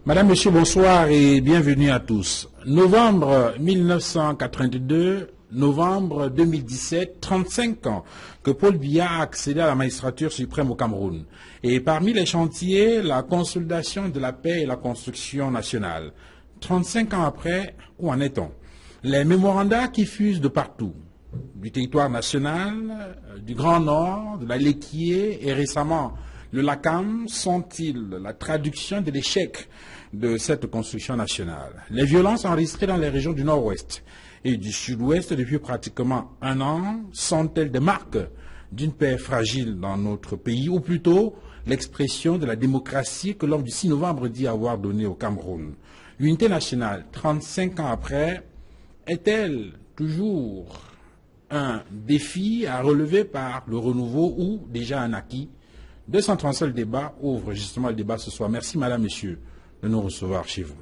Madame, Monsieur, bonsoir et bienvenue à tous. Novembre 1982, novembre 2017, 35 ans que Paul Biya a accédé à la magistrature suprême au Cameroun. Et parmi les chantiers, la consolidation de la paix et la construction nationale. 35 ans après, où en est-on? Les mémorandas qui fusent de partout, du territoire national, du Grand Nord, de la Léquier et récemment le Lakam, sont-ils la traduction de l'échec de cette construction nationale? Les violences enregistrées dans les régions du Nord-Ouest et du Sud-Ouest depuis pratiquement un an sont-elles des marques d'une paix fragile dans notre pays, ou plutôt l'expression de la démocratie que l'homme du 6 novembre dit avoir donnée au Cameroun? L'unité nationale, 35 ans après, est-elle toujours un défi à relever par le renouveau ou déjà un acquis? 237 le débat ouvre justement le débat ce soir. Merci madame, monsieur de nous recevoir chez vous.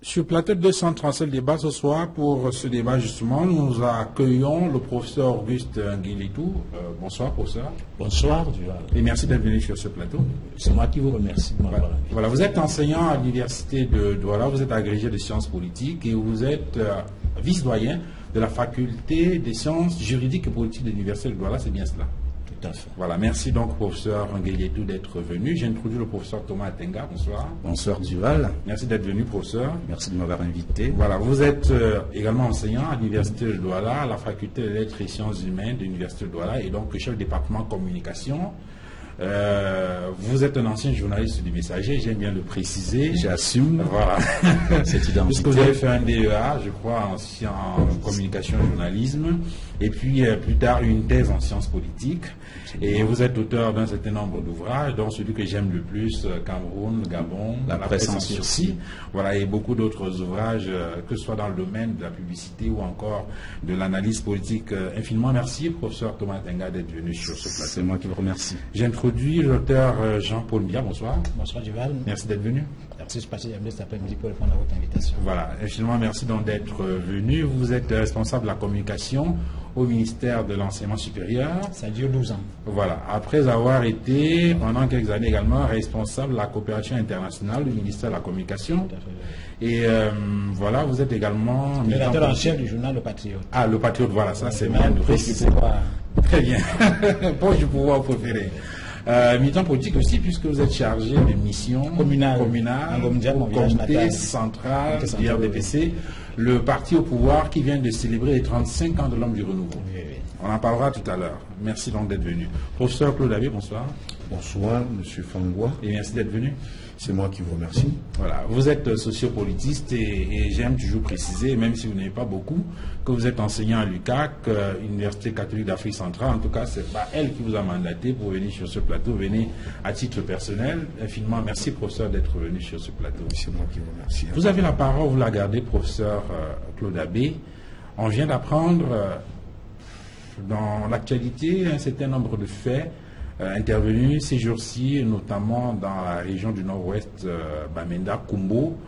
Sur le plateau de 237 le débat ce soir, pour ce débat justement, nous accueillons le professeur Auguste Nguilitou. Bonsoir professeur. Bonsoir. Et merci d'être venu sur ce plateau. C'est moi qui vous remercie de m'avoir invité. Voilà, vous êtes enseignant à l'université de Douala, vous êtes agrégé de sciences politiques et vous êtes vice-doyen de la faculté des sciences juridiques et politiques de l'université de Douala, c'est bien cela? Tout à fait. Voilà, merci donc professeur Nguilitou d'être venu. J'introduis le professeur Thomas Atenga, bonsoir. Bonsoir Duval. Merci d'être venu professeur. Merci de m'avoir invité. Voilà, vous êtes également enseignant à l'université de Douala, à la faculté des lettres et sciences humaines de l'université de Douala et donc chef du département communication. Vous êtes un ancien journaliste du Messager, j'aime bien le préciser. J'assume. Voilà. Cette identité. Puisque vous avez fait un DEA, je crois, en communication et journalisme, et puis plus tard une thèse en sciences politiques. Et vous êtes auteur d'un certain nombre d'ouvrages, dont celui que j'aime le plus, Cameroun, Gabon, la presse en sursis. Voilà, et beaucoup d'autres ouvrages, que ce soit dans le domaine de la publicité ou encore de l'analyse politique. Infiniment merci, professeur Thomas Atenga, d'être venu sur ce plateau. C'est moi qui vous remercie. J'introduis l'auteur Jean-Paul Biya. Bonsoir. Bonsoir Duval. Merci d'être venu. Merci, je passe cet après-midi pour répondre à votre invitation. Voilà, infiniment merci donc d'être venu. Vous êtes responsable de la communication au ministère de l'Enseignement supérieur. Ça dure 12 ans. Voilà, après avoir été pendant quelques années également responsable de la coopération internationale du ministère de la Communication. Et voilà, vous êtes également rédacteur en chef du journal Le Patriote. Ah, Le Patriote, voilà, ça c'est bien de préciser. Très bien, poche du pouvoir préféré. Militant politique aussi, puisque vous êtes chargé de mission communale au comité central du RDPC, le parti au pouvoir qui vient de célébrer les 35 ans de l'homme du renouveau. Oui. On en parlera tout à l'heure. Merci donc d'être venu. Professeur Claude Abbé, bonsoir. Bonsoir, monsieur Fangwa. Et merci d'être venu. C'est moi qui vous remercie. Voilà, vous êtes sociopolitiste et j'aime toujours préciser, même si vous n'avez pas beaucoup, que vous êtes enseignant à l'UCAC, Université catholique d'Afrique centrale. En tout cas, ce n'est pas elle qui vous a mandaté pour venir sur ce plateau. Venez à titre personnel. Infiniment merci, professeur, d'être venu sur ce plateau. C'est moi qui vous remercie. Vous avez la parole, vous la gardez, professeur Claude Abbé. On vient d'apprendre dans l'actualité un certain nombre de faits intervenus ces jours-ci, notamment dans la région du nord-ouest, Bamenda, Kumbo,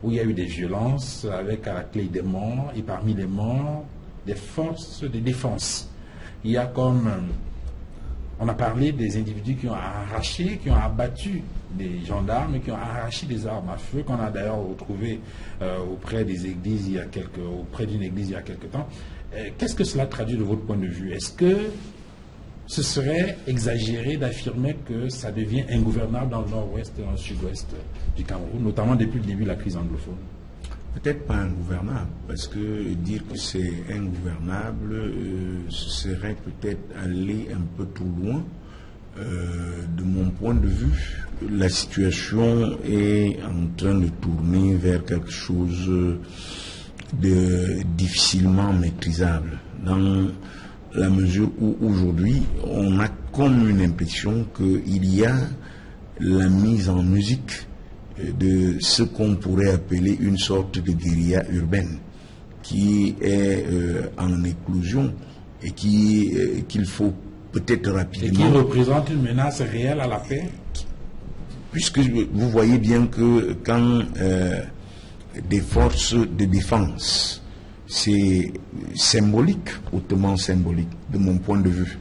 où il y a eu des violences avec à la clé des morts, et parmi les morts, des forces de défense. Il y a comme, on a parlé des individus qui ont arraché, qui ont abattu des gendarmes, qui ont arraché des armes à feu, qu'on a d'ailleurs retrouvé auprès des églises auprès d'une église il y a quelque temps. Qu'est-ce que cela traduit de votre point de vue? Est-ce que ce serait exagéré d'affirmer que ça devient ingouvernable dans le nord-ouest et dans le sud-ouest du Cameroun, notamment depuis le début de la crise anglophone? Peut-être pas ingouvernable, parce que dire que c'est ingouvernable, ce serait peut-être aller un peu trop loin. De mon point de vue, la situation est en train de tourner vers quelque chose de difficilement maîtrisable, dans la mesure où aujourd'hui on a comme une impression qu'il y a la mise en musique de ce qu'on pourrait appeler une sorte de guérilla urbaine qui est en éclosion et qu'il faut peut-être rapidement... Et qui représente une menace réelle à la paix? Puisque vous voyez bien que quand des forces de défense. C'est symbolique, hautement symbolique, de mon point de vue.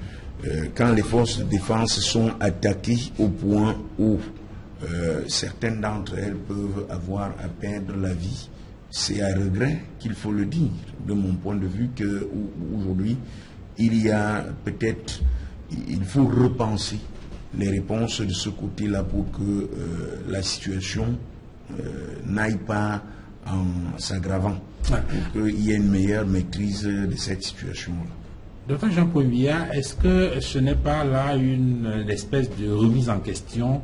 Quand les forces de défense sont attaquées au point où certaines d'entre elles peuvent avoir à perdre la vie, c'est à regret qu'il faut le dire, de mon point de vue, qu'aujourd'hui, il y a peut-être, il faut repenser les réponses de ce côté-là pour que la situation n'aille pas en s'aggravant, pour qu'il y ait une meilleure maîtrise de cette situation-là. Docteur Jean-Paul Biya, est-ce que ce n'est pas là une espèce de remise en question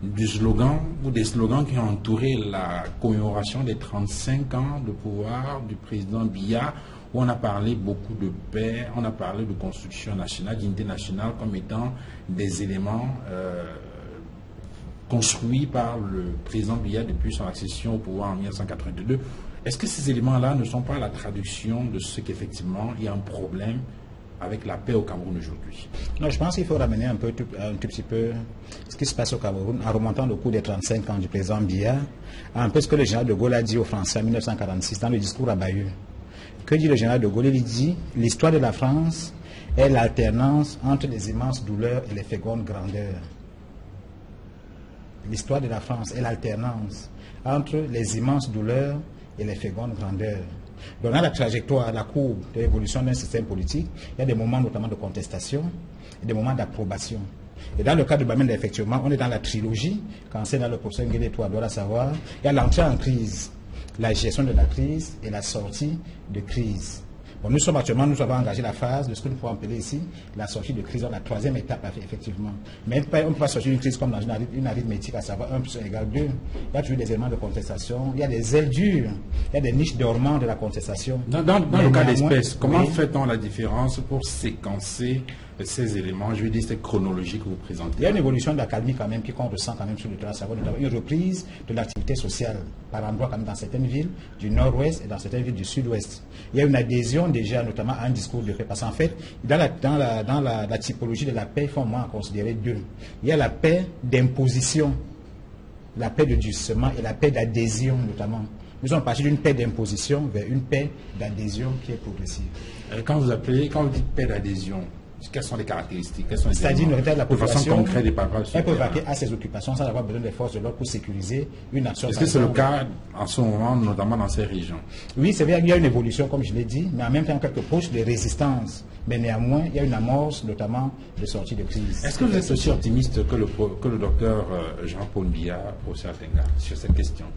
du slogan ou des slogans qui ont entouré la commémoration des 35 ans de pouvoir du président Biya, où on a parlé beaucoup de paix, on a parlé de construction nationale, d'unité nationale comme étant des éléments construits par le président Biya depuis son accession au pouvoir en 1982. Est-ce que ces éléments-là ne sont pas la traduction de ce qu'effectivement il y a un problème avec la paix au Cameroun aujourd'hui? Non, je pense qu'il faut ramener un tout petit peu ce qui se passe au Cameroun en remontant le cours des 35 ans du président Biya, un peu ce que le général de Gaulle a dit aux Français en 1946 dans le discours à Bayeux. Que dit le général de Gaulle? Il dit « L'histoire de la France est l'alternance entre les immenses douleurs et les fécondes grandeurs. » L'histoire de la France est l'alternance entre les immenses douleurs et les fécondes grandeurs. Donc, dans la trajectoire, la courbe de l'évolution d'un système politique, il y a des moments notamment de contestation et des moments d'approbation. Et dans le cas de Bamenda, effectivement, on est dans la trilogie, quand c'est dans le professeur Nguélétoua doit la savoir, il y a l'entrée en crise, la gestion de la crise et la sortie de crise. Bon, nous avons engagé la phase de ce que nous pouvons appeler ici la sortie de crise dans la troisième étape, effectivement. Mais on ne peut pas sortir d'une crise comme dans une arithmétique, à savoir 1 plus 1 égale 2. Il y a toujours des éléments de contestation, il y a des ailes dures, il y a des niches dormantes de la contestation. Dans le cas d'espèce, comment fait-on la différence pour séquencer ces éléments, je veux dire, cette chronologie que vous présentez? Il y a une évolution de la calmie quand même, qu'on ressent quand même sur le terrain, savoir notamment une reprise de l'activité sociale par endroits quand même dans certaines villes du nord-ouest et dans certaines villes du sud-ouest. Il y a une adhésion déjà notamment à un discours de paix, parce qu'en fait, dans la typologie de la paix, il faut au moins en considérer deux. Il y a la paix d'imposition, la paix de durcissement et la paix d'adhésion notamment. Nous sommes partis d'une paix d'imposition vers une paix d'adhésion qui est progressive. Quand vous dites paix d'adhésion, quelles sont les caractéristiques? C'est-à-dire une retraite de la population, de façon concrète et par elle peut vaquer à ses occupations sans avoir besoin des forces de l'ordre pour sécuriser une action. Est-ce que c'est le cas en ce moment, notamment dans ces régions? Oui, c'est vrai, il y a une évolution, comme je l'ai dit, mais en même temps quelques poches de résistance. Mais néanmoins, il y a une amorce, notamment, de sortie de crise. Est-ce que vous êtes aussi optimiste que le docteur Jean-Paul Biya, professeur Tenga, sur cette question?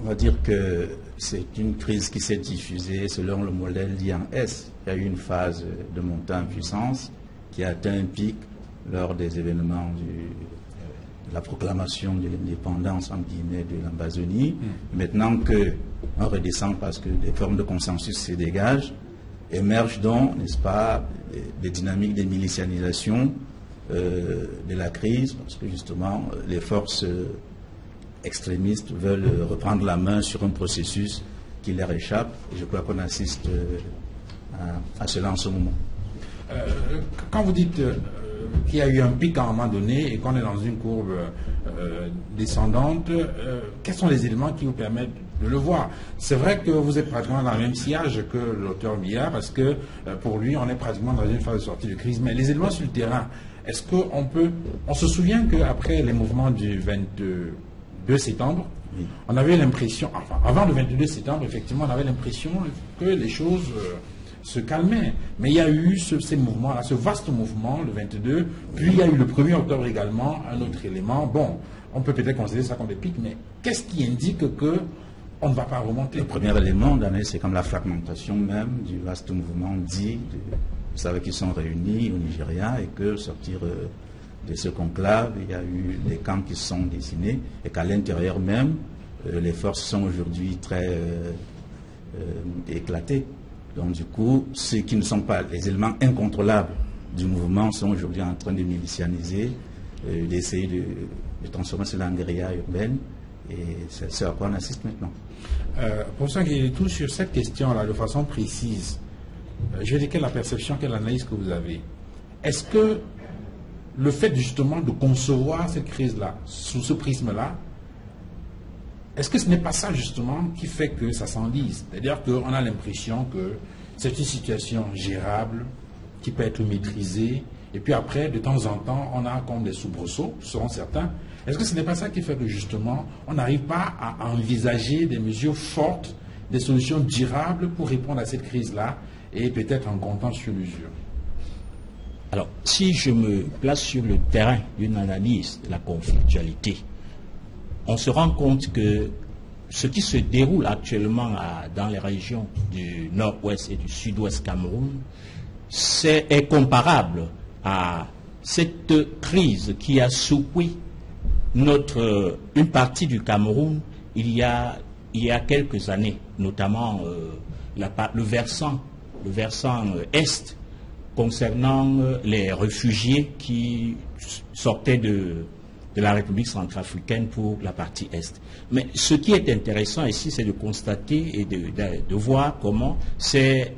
On va dire que c'est une crise qui s'est diffusée selon le modèle d'IAN-S. Il y a eu une phase de montée en puissance qui a atteint un pic lors des événements de la proclamation de l'indépendance en Guinée de l'Amazonie. Maintenant qu'on redescend parce que des formes de consensus se dégagent, émergent donc, n'est-ce pas, des dynamiques de milicianisation de la crise, parce que justement les forces extrémistes veulent reprendre la main sur un processus qui leur échappe. Et je crois qu'on assiste à cela en ce moment. Quand vous dites qu'il y a eu un pic à un moment donné et qu'on est dans une courbe descendante, quels sont les éléments qui vous permettent de le voir? C'est vrai que vous êtes pratiquement dans le même sillage que l'auteur Biya, parce que pour lui, on est pratiquement dans une phase de sortie de crise. Mais les éléments sur le terrain, est-ce qu'on peut... On se souvient qu'après les mouvements du 22 septembre, oui, on avait l'impression, enfin, avant le 22 septembre, effectivement, on avait l'impression que les choses se calmaient. Mais il y a eu ces mouvements-là, ce vaste mouvement, le 22, puis il y a eu le 1er octobre également, un autre élément. Bon, on peut peut-être considérer ça comme des pics, mais qu'est-ce qui indique qu'on ne va pas remonter? Le premier élément, c'est comme la fragmentation même du vaste mouvement dit, vous savez qu'ils sont réunis au Nigeria et que sortir de ce conclave, il y a eu des camps qui se sont dessinés et qu'à l'intérieur même, les forces sont aujourd'hui très éclatées. Donc du coup, ceux qui ne sont pas les éléments incontrôlables du mouvement sont aujourd'hui en train de milicianiser, d'essayer de transformer cela en guérilla urbaine, et c'est ce à quoi on assiste maintenant. Professeur Nguélétoua, sur cette question-là, de façon précise, je vais dire quelle est la perception, quelle analyse que vous avez. Est-ce que le fait justement de concevoir cette crise-là, sous ce prisme-là, est-ce que ce n'est pas ça justement qui fait que ça s'enlise? C'est-à-dire qu'on a l'impression que c'est une situation gérable, qui peut être maîtrisée, et puis après, de temps en temps, on a comme des soubresauts, seront certains. Est-ce que ce n'est pas ça qui fait que justement, on n'arrive pas à envisager des mesures fortes, des solutions durables pour répondre à cette crise-là, et peut-être en comptant sur l'usure? Alors, si je me place sur le terrain d'une analyse de la conflictualité, on se rend compte que ce qui se déroule actuellement dans les régions du nord-ouest et du sud-ouest Cameroun est comparable à cette crise qui a secoué une partie du Cameroun il y a quelques années, notamment le versant est concernant les réfugiés qui sortaient de la République centrafricaine pour la partie Est. Mais ce qui est intéressant ici, c'est de constater et de voir comment ces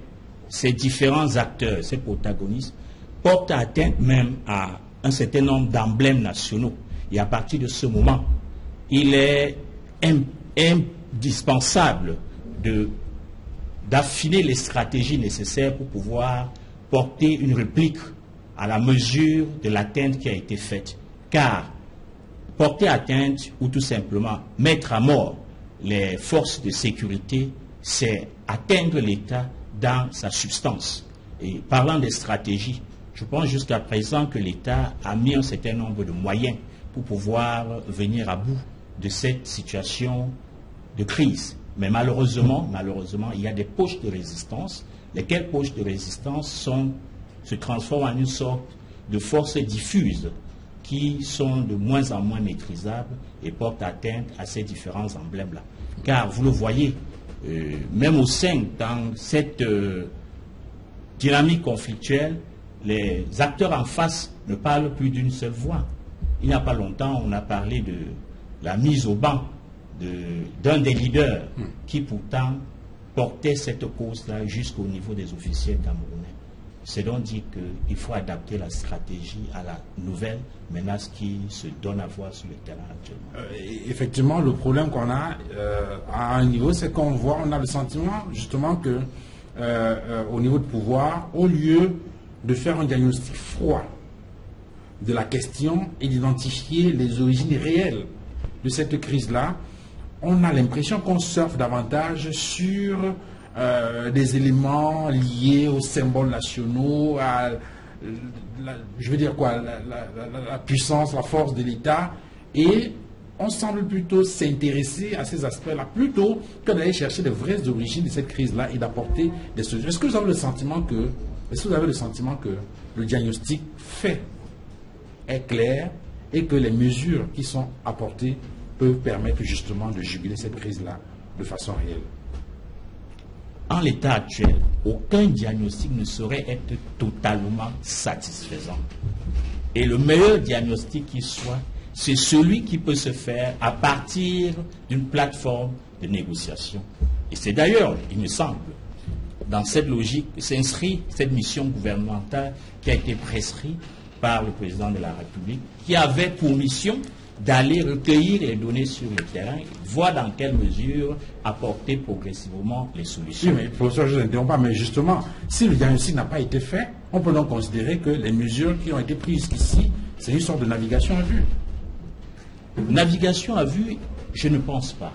différents acteurs, ces protagonistes, portent atteinte même à un certain nombre d'emblèmes nationaux. Et à partir de ce moment, il est indispensable d'affiner les stratégies nécessaires pour pouvoir porter une réplique à la mesure de l'atteinte qui a été faite. Car porter atteinte ou tout simplement mettre à mort les forces de sécurité, c'est atteindre l'État dans sa substance. Et parlant des stratégies, je pense jusqu'à présent que l'État a mis un certain nombre de moyens pour pouvoir venir à bout de cette situation de crise. Mais malheureusement, il y a des poches de résistance, lesquelles poches de résistance se transforment en une sorte de forces diffuses qui sont de moins en moins maîtrisables et portent atteinte à ces différents emblèmes-là. Car vous le voyez, même au sein, dans cette dynamique conflictuelle, les acteurs en face ne parlent plus d'une seule voix. Il n'y a pas longtemps, on a parlé de la mise au banc d'un des leaders qui pourtant portait cette cause-là jusqu'au niveau des officiers camerounais. C'est donc dit qu'il faut adapter la stratégie à la nouvelle menace qui se donne à voir sur le terrain actuellement. Effectivement, le problème qu'on a à un niveau, c'est qu'on voit, on a le sentiment justement que au niveau de pouvoir, au lieu de faire un diagnostic froid de la question et d'identifier les origines réelles de cette crise-là, on a l'impression qu'on surfe davantage sur des éléments liés aux symboles nationaux, à la puissance, la force de l'État, et on semble plutôt s'intéresser à ces aspects-là, plutôt que d'aller chercher les vraies origines de cette crise-là et d'apporter des solutions. Est-ce que vous avez le sentiment que le diagnostic fait est clair et que les mesures qui sont apportées peuvent permettre justement de juguler cette crise-là de façon réelle? En l'état actuel, aucun diagnostic ne saurait être totalement satisfaisant. Et le meilleur diagnostic qui soit, c'est celui qui peut se faire à partir d'une plateforme de négociation. Et c'est d'ailleurs, il me semble, dans cette logique s'inscrit cette mission gouvernementale qui a été prescrite par le président de la République, qui avait pour mission d'aller recueillir les données sur le terrain, voir dans quelle mesure apporter progressivement les solutions. Oui, mais professeur, je ne vous interromps pas, mais justement, si le diagnostic n'a pas été fait, on peut donc considérer que les mesures qui ont été prises ici, c'est une sorte de navigation à vue. Navigation à vue, je ne pense pas.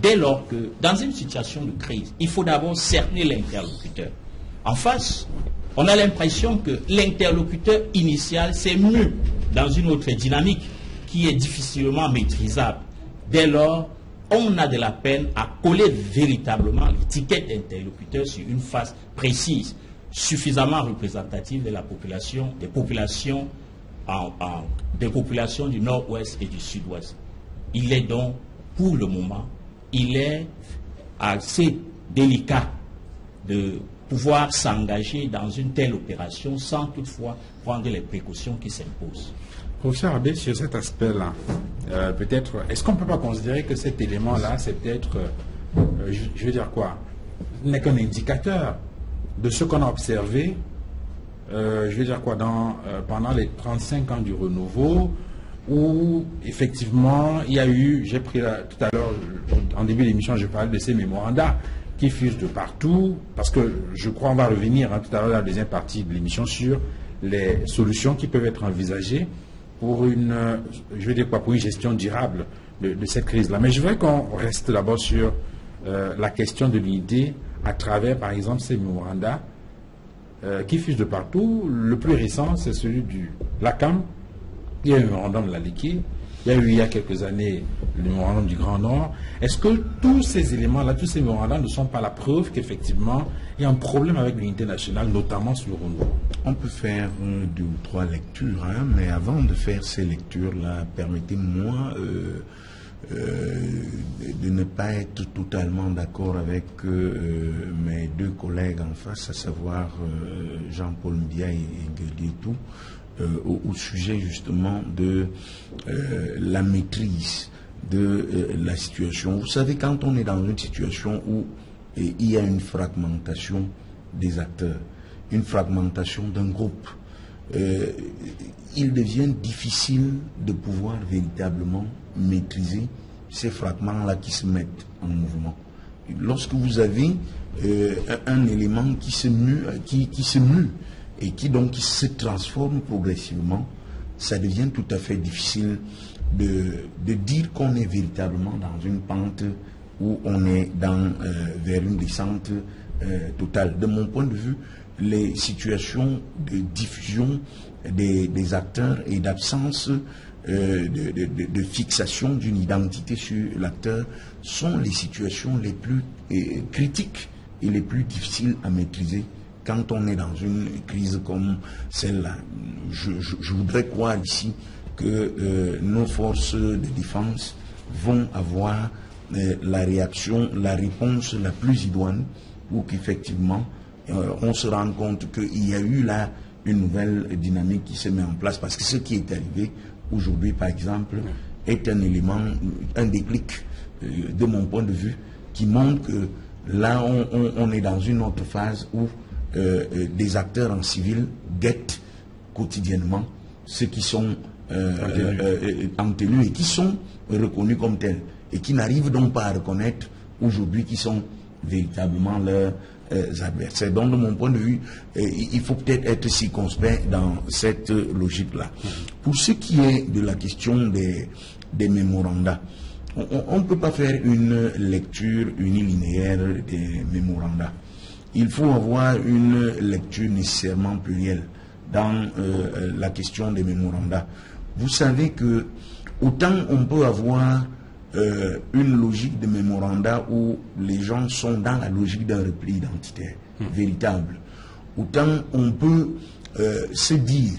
Dès lors que, dans une situation de crise, il faut d'abord cerner l'interlocuteur. En face, on a l'impression que l'interlocuteur initial s'est mu dans une autre dynamique qui est difficilement maîtrisable. Dès lors, on a de la peine à coller véritablement l'étiquette d'interlocuteur sur une face précise, suffisamment représentative de la population, des populations du nord-ouest et du sud-ouest. Il est donc, pour le moment, il est assez délicat de pouvoir s'engager dans une telle opération sans toutefois prendre les précautions qui s'imposent. Professeur Abbé, sur cet aspect-là, peut-être, est-ce qu'on ne peut pas considérer que cet élément-là, c'est peut-être, je veux dire quoi, n'est qu'un indicateur de ce qu'on a observé, je veux dire quoi, pendant les 35 ans du renouveau, où effectivement il y a eu, j'ai pris tout à l'heure, en début d'émission, je parlais de ces mémorandas qui fusent de partout, parce que je crois on va revenir tout à l'heure dans la deuxième partie de l'émission sur les solutions qui peuvent être envisagées pour une, je vais dire quoi, pour une gestion durable de cette crise-là. Mais je voudrais qu'on reste d'abord sur la question de l'unité à travers, par exemple, ces mémorandas qui fusent de partout. Le plus récent, c'est celui du LACAM. Il y a eu le mémorandum de la Liquide. Il y a eu il y a quelques années le mémorandum du Grand Nord. Est-ce que tous ces éléments-là, tous ces mémorandums ne sont pas la preuve qu'effectivement il y a un problème avec l'unité nationale, notamment sur le renouveau? On peut faire 2 ou 3 lectures, mais avant de faire ces lectures-là, permettez-moi de ne pas être totalement d'accord avec mes 2 collègues en face, à savoir Jean-Paul Mbia et Guédietou, au sujet justement de la maîtrise de la situation. Vous savez, quand on est dans une situation où il y a une fragmentation des acteurs, une fragmentation d'un groupe, il devient difficile de pouvoir véritablement maîtriser ces fragments-là qui se mettent en mouvement. Lorsque vous avez un élément qui se mue, et qui donc se transforme progressivement, ça devient tout à fait difficile de dire qu'on est véritablement dans une pente où on est vers une descente totale. De mon point de vue, les situations de diffusion des acteurs et d'absence de fixation d'une identité sur l'acteur sont les situations les plus critiques et les plus difficiles à maîtriser quand on est dans une crise comme celle-là. Je voudrais croire ici que nos forces de défense vont avoir la réponse la plus idoine pour qu'effectivement on se rende compte qu'il y a eu là une nouvelle dynamique qui se met en place, parce que ce qui est arrivé aujourd'hui, par exemple, est un élément, un déclic de mon point de vue, qui montre que là on est dans une autre phase où des acteurs en civil guettent quotidiennement ceux qui sont en tenue et qui sont reconnus comme tels, et qui n'arrivent donc pas à reconnaître aujourd'hui qui sont véritablement leurs adversaires. Donc, de mon point de vue, il faut peut-être être circonspect dans cette logique-là. Pour ce qui est de la question des mémorandas, on ne peut pas faire une lecture unilinéaire des mémorandas. Il faut avoir une lecture nécessairement plurielle dans la question des mémorandas. Vous savez que autant on peut avoir une logique de mémoranda où les gens sont dans la logique d'un repli identitaire véritable, autant on peut se dire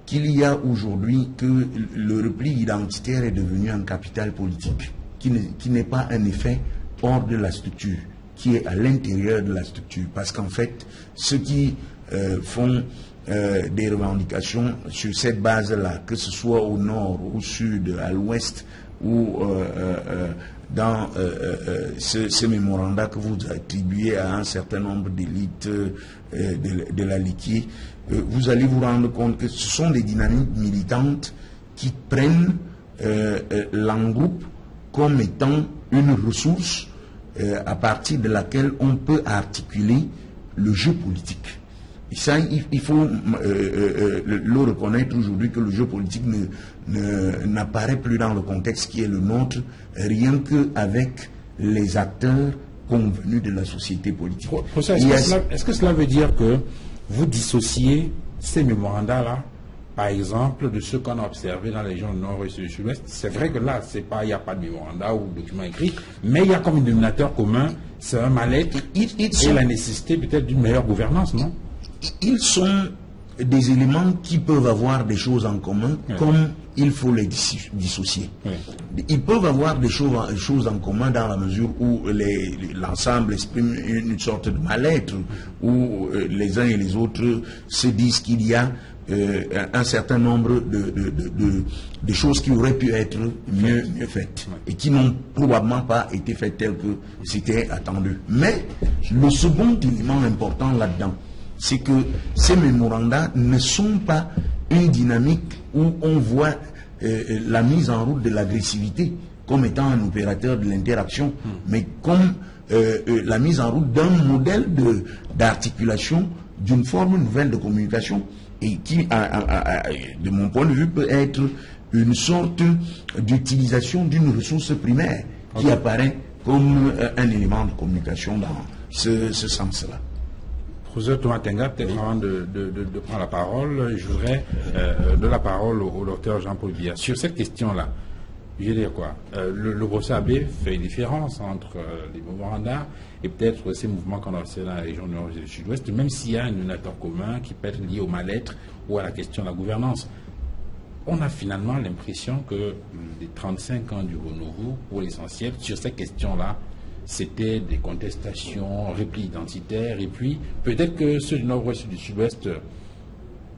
qu'il y a aujourd'hui que le repli identitaire est devenu un capital politique, qui n'est pas un effet hors de la structure, qui est à l'intérieur de la structure. Parce qu'en fait, ceux qui font des revendications sur cette base-là, que ce soit au nord, au sud, à l'ouest, ou dans ces mémorandas que vous attribuez à un certain nombre d'élites de la Liquide, vous allez vous rendre compte que ce sont des dynamiques militantes qui prennent l'engroupe comme étant une ressource à partir de laquelle on peut articuler le jeu politique. Et ça, il faut le reconnaître aujourd'hui, que le jeu politique n'apparaît plus dans le contexte qui est le nôtre, rien qu'avec les acteurs convenus de la société politique. Est-ce que cela veut dire que vous dissociez ces mémorandas-là, par exemple, de ceux qu'on a observés dans les régions nord et sud-ouest? C'est vrai que là, il n'y a pas de mémoranda ou de document écrit, mais il y a comme un dénominateur commun, c'est un mal-être et la nécessité peut-être d'une meilleure gouvernance, non? Ils sont des éléments qui peuvent avoir des choses en commun, comme il faut les dissocier. Ils peuvent avoir des choses en commun dans la mesure où l'ensemble exprime une sorte de mal-être, où les uns et les autres se disent qu'il y a un certain nombre de choses qui auraient pu être mieux faites et qui n'ont probablement pas été faites telles que c'était attendu. Mais le second élément important là-dedans, c'est que ces mémorandas ne sont pas une dynamique où on voit la mise en route de l'agressivité comme étant un opérateur de l'interaction, mais comme la mise en route d'un modèle d'articulation d'une forme nouvelle de communication et qui, de mon point de vue, peut être une sorte d'utilisation d'une ressource primaire qui apparaît comme un élément de communication dans ce sens-là. Professeur Thomas Tenga, peut-être avant de prendre la parole, je voudrais donner la parole au docteur Jean-Paul Biya. Sur cette question-là, je veux dire quoi, le professeur Abbé fait une différence entre les mémorandums et peut-être ces mouvements qu'on a observés dans la région nord et du sud-ouest, même s'il y a un acteur commun qui peut être lié au mal-être ou à la question de la gouvernance. On a finalement l'impression que les 35 ans du renouveau, pour l'essentiel, sur ces questions-là, c'était des contestations, replis identitaires, et puis peut-être que ceux du nord-ouest et du sud-ouest,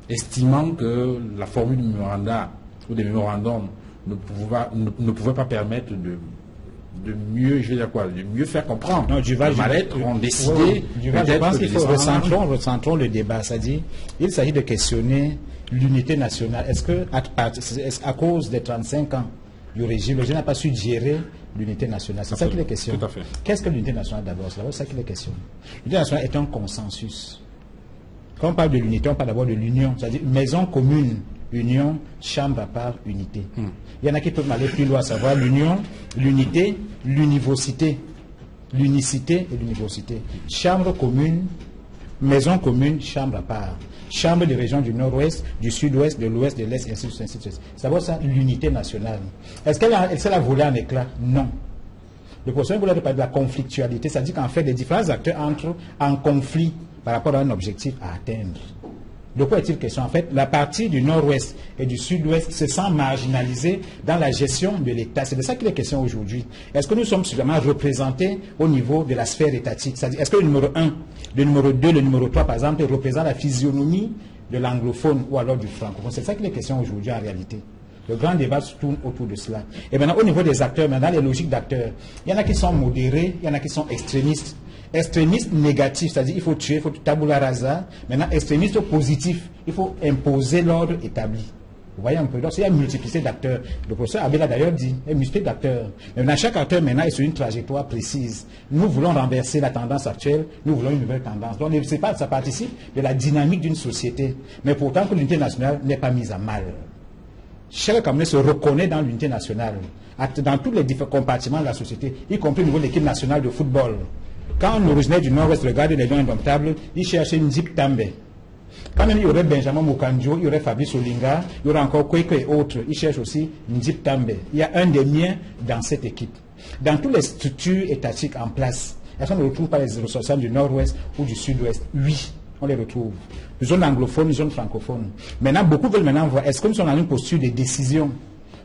estimant que la formule du mémorandum ou des mémorandums ne pouvait pas permettre de mieux, je veux dire quoi, de mieux faire comprendre le mal-être, ont décidé je pense qu'il faut recentrons le débat, c'est-à-dire il s'agit de questionner l'unité nationale. Est-ce que à cause des 35 ans du régime, le régime n'a pas su gérer l'unité nationale? C'est ça qu'il est question. Tout à fait. Qu'est-ce que l'unité nationale d'abord? C'est ça qu'il est question. L'unité nationale est un consensus. Quand on parle de l'unité, on parle d'abord de l'union, c'est-à-dire maison commune, union, chambre à part, unité. Il y en a qui peuvent aller plus loin, à savoir l'union, l'unité, l'univocité, l'unicité et l'univocité. Chambre commune, maison commune, chambre à part. Chambre des régions du nord-ouest, du sud-ouest, de l'ouest, de l'est, ainsi de suite. C'est d'abord ça, l'unité nationale. Est-ce qu'elle a volé en éclat? Non. Le professeur voulait parler de la conflictualité, c'est-à-dire qu'en fait, les différents acteurs entrent en conflit par rapport à un objectif à atteindre. De quoi est-il question? En fait, la partie du nord-ouest et du sud-ouest se sent marginalisée dans la gestion de l'État. C'est de ça qu'il est question aujourd'hui. Est-ce que nous sommes suffisamment représentés au niveau de la sphère étatique? C'est-à-dire, est-ce que le numéro 1, le numéro 2, le numéro 3, par exemple, représentent la physionomie de l'anglophone ou alors du francophone? C'est ça qu'il est question aujourd'hui en réalité. Le grand débat se tourne autour de cela. Et maintenant, au niveau des acteurs, maintenant, les logiques d'acteurs, il y en a qui sont modérés, il y en a qui sont extrémistes. Extrémiste négatif, c'est-à-dire il faut tuer, il faut tabula rasa. Maintenant, extrémiste positif, il faut imposer l'ordre établi. Vous voyez un peu. Donc, il y a une multiplicité d'acteurs. Le professeur Abbé l'a d'ailleurs dit, il y a une multiplicité d'acteurs. Maintenant, chaque acteur maintenant est sur une trajectoire précise. Nous voulons renverser la tendance actuelle, nous voulons une nouvelle tendance. Donc, ça participe de la dynamique d'une société. Mais pourtant que l'unité nationale n'est pas mise à mal. Chaque Camerounais se reconnaît dans l'unité nationale, dans tous les différents compartiments de la société, y compris au niveau de l'équipe nationale de football. Quand un originaire du Nord-Ouest regarde les Lions indomptables, il cherche une Nzip Tambe. Quand même il y aurait Benjamin Mokanjo, il y aurait Fabrice Olinga, il y aurait encore Kweke et autres, il cherche aussi Nzip Tambe. Il y a un des miens dans cette équipe. Dans toutes les structures étatiques en place, est-ce qu'on ne retrouve pas les ressortissants du Nord-Ouest ou du Sud-Ouest? Oui, on les retrouve. Une zone anglophone, une zone francophone. Maintenant, beaucoup veulent maintenant voir, est-ce que nous sommes dans une posture de décision?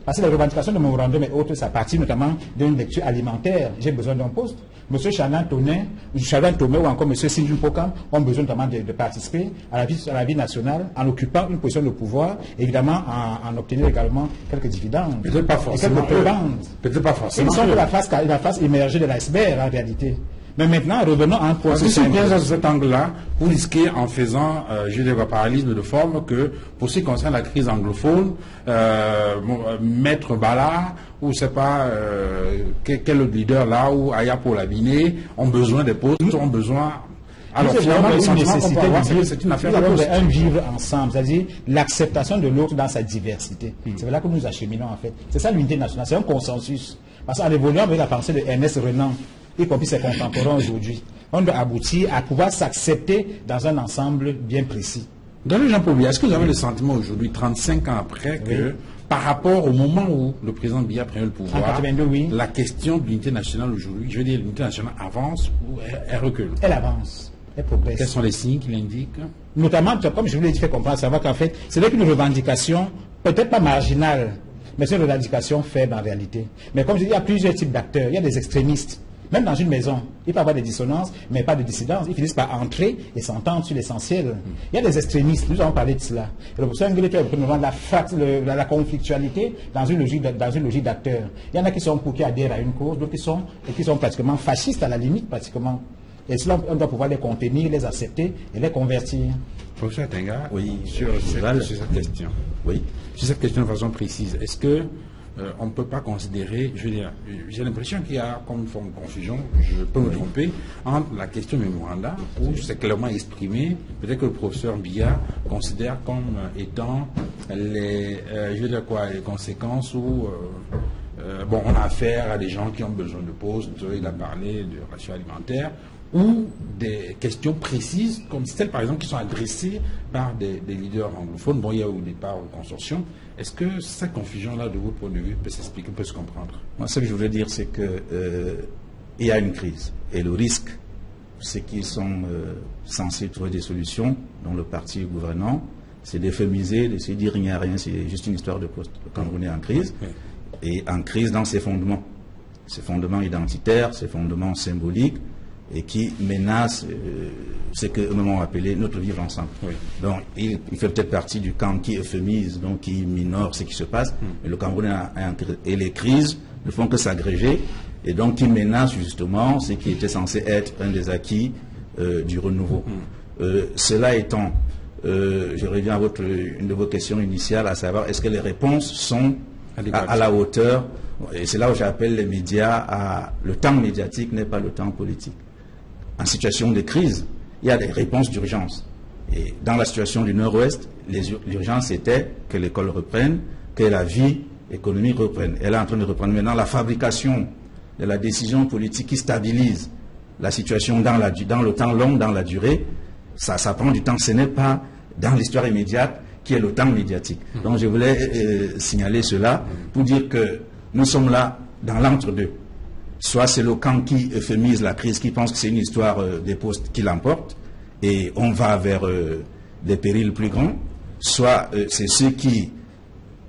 Parce que les revendications de mémorandum et autres, ça partit notamment d'une lecture alimentaire. J'ai besoin d'un poste. M. Chalan Tomé ou encore M. Sinjun Pokam ont besoin notamment de participer à la vie nationale en occupant une position de pouvoir, évidemment en obtenir également quelques dividendes. Peut-être pas forcément. Peut-être pas forcément. Ils sont la face émergée de l'iceberg en réalité. Mais maintenant, revenons à un point. Si on piège dans cet angle-là, vous risquez en faisant, je dirais, un parallélisme de forme que, pour ce qui concerne la crise anglophone, Maître Bala, ou c'est pas, quel autre leader là, ou Aya Paul-Abiné, ont besoin des postes, ont besoin. Alors, finalement, le sentiment qu'on peut avoir, c'est une affaire de poste. Un vivre ensemble, c'est-à-dire l'acceptation de l'autre dans sa diversité. C'est là que nous acheminons, en fait. C'est ça l'unité nationale, c'est un consensus. Parce qu'en évoluant avec la pensée de Ernest Renan, y compris ses contemporains aujourd'hui, on doit aboutir à pouvoir s'accepter dans un ensemble bien précis. Donnez Jean-Paul Biya, est-ce que vous avez le sentiment aujourd'hui, 35 ans après, que par rapport au moment où le président Biya prenait le pouvoir, 82, oui, la question de l'unité nationale aujourd'hui, je veux dire, l'unité nationale avance ou elle recule? Elle avance, elle progresse. Quels sont les signes qui l'indiquent? Notamment, comme je vous l'ai dit, fait comprendre, savoir qu'en fait, c'est une revendication peut-être pas marginale, mais c'est une revendication faible en réalité. Mais comme je dis, il y a plusieurs types d'acteurs. Il y a des extrémistes. Même dans une maison, il peut y avoir des dissonances, mais pas de dissidence. Ils finissent par entrer et s'entendre sur l'essentiel. Il y a des extrémistes, nous avons parlé de cela. Et le professeur Nguele a la conflictualité dans une logique d'acteurs. Il y en a qui sont pour qui adhèrent à une cause, d'autres qui sont pratiquement fascistes à la limite, pratiquement. Et cela, on doit pouvoir les contenir, les accepter et les convertir. Professeur Tenga, Oui, sur cette question. Oui. Sur cette question de façon précise, est-ce que on ne peut pas considérer, je veux dire, j'ai l'impression qu'il y a comme une forme de confusion, je peux me tromper, entre la question mémoranda, où c'est clairement exprimé, peut-être que le professeur Biya considère comme étant les, je veux dire quoi, les conséquences où bon, on a affaire à des gens qui ont besoin de postes, il a parlé de ration alimentaire, ou des questions précises, comme celles par exemple qui sont adressées par des leaders anglophones. Bon, il y a au départ une consortium. Est-ce que cette confusion-là, de votre point de vue, peut s'expliquer, peut se comprendre? Moi, ce que je voudrais dire, c'est que il y a une crise. Et le risque, c'est qu'ils sont censés trouver des solutions dans le parti gouvernant, c'est d'euphémiser, d'essayer de dire il n'y a rien, c'est juste une histoire de poste. Le Cameroun est en crise, et en crise dans ses fondements identitaires, ses fondements symboliques, et qui menacent ce que nous avons appelé notre vivre ensemble. Oui. Donc, il fait peut-être partie du camp qui euphémise, donc qui minore ce qui se passe, mais le Cameroun est en crise. Et les crises ne font que s'agréger, et donc qui menacent justement ce qui était censé être un des acquis du renouveau. Cela étant, je reviens à une de vos questions initiales, à savoir, est-ce que les réponses sont à la hauteur? Et c'est là où j'appelle les médias le temps médiatique n'est pas le temps politique. En situation de crise, il y a des réponses d'urgence. Et dans la situation du Nord-Ouest, l'urgence était que l'école reprenne, que la vie économique reprenne. Elle est en train de reprendre maintenant la fabrication de la décision politique qui stabilise la situation dans le temps long, dans la durée. Ça prend du temps. Ce n'est pas dans l'histoire immédiate qui est le temps médiatique. Donc je voulais signaler cela pour dire que nous sommes là dans l'entre-deux. Soit c'est le camp qui euphémise la crise, qui pense que c'est une histoire des postes qui l'emporte, et on va vers des périls plus grands, soit c'est ceux qui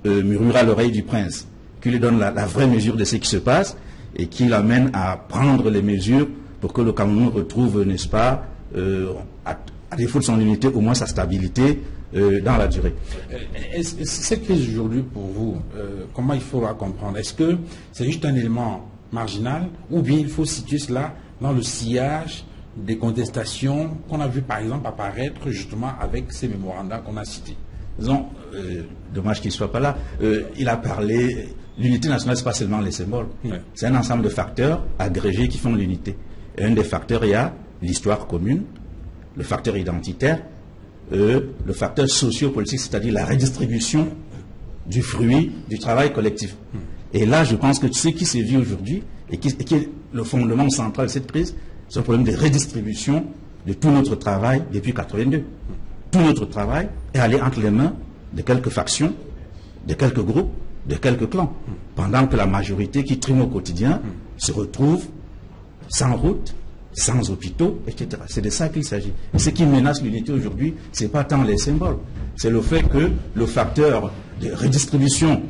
murmurent à l'oreille du prince, qui lui donnent la vraie mesure de ce qui se passe, et qui l'amènent à prendre les mesures pour que le Cameroun retrouve, n'est-ce pas, à défaut de son unité, au moins sa stabilité dans la durée. Cette crise aujourd'hui, pour vous, comment il faut la comprendre? Est-ce que c'est juste un élément marginal, ou bien il faut situer cela dans le sillage des contestations qu'on a vu par exemple apparaître justement avec ces mémorandas qu'on a cités? Disons, dommage qu'il ne soit pas là, il a parlé, l'unité nationale, ce n'est pas seulement les symboles, c'est un ensemble de facteurs agrégés qui font l'unité. Et un des facteurs, il y a l'histoire commune, le facteur identitaire, le facteur socio-politique, c'est-à-dire la redistribution du fruit du travail collectif. Et là, je pense que ce qui se vit aujourd'hui, et qui est le fondement central de cette crise, c'est un problème de redistribution de tout notre travail depuis 1982. Tout notre travail est allé entre les mains de quelques factions, de quelques groupes, de quelques clans, pendant que la majorité qui trime au quotidien se retrouve sans route, sans hôpitaux, etc. C'est de ça qu'il s'agit. Et ce qui menace l'unité aujourd'hui, ce n'est pas tant les symboles, c'est le fait que le facteur de redistribution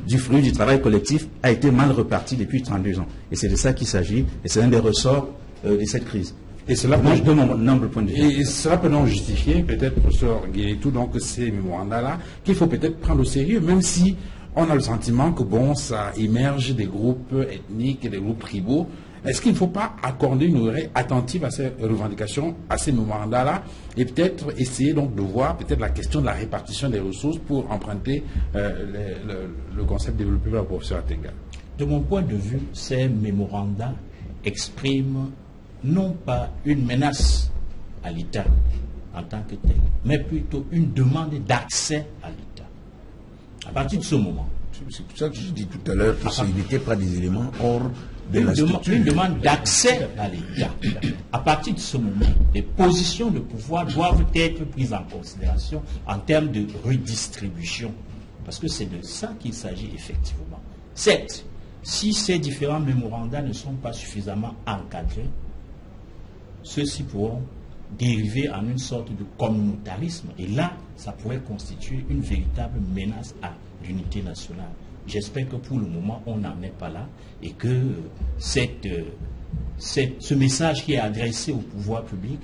du fruit du travail collectif a été mal reparti depuis 32 ans. Et c'est de ça qu'il s'agit, et c'est un des ressorts de cette crise. Et cela moi, je donne mon humble point de vue. Et cela peut donc justifier, peut-être, professeur Guélétou, donc ces mémorandas-là, qu'il faut peut-être prendre au sérieux, même si on a le sentiment que, bon, ça émerge des groupes ethniques et des groupes tribaux. Est-ce qu'il ne faut pas accorder une oreille attentive à ces revendications, à ces mémorandas-là, et peut-être essayer donc de voir peut-être la question de la répartition des ressources pour emprunter le concept développé par le professeur Tenga? De mon point de vue, ces mémorandas expriment non pas une menace à l'État en tant que tel, mais plutôt une demande d'accès à l'État. À partir de ce moment. C'est pour ça que je dis tout à l'heure que ce n'était pas des éléments hors de la structure. Une demande d'accès à l'État. À partir de ce moment, les positions de pouvoir doivent être prises en considération en termes de redistribution. Parce que c'est de ça qu'il s'agit effectivement. Certes, si ces différents mémorandas ne sont pas suffisamment encadrés, ceux-ci pourront dériver en une sorte de communautarisme. Et là, ça pourrait constituer une véritable menace à l'unité nationale. J'espère que pour le moment, on n'en est pas là et que ce message qui est adressé au pouvoir public,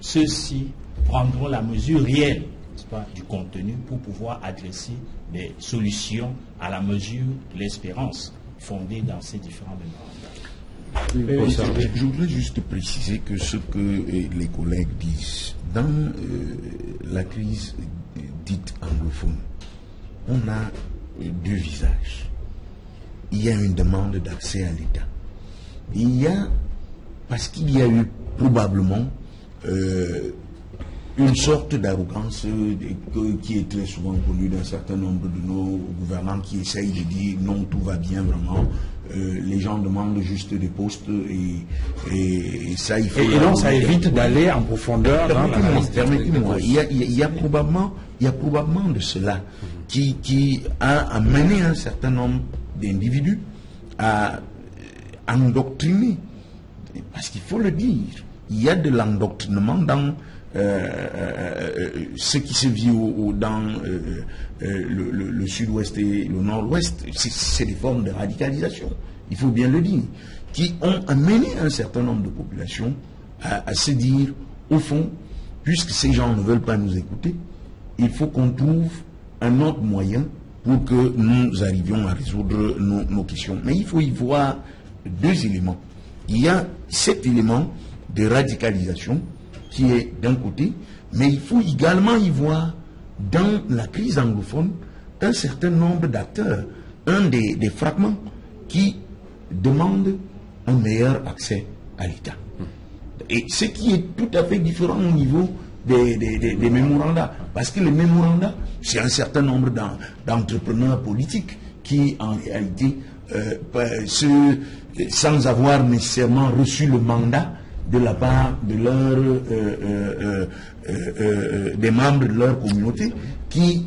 ceux-ci prendront la mesure réelle, n'est-ce pas, du contenu pour pouvoir adresser des solutions à la mesure de l'espérance fondée dans ces différents mémorandas. Je voudrais juste préciser que ce que les collègues disent, dans la crise dite anglophone, on a deux visages. Il y a une demande d'accès à l'État. Il y a, parce qu'il y a eu probablement une sorte d'arrogance qui est très souvent connue d'un certain nombre de nos gouvernants qui essayent de dire non, tout va bien vraiment. Les gens demandent juste des postes et ça, il faut... Et donc ça évite d'aller en profondeur dans l'analyse. Permettez-moi, il y a probablement de cela qui a amené un certain nombre d'individus à endoctriner. Parce qu'il faut le dire, il y a de l'endoctrinement dans ce qui se vit dans le sud-ouest et le nord-ouest. C'est des formes de radicalisation, il faut bien le dire, qui ont amené un certain nombre de populations à se dire, au fond, puisque ces gens ne veulent pas nous écouter, il faut qu'on trouve un autre moyen pour que nous arrivions à résoudre nos questions. Mais il faut y voir deux éléments. Il y a cet élément de radicalisation qui est d'un côté, mais il faut également y voir dans la crise anglophone un certain nombre d'acteurs, un des fragments qui demandent un meilleur accès à l'État. Et ce qui est tout à fait différent au niveau des mémorandas, parce que les mémorandas, c'est un certain nombre d'entrepreneurs politiques qui, en réalité, sans avoir nécessairement reçu le mandat de la part de des membres de leur communauté, qui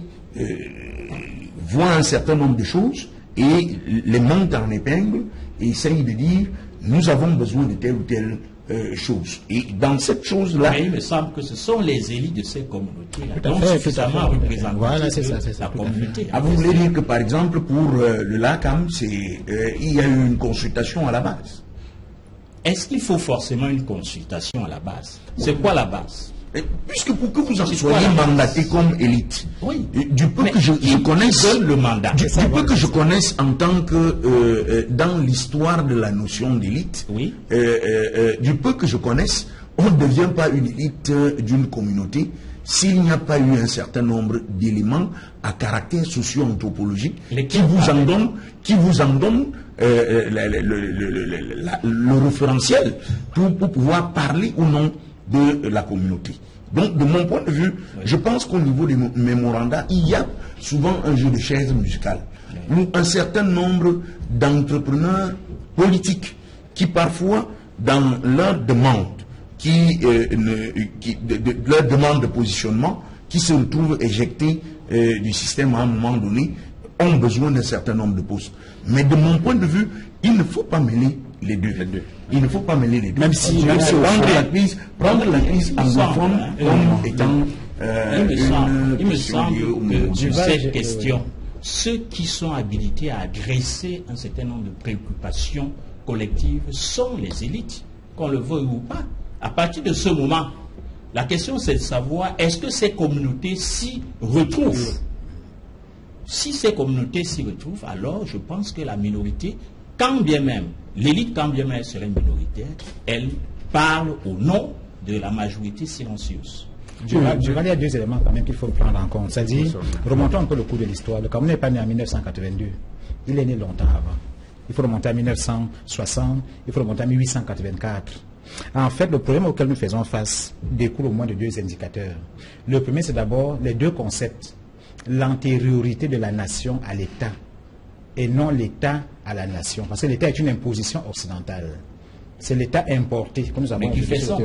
voient un certain nombre de choses et les montent en épingle et essayent de dire nous avons besoin de telle ou telle chose. Et dans cette chose-là... Mais il me semble que ce sont les élites de ces communautés-là, donc suffisamment représentées voilà, c'est la communauté. Vous voulez dire que, par exemple, pour le LACAM, il y a eu une consultation à la base? Est-ce qu'il faut forcément une consultation à la base? C'est quoi la base? Puisque pour que vous en soyez mandaté comme élite, oui. Du peu que je connaisse le mandat, du peu que je connaisse en tant que dans l'histoire de la notion d'élite, oui. Du peu que je connaisse, on ne devient pas une élite d'une communauté s'il n'y a pas eu un certain nombre d'éléments à caractère socio-anthropologique qui vous en donnent le référentiel pour pouvoir parler ou non de la communauté. Donc, de mon point de vue, je pense qu'au niveau des mémorandas, il y a souvent un jeu de chaises musicales, où un certain nombre d'entrepreneurs politiques qui parfois, dans leur demande, leur demande de positionnement, qui se retrouvent éjectés du système à un moment donné, ont besoin d'un certain nombre de postes. Mais de mon point de vue, il ne faut pas mêler les deux. Il ne faut pas mêler les deux. Même si prendre la crise anglophone comme étant il me semble que sur cette question, ceux qui sont habilités à adresser un certain nombre de préoccupations collectives sont les élites, qu'on le veuille ou pas. À partir de ce moment, la question c'est de savoir est-ce que ces communautés s'y retrouvent. Si ces communautés s'y retrouvent, alors je pense que la minorité, quand bien même, l'élite, quand bien même elle serait minoritaire, elle parle au nom de la majorité silencieuse. Je vais aller à deux éléments quand même qu'il faut prendre en compte. C'est-à-dire, remontons un peu le cours de l'histoire. Le Cameroun n'est pas né en 1982. Il est né longtemps avant. Il faut remonter à 1960, il faut remonter à 1884. En fait, le problème auquel nous faisons face découle au moins de deux indicateurs. Le premier, c'est d'abord les deux concepts. L'antériorité de la nation à l'État et non l'État à la nation. Parce que l'État est une imposition occidentale. C'est l'État importé que nous avons sur le territoire.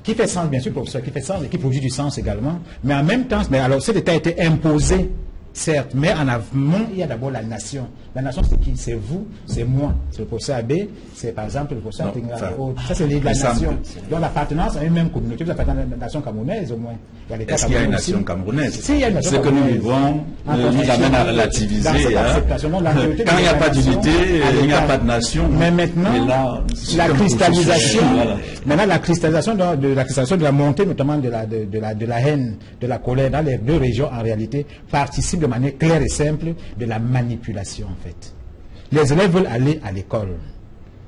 Qui fait sens, bien sûr, professeur, qui fait sens et qui produit du sens également. Mais en même temps, alors cet État a été imposé, certes, mais en amont, il y a d'abord la nation. La nation, c'est qui? C'est vous, c'est moi. C'est le professeur Abbé, c'est par exemple le professeur Tinga. Ça, c'est la nation. Donc l'appartenance à une même communauté, vous appartenez à la nation camerounaise au moins. Est-ce qu'il y a une nation camerounaise? Si, il y a une nation Ce que nous vivons nous amène à relativiser. Quand il n'y a pas d'unité, il n'y a pas de nation. Mais maintenant, la cristallisation, la cristallisation de la montée, notamment de la haine, de la colère dans les deux régions, en réalité, participe de manière claire et simple de la manipulation, en fait. Les élèves veulent aller à l'école.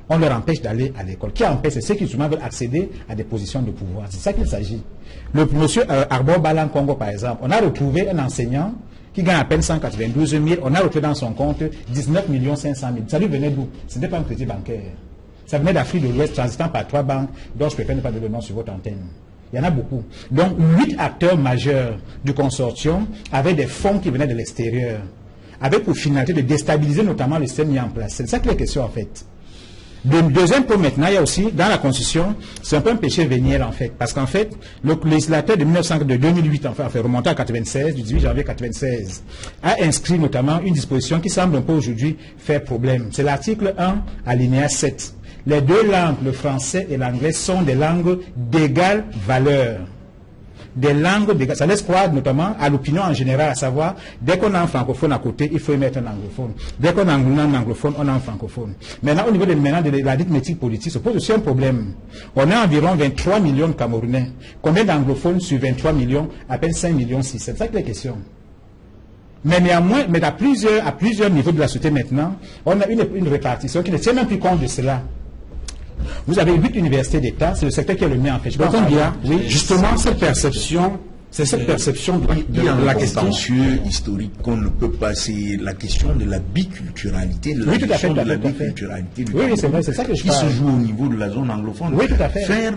On leur empêche d'aller à l'école. Qui empêche? C'est ceux qui souvent veulent accéder à des positions de pouvoir. C'est ça qu'il s'agit. Le monsieur Arbor Balan Congo, par exemple, on a retrouvé un enseignant qui gagne à peine 192 000. On a retrouvé dans son compte 19 500 000. Ça lui venait d'où? Ce n'était pas un crédit bancaire. Ça venait d'Afrique de l'Ouest, transitant par 3 banques, dont je préfère ne pas donner le nom sur votre antenne. Il y en a beaucoup. Donc, 8 acteurs majeurs du consortium avaient des fonds qui venaient de l'extérieur, avec pour finalité de déstabiliser notamment le système mis en place. C'est ça qui est la question, en fait. Le deuxième point maintenant, il y a aussi, dans la Constitution, c'est un peu un péché véniel, en fait. Parce qu'en fait, le législateur de 2008, enfin, remonté à 96, du 18 janvier 96, a inscrit notamment une disposition qui semble un peu aujourd'hui faire problème. C'est l'article 1, alinéa 7. Les deux langues, le français et l'anglais, sont des langues d'égale valeur. Des langues d'égale. Ça laisse croire notamment à l'opinion en général, à savoir, dès qu'on a un francophone à côté, il faut y mettre un anglophone. Dès qu'on a un anglophone, on a un francophone. Maintenant, au niveau de l'arithmétique politique, ça pose aussi un problème. On a environ 23 millions de Camerounais. Combien d'anglophones sur 23 millions? À peine 5 millions 6. C'est ça que la question. Mais néanmoins, à plusieurs niveaux de la société maintenant, on a une répartition qui ne tient même plus compte de cela. Vous avez 8 universités d'État, c'est le secteur qui est le mieux en fait. Oui, justement, cette perception, c'est cette perception de la question historique qu'on ne peut pas, c'est la question de la biculturalité, de la question de la biculturalité du oui, c'est vrai, c'est ça que je parle. Qui se joue au niveau de la zone anglophone. Oui, tout à fait. Faire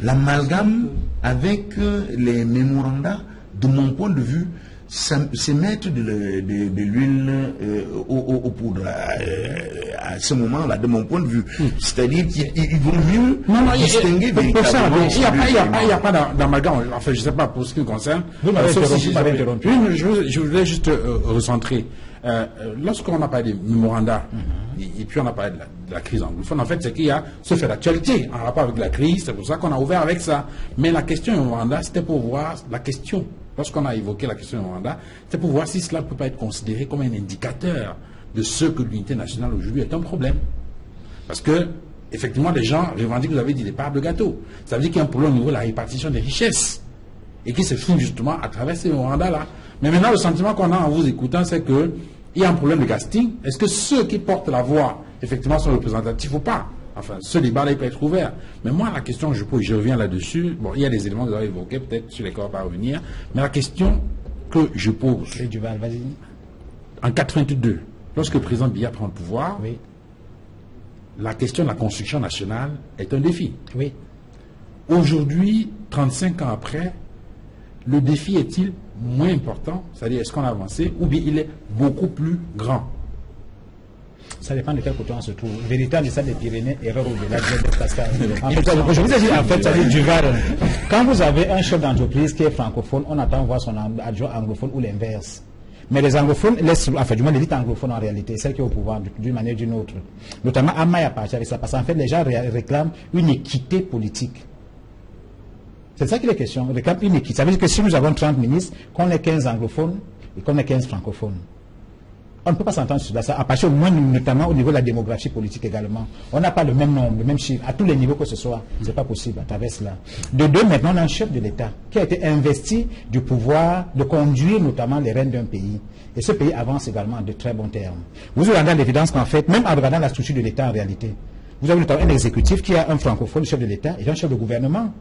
l'amalgame avec les mémorandas, de mon point de vue, c'est mettre de l'huile aux poudres à ce moment-là, de mon point de vue. C'est-à-dire qu'il vaut mieux distinguer véritablement. Il n'y a pas d'amalgame. Enfin, je ne sais pas pour ce qui me concerne. Vous m'avez interrompu. Je voulais juste recentrer. Lorsqu'on a parlé des mémorandas, et puis on a parlé de la crise anglophone, en fait, c'est qu'il y a ce fait d'actualité en rapport avec la crise. C'est pour ça qu'on a ouvert avec ça. Mais la question mémoranda, c'était pour voir la question. Lorsqu'on a évoqué la question du mandat, c'est pour voir si cela ne peut pas être considéré comme un indicateur de ce que l'unité nationale aujourd'hui est un problème. Parce que, effectivement, les gens revendiquent, vous avez dit, des parts de gâteau. Ça veut dire qu'il y a un problème au niveau de la répartition des richesses. Et qui se finit justement à travers ces mandats-là. Mais maintenant, le sentiment qu'on a en vous écoutant, c'est qu'il y a un problème de casting. Est-ce que ceux qui portent la voix, effectivement, sont représentatifs ou pas? Enfin, ce débat-là, il peut être ouvert. Mais moi, la question que je pose, je reviens là-dessus. Bon, il y a des éléments que vous avez évoqués, peut-être sur lesquels on va pas revenir. Mais la question que je pose. Duval, vas-y. En 82, lorsque le président Biya prend le pouvoir, oui, la question de la construction nationale est un défi. Oui. Aujourd'hui, 35 ans après, le défi est-il moins important? C'est-à-dire, est-ce qu'on a avancé? Ou bien il est beaucoup plus grand? Ça dépend de quel côté on se trouve. Véritable stade des Pyrénées, erreur au-delà de Pascal. Je vous ai dit, en fait, ça dit Duval. Quand vous avez un chef d'entreprise qui est francophone, on attend voir son adjoint anglophone ou l'inverse. Mais les anglophones laissent, enfin, du moins l'élite anglophone en réalité, celle qui est au pouvoir d'une manière ou d'une autre. Notamment, Amaya partie avec ça. Parce qu'en fait, les gens réclament une équité politique. C'est ça qu'il est question. On réclame une équité. Ça veut dire que si nous avons 30 ministres, qu'on ait 15 anglophones et qu'on ait 15 francophones. On ne peut pas s'entendre sur ça, à partir au moins notamment au niveau de la démographie politique également. On n'a pas le même nombre, le même chiffre, à tous les niveaux que ce soit. Ce n'est pas possible à travers cela. De deux, maintenant, on a un chef de l'État qui a été investi du pouvoir de conduire notamment les rênes d'un pays. Et ce pays avance également en de très bons termes. Vous vous rendez à l'évidence qu'en fait, même en regardant la structure de l'État en réalité, vous avez notamment un exécutif qui a un francophone, chef de l'État, et un chef de gouvernement.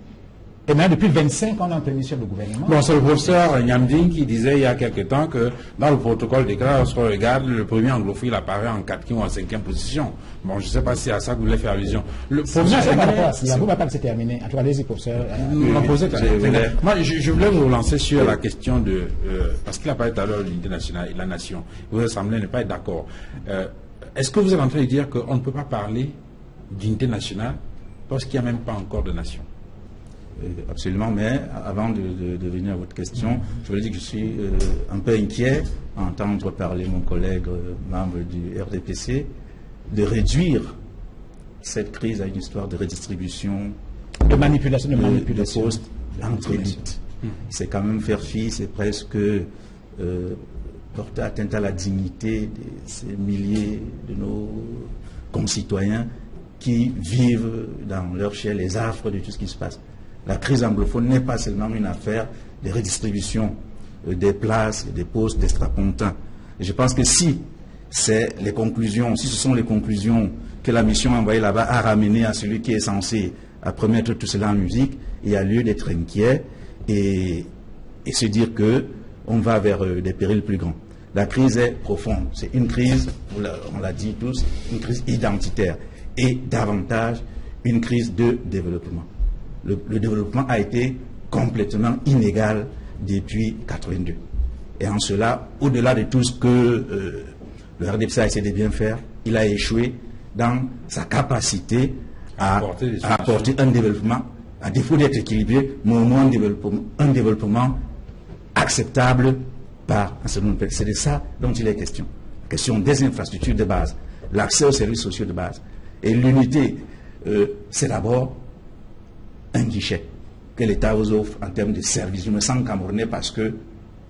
Et maintenant, depuis 25 ans, on a un premier chef de gouvernement. Bon, c'est le professeur Nyamding qui disait il y a quelque temps que dans le protocole d'éclat, lorsqu'on regarde, le premier anglophile il apparaît en 4e ou en 5e position. Bon, je ne sais pas si c'est à ça que vous voulez faire allusion. Le professeur, vous ne va pas que c'est terminé. En tout cas, allez-y, professeur. Moi, je voulais vous relancer sur la question de... parce qu'il a parlé tout à l'heure de l'unité nationale et de la nation. Vous semblez ne pas être d'accord. Est-ce que vous êtes en train de dire qu'on ne peut pas parler d'unité nationale parce qu'il n'y a même pas encore de nation? Absolument, mais avant de venir à votre question, je voulais dire que je suis un peu inquiet à entendre parler mon collègue membre du RDPC de réduire cette crise à une histoire de redistribution, de manipulation, de postes entre élites. C'est quand même faire fi, c'est presque porter atteinte à la dignité de ces milliers de nos concitoyens qui vivent dans leur chair les affres de tout ce qui se passe. La crise anglophone n'est pas seulement une affaire de redistribution des places et des postes d'extrapontins. Et je pense que si c'est les conclusions, si ce sont les conclusions que la mission envoyée là-bas a ramené à celui qui est censé mettre tout cela en musique, il y a lieu d'être inquiet et se dire qu'on va vers des périls plus grands. La crise est profonde. C'est une crise, on l'a dit tous, une crise identitaire et davantage une crise de développement. Le développement a été complètement inégal depuis 1982. Et en cela, au-delà de tout ce que le RDPC a essayé de bien faire, il a échoué dans sa capacité à apporter un développement, à défaut d'être équilibré, mais au moins un développement acceptable par un certain nombre de pays. C'est de ça dont il est question. Question des infrastructures de base, l'accès aux services sociaux de base. Et l'unité, c'est d'abord un guichet que l'État vous offre en termes de services. Je me sens camerounais parce que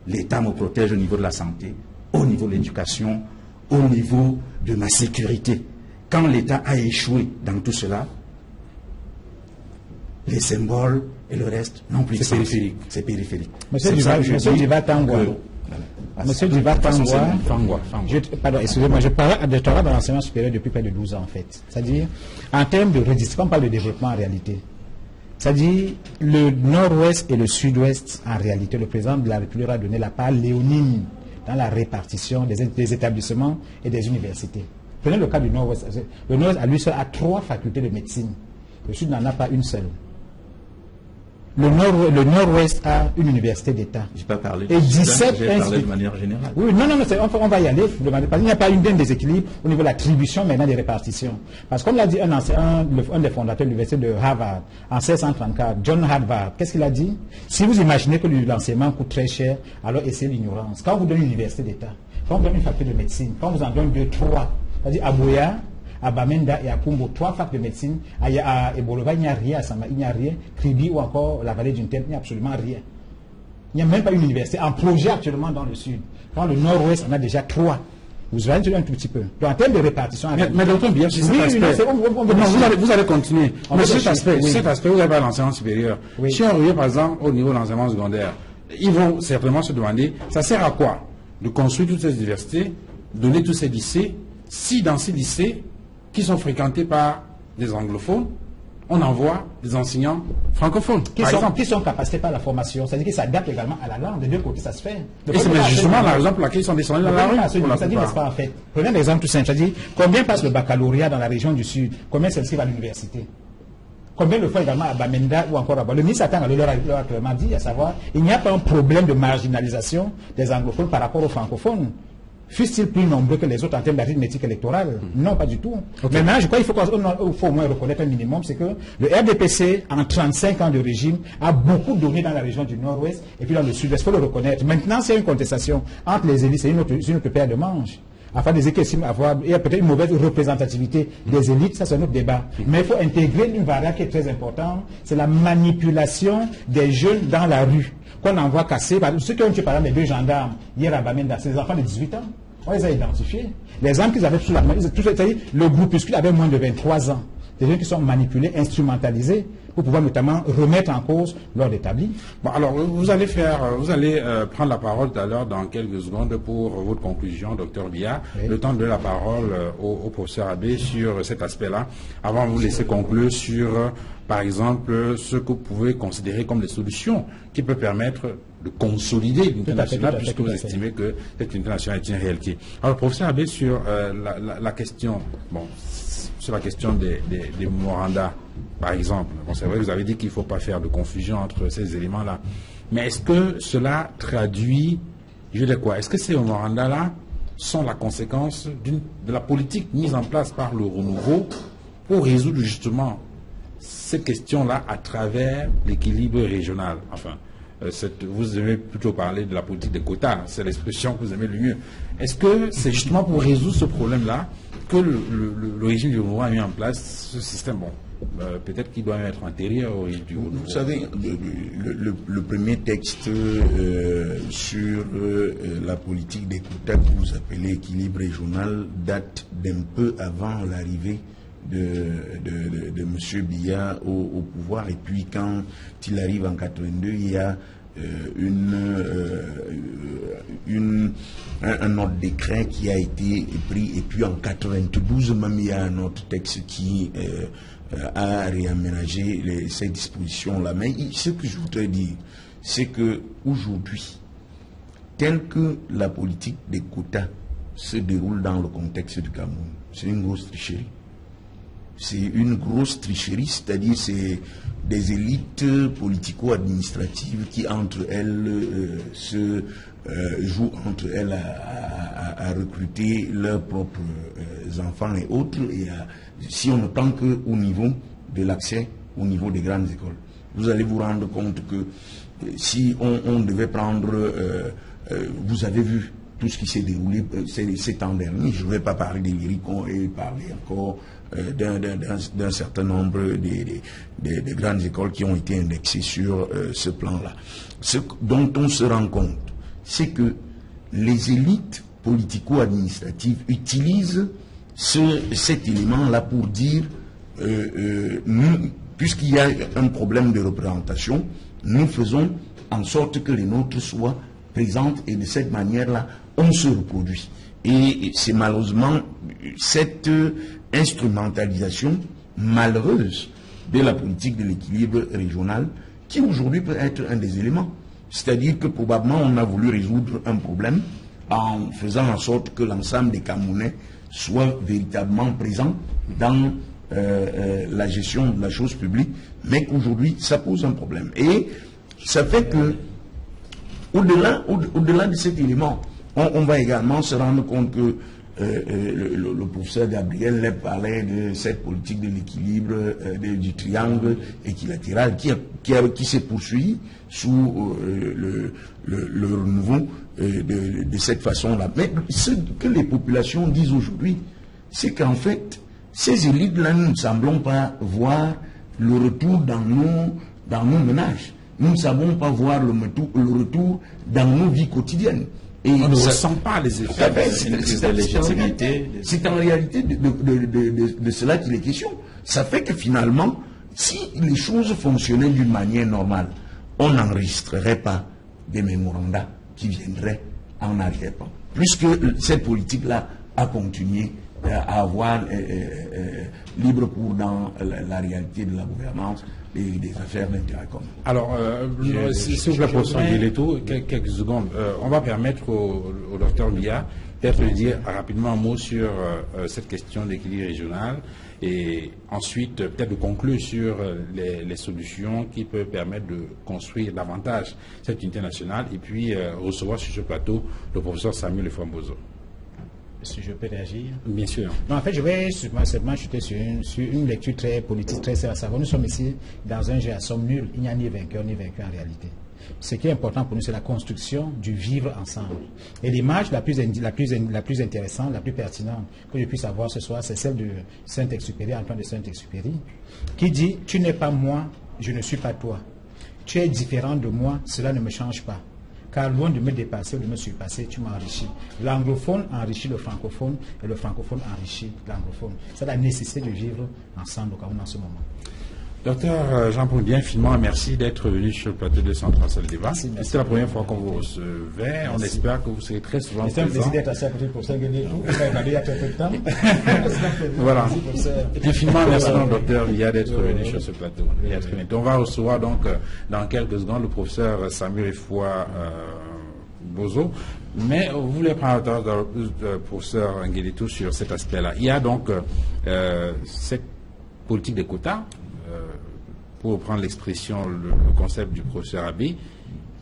l'État me protège au niveau de la santé, au niveau de l'éducation, au niveau de ma sécurité. Quand l'État a échoué dans tout cela, les symboles et le reste n'ont plus de sens. C'est périphérique. Monsieur Diva Tangwa, excusez-moi, je parle à doctorat dans l'enseignement supérieur depuis près de 12 ans en fait. C'est-à-dire, en termes de redistribution, on parle de développement en réalité. C'est-à-dire, le nord-ouest et le sud-ouest, en réalité, le président de la République a donné la part léonine dans la répartition des établissements et des universités. Prenez le cas du nord-ouest. Le nord-ouest, à lui seul, a 3 facultés de médecine. Le sud n'en a pas une seule. Le nord-ouest a une université d'État. Je n'ai pas parlé de 17 j'ai parlé de manière générale. Oui, non, on va y aller. Il n'y a pas une déséquilibre au niveau de l'attribution maintenant des répartitions. Parce que comme l'a dit un des fondateurs de l'université de Harvard en 1634, John Harvard, qu'est-ce qu'il a dit? Si vous imaginez que l'enseignement coûte très cher, alors essayez l'ignorance. Quand on vous donne une université d'État, quand on vous donne une faculté de médecine, quand on vous en donne 2, 3, c'est-à-dire à Boya, à Bamenda et à Kumbo, 3 facs de médecine, à Ebolova, il n'y a rien, à Sama, il n'y a rien, Kribi ou encore la vallée d'une Tête, il n'y a absolument rien. Il n'y a même pas une université en projet actuellement dans le sud. Dans le nord-ouest, on a déjà 3. Vous allez un tout petit peu. Donc, en termes de répartition... Mais docteur Biya, sur cet aspect... vous allez continuer. Mais cet aspect, vous avez pas l'enseignement supérieur. Oui. Si on revient par exemple au niveau de l'enseignement secondaire, ils vont certainement se demander, ça sert à quoi de construire toutes ces universités, donner tous ces lycées, si dans ces lycées, qui sont fréquentés par des anglophones, on envoie des enseignants francophones. Qui sont capacités par la formation, c'est-à-dire qu'ils s'adaptent également à la langue. Des deux côtés, ça se fait. Et c'est justement la raison pour laquelle ils sont descendus dans la rue. C'est-à-dire, n'est-ce pas, en fait. Prenez un exemple tout simple. C'est-à-dire, combien passe le baccalauréat dans la région du Sud? Combien s'inscrivent à l'université? Combien le font également à Bamenda ou encore à Bamenda? Le ministre Atang a clairement dit, à savoir, il n'y a pas un problème de marginalisation des anglophones par rapport aux francophones. Fussent-ils plus nombreux que les autres en termes d'arithmétique électorale? Non, pas du tout. Okay. Maintenant, je crois qu'il faut au moins reconnaître un minimum, c'est que le RDPC, en 35 ans de régime, a beaucoup donné dans la région du Nord-Ouest et puis dans le Sud-Est. Il faut le reconnaître. Maintenant, c'est une contestation entre les élites, c'est une autre paire de manches. Afin des équilibres il y a peut-être une mauvaise représentativité des élites, ça c'est un autre débat. Mais il faut intégrer une variable qui est très importante, c'est la manipulation des jeunes dans la rue. Qu'on envoie casser, ceux qui ont tué par exemple les 2 gendarmes hier à Bamenda, c'est des enfants de 18 ans. On les a identifiés. Les armes qu'ils avaient sous la main, c'est-à-dire le groupuscule avait moins de 23 ans. Des gens qui sont manipulés, instrumentalisés, pour pouvoir notamment remettre en cause l'ordre établi. Bon, alors, vous allez prendre la parole tout à l'heure dans quelques secondes pour votre conclusion, docteur Biya. Oui. Le temps de la parole au professeur Abbé sur cet aspect-là. Avant de vous laisser conclure sur, par exemple, ce que vous pouvez considérer comme des solutions qui peuvent permettre de consolider l'unité nationale, puisque vous estimez que cette unité nationale est une réalité. Alors, professeur Abbé, sur la question, bon, sur la question des memoranda, par exemple. Bon, c'est vrai, vous avez dit qu'il ne faut pas faire de confusion entre ces éléments-là. Mais est-ce que cela traduit, je veux dire quoi, est-ce que ces memoranda-là sont la conséquence de la politique mise en place par le renouveau pour résoudre justement ces questions-là à travers l'équilibre régional? Enfin, vous aimez plutôt parler de la politique des quotas, c'est l'expression que vous aimez le mieux. Est-ce que c'est justement pour résoudre ce problème-là que le régime du renouveau a mis en place ce système? Bon, peut-être qu'il doit être antérieur au régime du renouveau. Vous savez, le premier texte sur la politique des quotas que vous appelez équilibre régional date d'un peu avant l'arrivée de M. Biya au pouvoir. Et puis quand il arrive en 82, il y a un autre décret qui a été pris, et puis en 92 même il y a un autre texte qui a réaménagé ces dispositions-là. Mais ce que je voudrais dire, c'est que aujourd'hui, tel que la politique des quotas se déroule dans le contexte du Cameroun, c'est une grosse tricherie. C'est une grosse tricherie, c'est-à-dire c'est des élites politico-administratives qui entre elles jouent entre elles à recruter leurs propres enfants et autres, et si on ne prend qu'au niveau de l'accès au niveau des grandes écoles. Vous allez vous rendre compte que si on devait prendre, vous avez vu tout ce qui s'est déroulé ces temps derniers, je ne vais pas parler des lyricons et parler encore d'un certain nombre de grandes écoles qui ont été indexées sur ce plan-là. Ce dont on se rend compte, c'est que les élites politico-administratives utilisent cet élément-là pour dire, puisqu'il y a un problème de représentation, nous faisons en sorte que les nôtres soient présentes, et de cette manière-là, on se reproduit. Et c'est malheureusement cette instrumentalisation malheureuse de la politique de l'équilibre régional qui aujourd'hui peut être un des éléments. C'est-à-dire que probablement on a voulu résoudre un problème en faisant en sorte que l'ensemble des Camerounais soient véritablement présents dans la gestion de la chose publique, mais qu'aujourd'hui ça pose un problème. Et ça fait que au-delà de cet élément, on va également se rendre compte que le professeur Gabriel Lep parlait de cette politique de l'équilibre du triangle équilatéral qui s'est poursuivi sous le renouveau de cette façon-là. Mais ce que les populations disent aujourd'hui, c'est qu'en fait, ces élites-là, nous ne semblons pas voir le retour dans nos ménages. Nous ne savons pas voir le retour dans nos vies quotidiennes. Et on ne ressent pas les effets. C'est en réalité de cela qu'il est question. Ça fait que finalement, si les choses fonctionnaient d'une manière normale, on n'enregistrerait pas des mémorandas qui viendraient en arrière-plan. Puisque cette politique-là a continué à avoir libre cours dans la réalité de la gouvernance et des affaires d'intérêt commun. Alors, s'il vous plaît, professeur Guéléto, quelques secondes. On va permettre au docteur Biya peut-être de dire rapidement un mot sur cette question d'équilibre régional et ensuite peut-être de conclure sur les solutions qui peuvent permettre de construire davantage cette unité nationale et puis recevoir sur ce plateau le professeur Samuel Efouambozo. Si je peux réagir. Bien sûr. Non, en fait, je vais seulement chuter sur une lecture très politique, très sérieuse. Nous sommes ici dans un jeu à somme nulle. Il n'y a ni vainqueur ni vaincu en réalité. Ce qui est important pour nous, c'est la construction du vivre ensemble. Et l'image la plus intéressante, la plus pertinente que je puisse avoir ce soir, c'est celle de Saint-Exupéry, Antoine de Saint-Exupéry, qui dit « Tu n'es pas moi, je ne suis pas toi. Tu es différent de moi, cela ne me change pas. Car loin de me dépasser ou de me surpasser, tu m'enrichis. » L'anglophone enrichit le francophone et le francophone enrichit l'anglophone. C'est la nécessité de vivre ensemble au Cameroun en ce moment. Docteur Jean-Paul Bien, finalement, merci d'être venu sur le plateau de Central Salle Débat. C'est la première fois qu'on vous recevait. On espère que vous serez très souvent présent. C'est un plaisir d'être assez à côté pour ça. Il y a très peu de temps. Voilà. Infiniment merci, docteur Biya, d'être venu sur ce plateau. Et à très bientôt. On va recevoir donc dans quelques secondes le professeur Samuel Efouambozo. Mais vous voulez prendre le professeur Nguéléto sur cet aspect-là. Il y a donc cette politique des quotas, pour reprendre l'expression, le concept du professeur Abbé,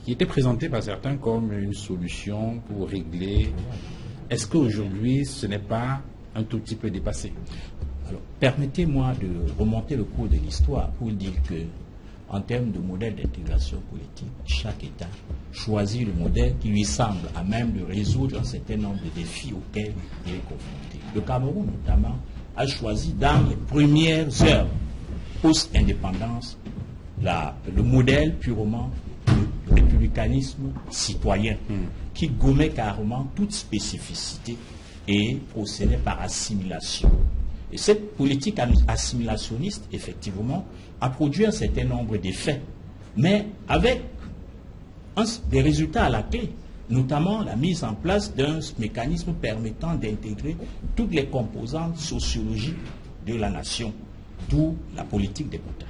qui était présenté par certains comme une solution pour régler. Est-ce qu'aujourd'hui, ce n'est pas un tout petit peu dépassé? Alors, permettez-moi de remonter le cours de l'histoire pour dire que, en termes de modèle d'intégration politique, chaque État choisit le modèle qui lui semble à même de résoudre un certain nombre de défis auxquels il est confronté. Le Cameroun, notamment, a choisi dans les premières heures post-indépendance le modèle purement de républicanisme citoyen qui gommait carrément toute spécificité et procédait par assimilation. Et cette politique assimilationniste, effectivement, a produit un certain nombre d'effets, mais avec des résultats à la clé, notamment la mise en place d'un mécanisme permettant d'intégrer toutes les composantes sociologiques de la nation, d'où la politique des quotas.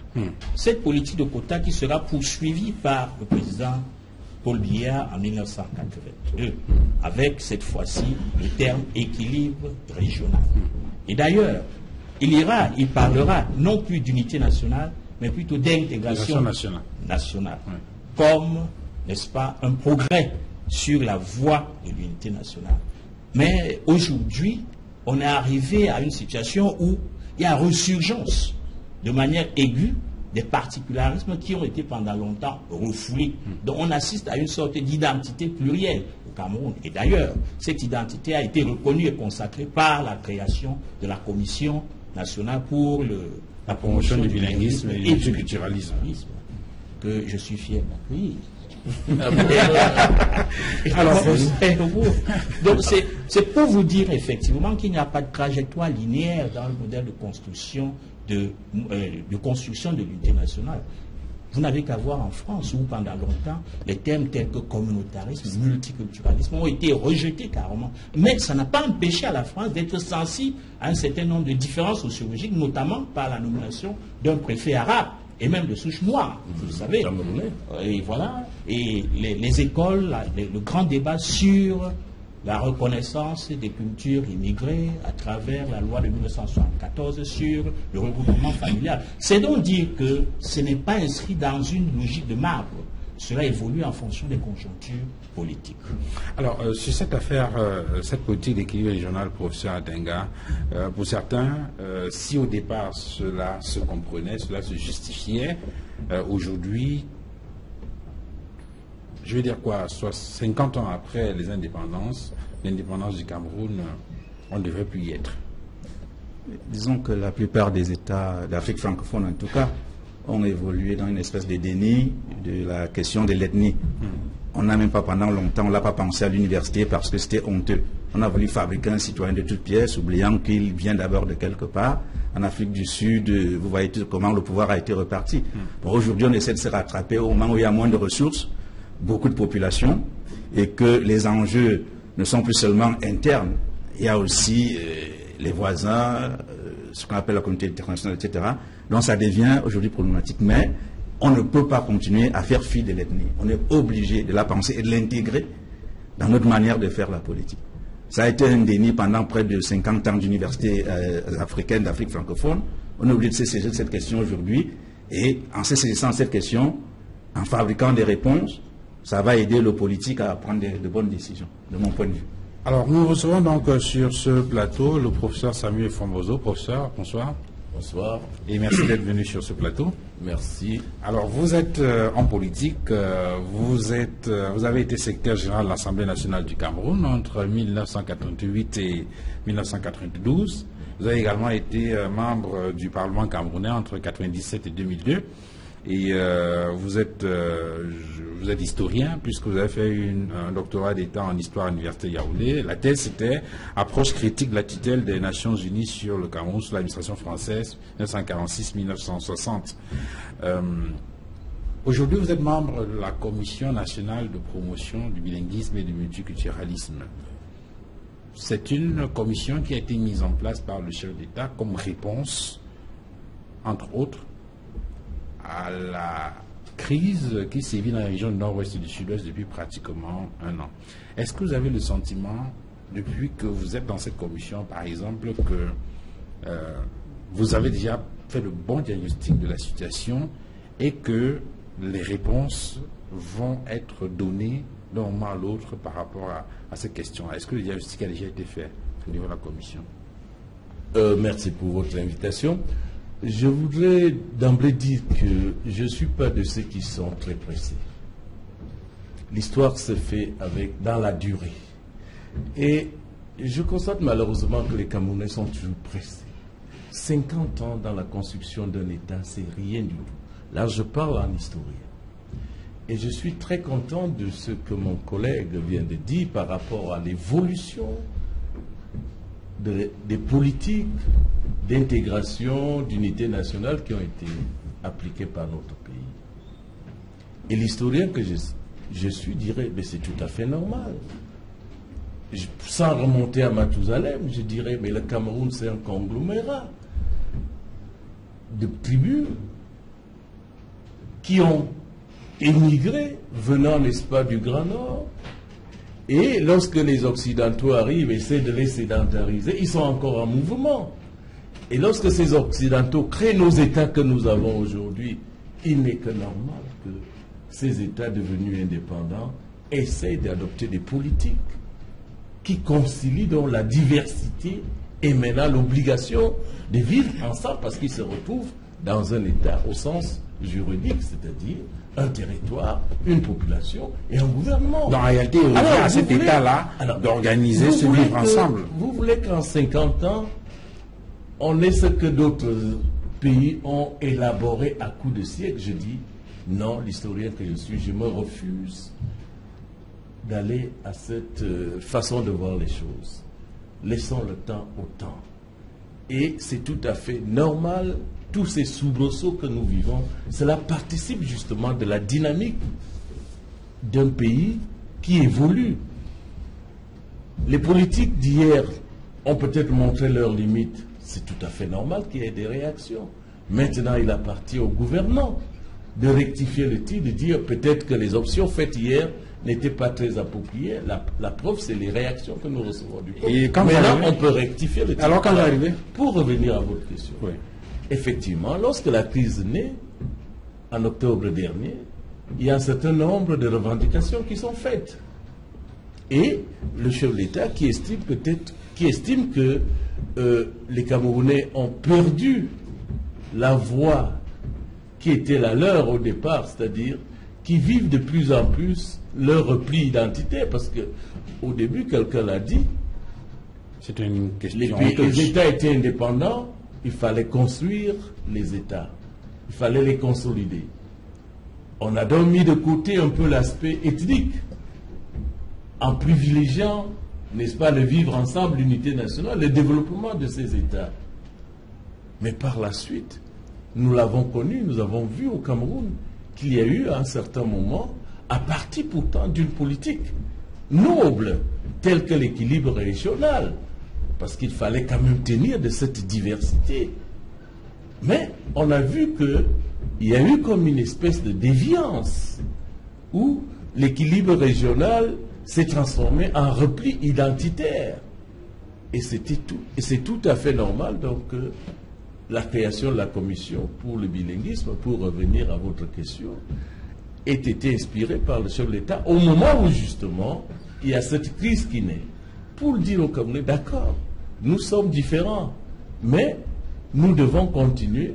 Cette politique de quotas qui sera poursuivie par le président Paul Biya en 1982, avec cette fois-ci le terme équilibre régional. Et d'ailleurs, il parlera non plus d'unité nationale, mais plutôt d'intégration nationale. Comme, n'est-ce pas, un progrès sur la voie de l'unité nationale. Mais aujourd'hui, on est arrivé à une situation où il y a resurgence de manière aiguë des particularismes qui ont été pendant longtemps refoulés. Donc on assiste à une sorte d'identité plurielle au Cameroun. Et d'ailleurs, cette identité a été reconnue et consacrée par la création de la Commission nationale pour la promotion du bilinguisme et du multiculturalisme, que je suis fier d'accueillir. Alors, donc c'est pour vous dire effectivement qu'il n'y a pas de trajectoire linéaire dans le modèle de construction de l'unité nationale. Vous n'avez qu'à voir en France où pendant longtemps les termes tels que communautarisme, multiculturalisme ont été rejetés carrément. Mais ça n'a pas empêché à la France d'être sensible à un certain nombre de différences sociologiques, notamment par la nomination d'un préfet arabe et même de souche noire, vous le savez. Et voilà, et les écoles, le grand débat sur la reconnaissance des cultures immigrées à travers la loi de 1974 sur le regroupement familial. C'est donc dire que ce n'est pas inscrit dans une logique de marbre. Cela évolue en fonction des conjonctures politiques. Alors, sur cette affaire, cette politique d'équilibre régional, professeur Atenga, pour certains, si au départ cela se comprenait, cela se justifiait, aujourd'hui, je veux dire quoi, soit 50 ans après l'indépendance du Cameroun, on ne devrait plus y être. Disons que la plupart des États d'Afrique francophone, en tout cas, ont évolué dans une espèce de déni de la question de l'ethnie. On n'a même pas pendant longtemps, on ne l'a pas pensé à l'université parce que c'était honteux. On a voulu fabriquer un citoyen de toutes pièces, oubliant qu'il vient d'abord de quelque part. En Afrique du Sud, vous voyez comment le pouvoir a été reparti. Bon, aujourd'hui, on essaie de se rattraper au moment où il y a moins de ressources, beaucoup de population, et que les enjeux ne sont plus seulement internes. Il y a aussi les voisins, ce qu'on appelle la communauté internationale, etc. Donc ça devient aujourd'hui problématique. Mais on ne peut pas continuer à faire fi de l'ethnie. On est obligé de la penser et de l'intégrer dans notre manière de faire la politique. Ça a été un déni pendant près de 50 ans d'universités africaines, d'Afrique francophone. On est obligé de se saisir de cette question aujourd'hui. Et en se saisissant de cette question, en fabriquant des réponses, ça va aider le politique à prendre de bonnes décisions, de mon point de vue. Alors, nous recevons donc sur ce plateau le professeur Samuel Fonbozo. Professeur, bonsoir. Bonsoir. Et merci d'être venu sur ce plateau. Merci. Alors, vous êtes en politique, vous avez été secrétaire général de l'Assemblée nationale du Cameroun entre 1988 et 1992. Vous avez également été membre du Parlement camerounais entre 1997 et 2002. Et vous êtes historien, puisque vous avez fait un doctorat d'État en histoire à l'Université Yaoundé. La thèse, c'était « Approche critique de la tutelle des Nations Unies sur le Cameroun sous l'administration française 1946-1960 ». Aujourd'hui, vous êtes membre de la Commission nationale de promotion du bilinguisme et du multiculturalisme. C'est une commission qui a été mise en place par le chef d'État comme réponse, entre autres, à la crise qui sévit dans la région du nord-ouest et du sud-ouest depuis pratiquement un an. Est-ce que vous avez le sentiment, depuis que vous êtes dans cette commission, par exemple, que vous avez déjà fait le bon diagnostic de la situation et que les réponses vont être données d'un moment à l'autre par rapport à cette question? Est-ce que le diagnostic a déjà été fait au niveau de la commission? Merci pour votre invitation. Je voudrais d'emblée dire que je ne suis pas de ceux qui sont très pressés. L'histoire se fait dans la durée. Et je constate malheureusement que les Camerounais sont toujours pressés. 50 ans dans la construction d'un État, c'est rien du tout. Là, je parle en historien. Et je suis très content de ce que mon collègue vient de dire par rapport à l'évolution des politiques d'intégration, d'unité nationale qui ont été appliquées par notre pays. Et l'historien que je je dirais, mais c'est tout à fait normal. Sans remonter à Mathusalem, je dirais, mais le Cameroun, c'est un conglomérat de tribus qui ont émigré, venant, n'est-ce pas, du Grand Nord. Et lorsque les Occidentaux arrivent et essaient de les sédentariser, ils sont encore en mouvement. Et lorsque ces Occidentaux créent nos États que nous avons aujourd'hui, il n'est que normal que ces États devenus indépendants essayent d'adopter des politiques qui concilient donc la diversité et maintenant l'obligation de vivre ensemble parce qu'ils se retrouvent dans un État au sens juridique, c'est-à-dire un territoire, une population et un gouvernement. Dans la réalité, il revient à cet État-là d'organiser ce vivre ensemble. Vous voulez qu'en 50 ans, on ait ce que d'autres pays ont élaboré à coups de siècle? Je dis non, l'historien que je suis, je me refuse d'aller à cette façon de voir les choses. Laissons le temps au temps. Et c'est tout à fait normal, tous ces soubresauts que nous vivons, cela participe justement de la dynamique d'un pays qui évolue. Les politiques d'hier ont peut-être montré leurs limites. C'est tout à fait normal qu'il y ait des réactions. Maintenant, il appartient aux gouvernants de rectifier le tir, de dire peut-être que les options faites hier n'étaient pas très appropriées. La preuve, c'est les réactions que nous recevons du peuple. Et quand maintenant, on peut rectifier le tir. Alors, quand vous arrivez? Pour revenir à votre question, Oui. Effectivement, lorsque la crise naît, en octobre dernier, il y a un certain nombre de revendications qui sont faites. Et le chef de l'État qui estime que les Camerounais ont perdu la voie qui était la leur au départ, c'est-à-dire qui vivent de plus en plus leur repli identitaire, parce que au début, quelqu'un l'a dit, c'est une question. Les États étaient indépendants, il fallait construire les États, il fallait les consolider. On a donc mis de côté un peu l'aspect ethnique, en privilégiant, n'est-ce pas, le vivre ensemble, l'unité nationale, le développement de ces États. Mais par la suite, nous l'avons connu, nous avons vu au Cameroun qu'il y a eu à un certain moment, à partir pourtant d'une politique noble, telle que l'équilibre régional, parce qu'il fallait quand même tenir de cette diversité. Mais on a vu qu'il y a eu comme une espèce de déviance, où l'équilibre régional s'est transformé en repli identitaire. Et c'est tout à fait normal, donc, la création de la commission pour le bilinguisme, pour revenir à votre question, ait été inspirée par le chef de l'État au moment où, justement, il y a cette crise qui naît. Pour le dire aux Camerounais, d'accord, nous sommes différents, mais nous devons continuer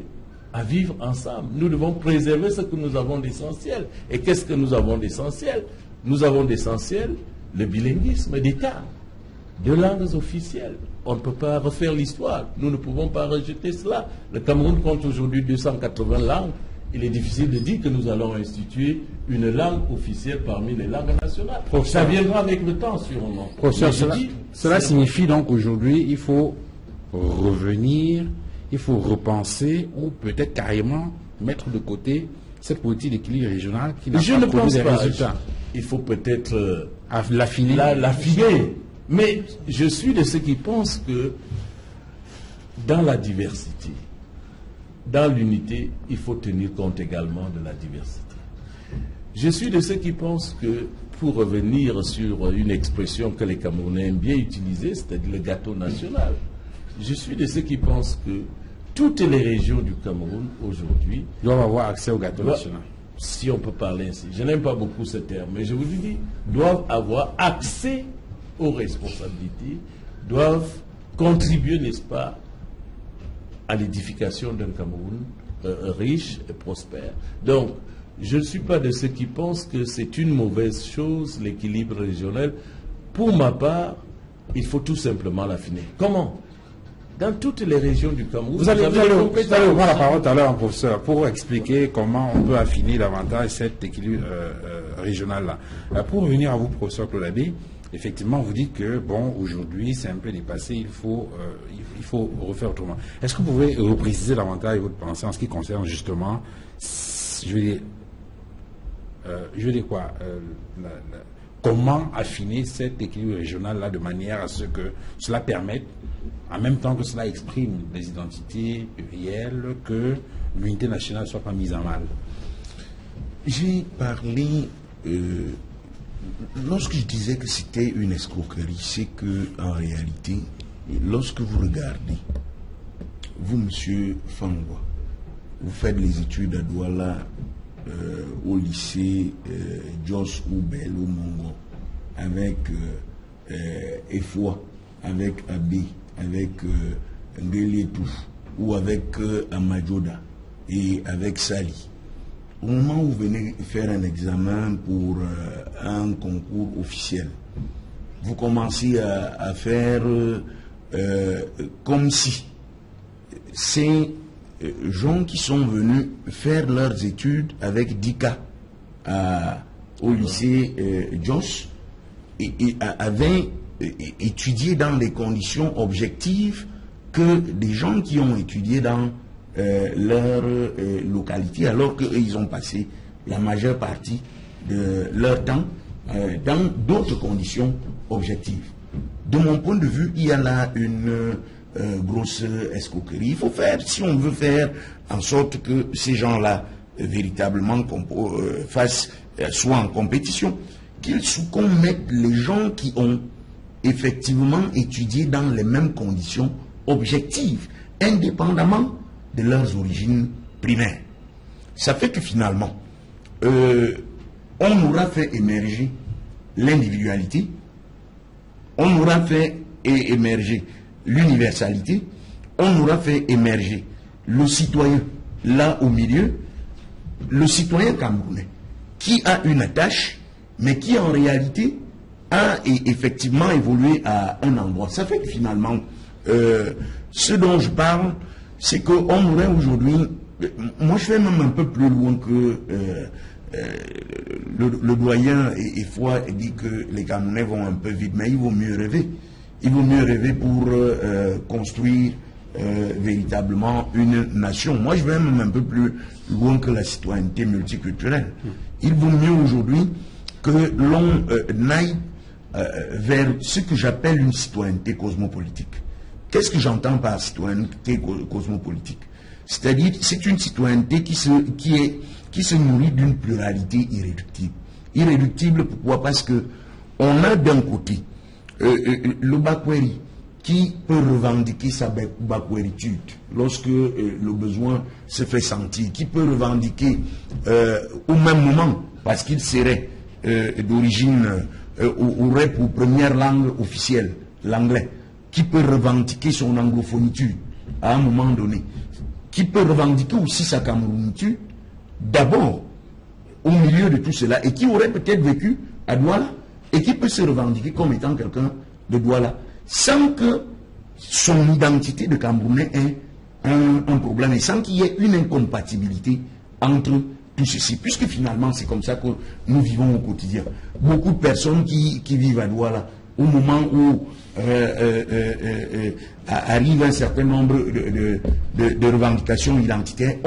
à vivre ensemble. Nous devons préserver ce que nous avons d'essentiel. Et qu'est-ce que nous avons d'essentiel? Nous avons d'essentiel le bilinguisme d'État, de langues officielles. On ne peut pas refaire l'histoire. Nous ne pouvons pas rejeter cela. Le Cameroun compte aujourd'hui 280 langues. Il est difficile de dire que nous allons instituer une langue officielle parmi les langues nationales. Ça viendra avec le temps, sûrement. Cela signifie donc qu'aujourd'hui, il faut revenir, il faut repenser ou peut-être carrément mettre de côté cette politique d'équilibre régional qui n'a pas produit des résultats. Il faut peut-être l'affiner. L'affiner. Mais je suis de ceux qui pensent que dans la diversité, dans l'unité, il faut tenir compte également de la diversité. Je suis de ceux qui pensent que, pour revenir sur une expression que les Camerounais aiment bien utiliser, c'est-à-dire le gâteau national, je suis de ceux qui pensent que toutes les régions du Cameroun aujourd'hui doivent avoir accès au gâteau national. Si on peut parler ainsi, je n'aime pas beaucoup ce terme, mais je vous le dis, doivent avoir accès aux responsabilités, doivent contribuer, n'est-ce pas, à l'édification d'un Cameroun riche et prospère. Donc, je ne suis pas de ceux qui pensent que c'est une mauvaise chose, l'équilibre régional. Pour ma part, il faut tout simplement l'affiner. Comment? Dans toutes les régions du Cameroun. Vous allez prendre la parole tout à l'heure, professeur, pour expliquer comment on peut affiner davantage cet équilibre régional-là. Pour revenir à vous, professeur Claude Abbé, effectivement, vous dites que, bon, aujourd'hui, c'est un peu dépassé, il faut refaire autrement. Est-ce que vous pouvez repréciser davantage votre pensée en ce qui concerne justement, je veux dire, je dis quoi, comment affiner cet équilibre régional-là de manière à ce que cela permette, en même temps que cela exprime les identités réelles, que l'unité nationale ne soit pas mise en mal? J'ai parlé, lorsque je disais que c'était une escroquerie, c'est que en réalité, lorsque vous regardez, vous, monsieur Fangwa, vous faites les études à Douala, au lycée Jos ou Bel ou Mongo, avec Efwa, avec Abbé, avec Ngeletou, ou avec Amadjoda et avec Sali. Au moment où vous venez faire un examen pour un concours officiel, vous commencez à faire comme si ces gens qui sont venus faire leurs études avec Dika au lycée Jos et avaient étudié dans les conditions objectives que des gens qui ont étudié dans leur localité, alors qu'ils ont passé la majeure partie de leur temps dans d'autres conditions objectives. De mon point de vue, il y a là une grosse escroquerie. Il faut faire, si on veut faire en sorte que ces gens-là véritablement soient en compétition, qu'on mette les gens qui ont effectivement étudié dans les mêmes conditions objectives, indépendamment de leurs origines primaires. Ça fait que finalement, on aura fait émerger l'individualité, on aura fait émerger l'universalité, on aura fait émerger le citoyen là au milieu, le citoyen camerounais, qui a une attache, mais qui en réalité a effectivement évolué à un endroit. Ça fait que finalement, ce dont je parle, c'est qu'on aurait aujourd'hui, moi je vais même un peu plus loin que le doyen et foi dit que les Camerounais vont un peu vite, mais il vaut mieux rêver. Il vaut mieux rêver pour construire véritablement une nation. Moi je vais même un peu plus loin que la citoyenneté multiculturelle. Il vaut mieux aujourd'hui que l'on aille vers ce que j'appelle une citoyenneté cosmopolitique. Qu'est-ce que j'entends par citoyenneté cosmopolitique? C'est-à-dire, c'est une citoyenneté qui se nourrit d'une pluralité irréductible. Irréductible, pourquoi? Parce que on a d'un côté le Bakweri qui peut revendiquer sa bakwéritude lorsque le besoin se fait sentir, qui peut revendiquer au même moment, parce qu'il serait d'origine, aurait pour première langue officielle l'anglais, qui peut revendiquer son anglophonitude à un moment donné, qui peut revendiquer aussi sa camerounitude, d'abord au milieu de tout cela, et qui aurait peut-être vécu à Douala, et qui peut se revendiquer comme étant quelqu'un de Douala, sans que son identité de Camerounais ait un problème, et sans qu'il y ait une incompatibilité entre tout ceci, puisque finalement c'est comme ça que nous vivons au quotidien. Beaucoup de personnes qui vivent à Douala, au moment où arrive un certain nombre de revendications identitaires,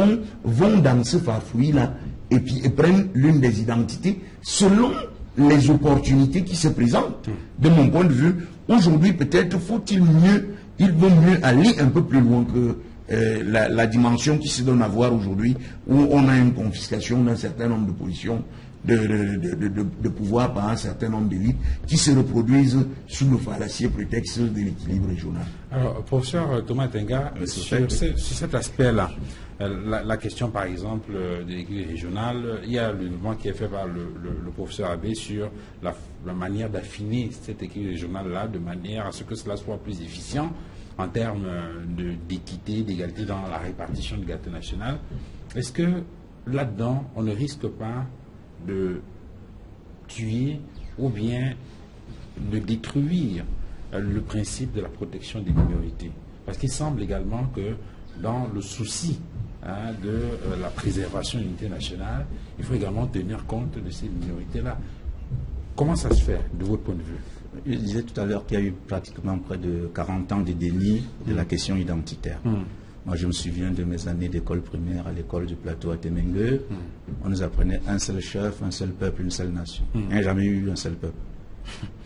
vont dans ce farfouilles-là et puis prennent l'une des identités selon les opportunités qui se présentent. De mon point de vue, aujourd'hui peut-être il vaut mieux aller un peu plus loin que la dimension qui se donne à voir aujourd'hui, où on a une confiscation d'un certain nombre de positions de pouvoir par un certain nombre d'élites qui se reproduisent sous le fallacieux prétexte de l'équilibre régional. Alors, professeur Thomas Tenga, sur cet aspect-là, la question par exemple de l'équilibre régional, il y a le mouvement qui est fait par le professeur Abbé sur la manière d'affiner cet équilibre régional-là de manière à ce que cela soit plus efficient en termes d'équité, d'égalité dans la répartition du gâteau national. Est-ce que là-dedans, on ne risque pas de tuer ou bien de détruire le principe de la protection des minorités? Parce qu'il semble également que dans le souci de la préservation de l'unité nationale, il faut également tenir compte de ces minorités-là. Comment ça se fait de votre point de vue? Je disais tout à l'heure qu'il y a eu pratiquement près de 40 ans de déni de la question identitaire. Moi, je me souviens de mes années d'école primaire à l'école du plateau à Temengue. On nous apprenait un seul chef, un seul peuple, une seule nation. Il n'y a jamais eu un seul peuple.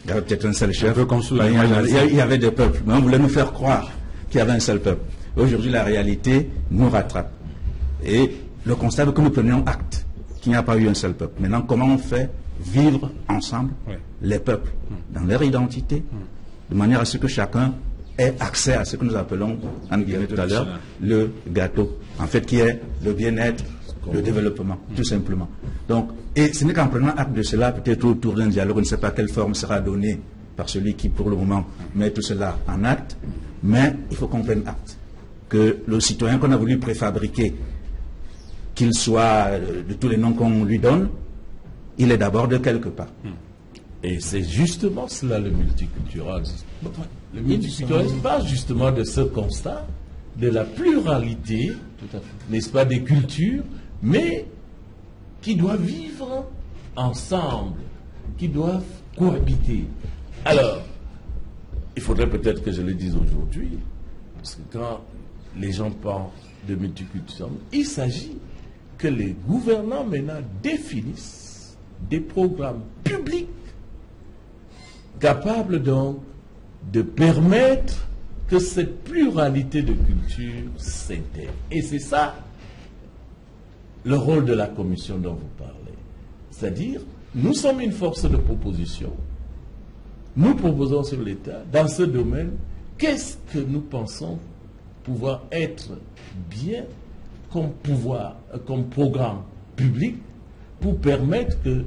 Il y avait peut-être un seul chef. Un peu comme sous la Il y avait des peuples, mais on voulait nous faire croire qu'il y avait un seul peuple. Aujourd'hui, la réalité nous rattrape. Et le constat est que nous prenions acte qu'il n'y a pas eu un seul peuple. Maintenant, comment on fait vivre ensemble les peuples dans leur identité, de manière à ce que chacun ait accès à ce que nous appelons, en guillemets tout à l'heure, le gâteau, en fait, qui est le bien-être, le développement, tout simplement. Donc, et ce n'est qu'en prenant acte de cela, peut-être autour d'un dialogue, on ne sait pas quelle forme sera donnée par celui qui, pour le moment, met tout cela en acte, mais il faut qu'on prenne acte. Que le citoyen qu'on a voulu préfabriquer, qu'il soit de tous les noms qu'on lui donne, il est d'abord de quelque part. Et c'est justement cela le multiculturalisme. Le multiculturalisme part justement de ce constat de la pluralité, n'est-ce pas, des cultures, mais qui doivent vivre ensemble, qui doivent cohabiter. Alors, il faudrait peut-être que je le dise aujourd'hui, parce que quand les gens parlent de multiculturalisme, il s'agit que les gouvernants maintenant définissent des programmes publics capables donc de permettre que cette pluralité de cultures s'intègre. Et c'est ça le rôle de la commission dont vous parlez. C'est-à-dire, nous sommes une force de proposition. Nous proposons sur l'État, dans ce domaine, qu'est-ce que nous pensons pouvoir être bien comme programme public pour permettre que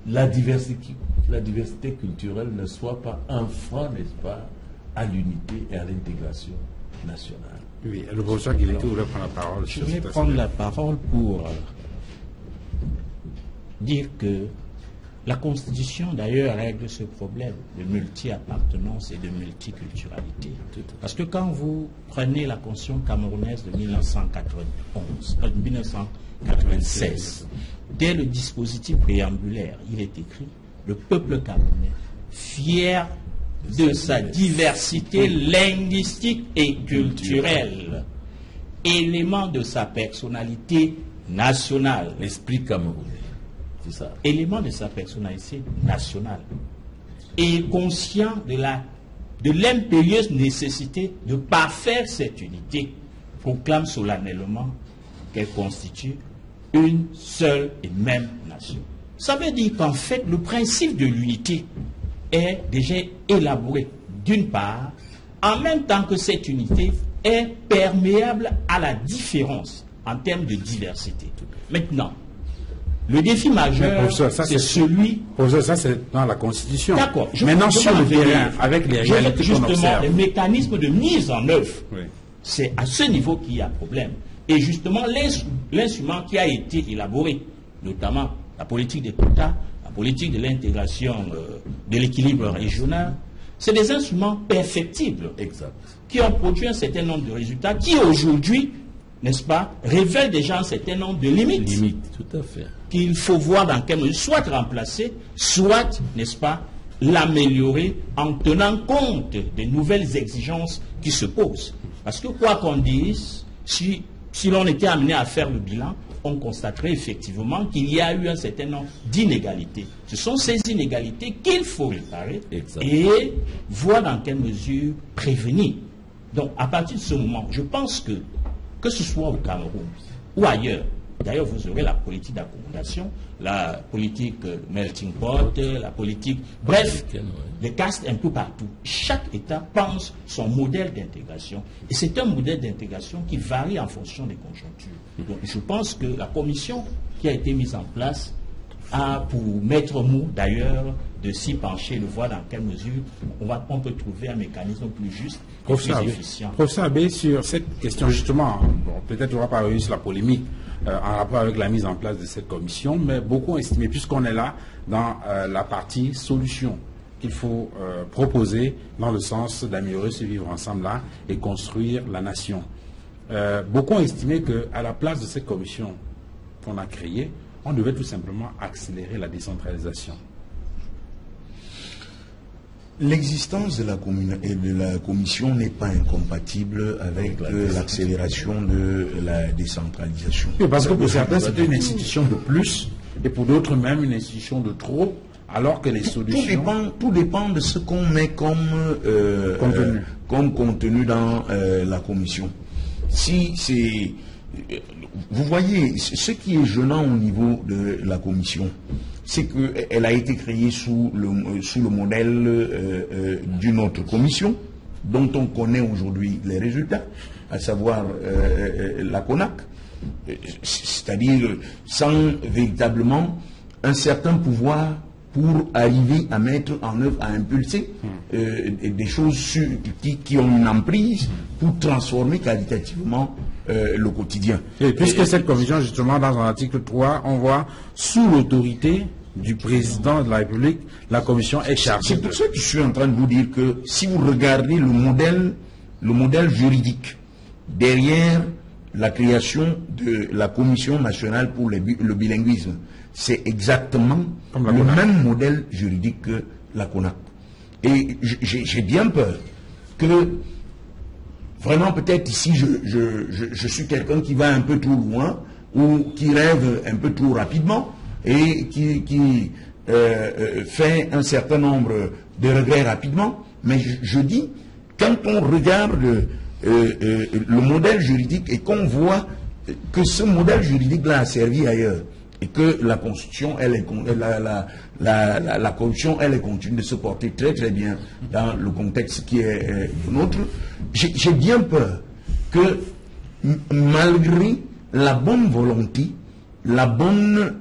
la diversité culturelle ne soit pas un frein, n'est-ce pas, à l'unité et à l'intégration nationale. Oui, le professeur Guillecou voulait prendre la parole. Je vais prendre la parole pour dire que la Constitution, d'ailleurs, règle ce problème de multi-appartenance et de multiculturalité. Parce que quand vous prenez la Constitution camerounaise de 1996, dès le dispositif préambulaire, il est écrit « Le peuple camerounais, fier de sa diversité linguistique et culturelle, élément de sa personnalité nationale. » L'esprit camerounais. Ça. Élément de sa personnalité nationale, et conscient de l'impérieuse nécessité de parfaire cette unité, proclame solennellement qu'elle constitue une seule et même nation. Ça veut dire qu'en fait, le principe de l'unité est déjà élaboré, d'une part, en même temps que cette unité est perméable à la différence en termes de diversité. Maintenant, le défi majeur, c'est celui... Professeur, ça c'est dans la Constitution. D'accord. Maintenant, sur le terrain, avec les réalités qu'on observe. Justement, les mécanismes de mise en œuvre, c'est à ce niveau qu'il y a problème. Et justement, l'instrument qui a été élaboré, notamment la politique des quotas, la politique de l'intégration de l'équilibre régional, c'est des instruments perfectibles, qui ont produit un certain nombre de résultats, qui aujourd'hui, n'est-ce pas, révèlent déjà un certain nombre de limites. Tout à fait. Qu'il faut voir dans quelle mesure, soit remplacer, soit, n'est-ce pas, l'améliorer en tenant compte des nouvelles exigences qui se posent. Parce que quoi qu'on dise, si l'on était amené à faire le bilan, on constaterait effectivement qu'il y a eu un certain nombre d'inégalités. Ce sont ces inégalités qu'il faut réparer et voir dans quelle mesure prévenir. Donc, à partir de ce moment, je pense que ce soit au Cameroun ou ailleurs, d'ailleurs vous aurez la politique d'accommodation, la politique melting pot, la politique, bref, les castes un peu partout. Chaque État pense son modèle d'intégration. Et c'est un modèle d'intégration qui varie en fonction des conjonctures. Donc je pense que la commission qui a été mise en place a pour maître mot d'ailleurs de s'y pencher, de voir dans quelle mesure on peut trouver un mécanisme plus juste et plus efficient. Professeur Abbé, sur cette question justement, peut-être on va pas revenir sur la polémique en rapport avec la mise en place de cette commission, mais beaucoup ont estimé, puisqu'on est là dans la partie solution, qu'il faut proposer dans le sens d'améliorer ce vivre ensemble-là et construire la nation. Beaucoup ont estimé qu'à la place de cette commission qu'on a créée, on devait tout simplement accélérer la décentralisation. L'existence de la commission n'est pas incompatible avec l'accélération de la décentralisation. Oui, parce que pour certains, c'est une institution de plus, et pour d'autres même une institution de trop, alors que les solutions... Tout dépend de ce qu'on met comme contenu dans la commission. Si c'est... Vous voyez, ce qui est gênant au niveau de la commission, c'est qu'elle a été créée sous le modèle d'une autre commission, dont on connaît aujourd'hui les résultats, à savoir la CONAC, c'est-à-dire sans véritablement un certain pouvoir pour arriver à mettre en œuvre, à impulser des choses qui ont une emprise pour transformer qualitativement le quotidien. Et puisque cette commission, justement, dans son article 3, on voit sous l'autorité du président de la République, la commission est chargée. C'est pour ça que je suis en train de vous dire que si vous regardez le modèle juridique derrière la création de la Commission nationale pour le bilinguisme, c'est exactement le même modèle juridique que la CONAC. Et j'ai bien peur que, vraiment peut-être ici, je suis quelqu'un qui va un peu trop loin ou qui rêve un peu trop rapidement et qui fait un certain nombre de regrets rapidement. Mais je dis, quand on regarde le modèle juridique et qu'on voit que ce modèle juridique-là a servi ailleurs, et que la Constitution, la corruption, elle continue de se porter très très bien dans le contexte qui est le nôtre, j'ai bien peur que malgré la bonne volonté, la bonne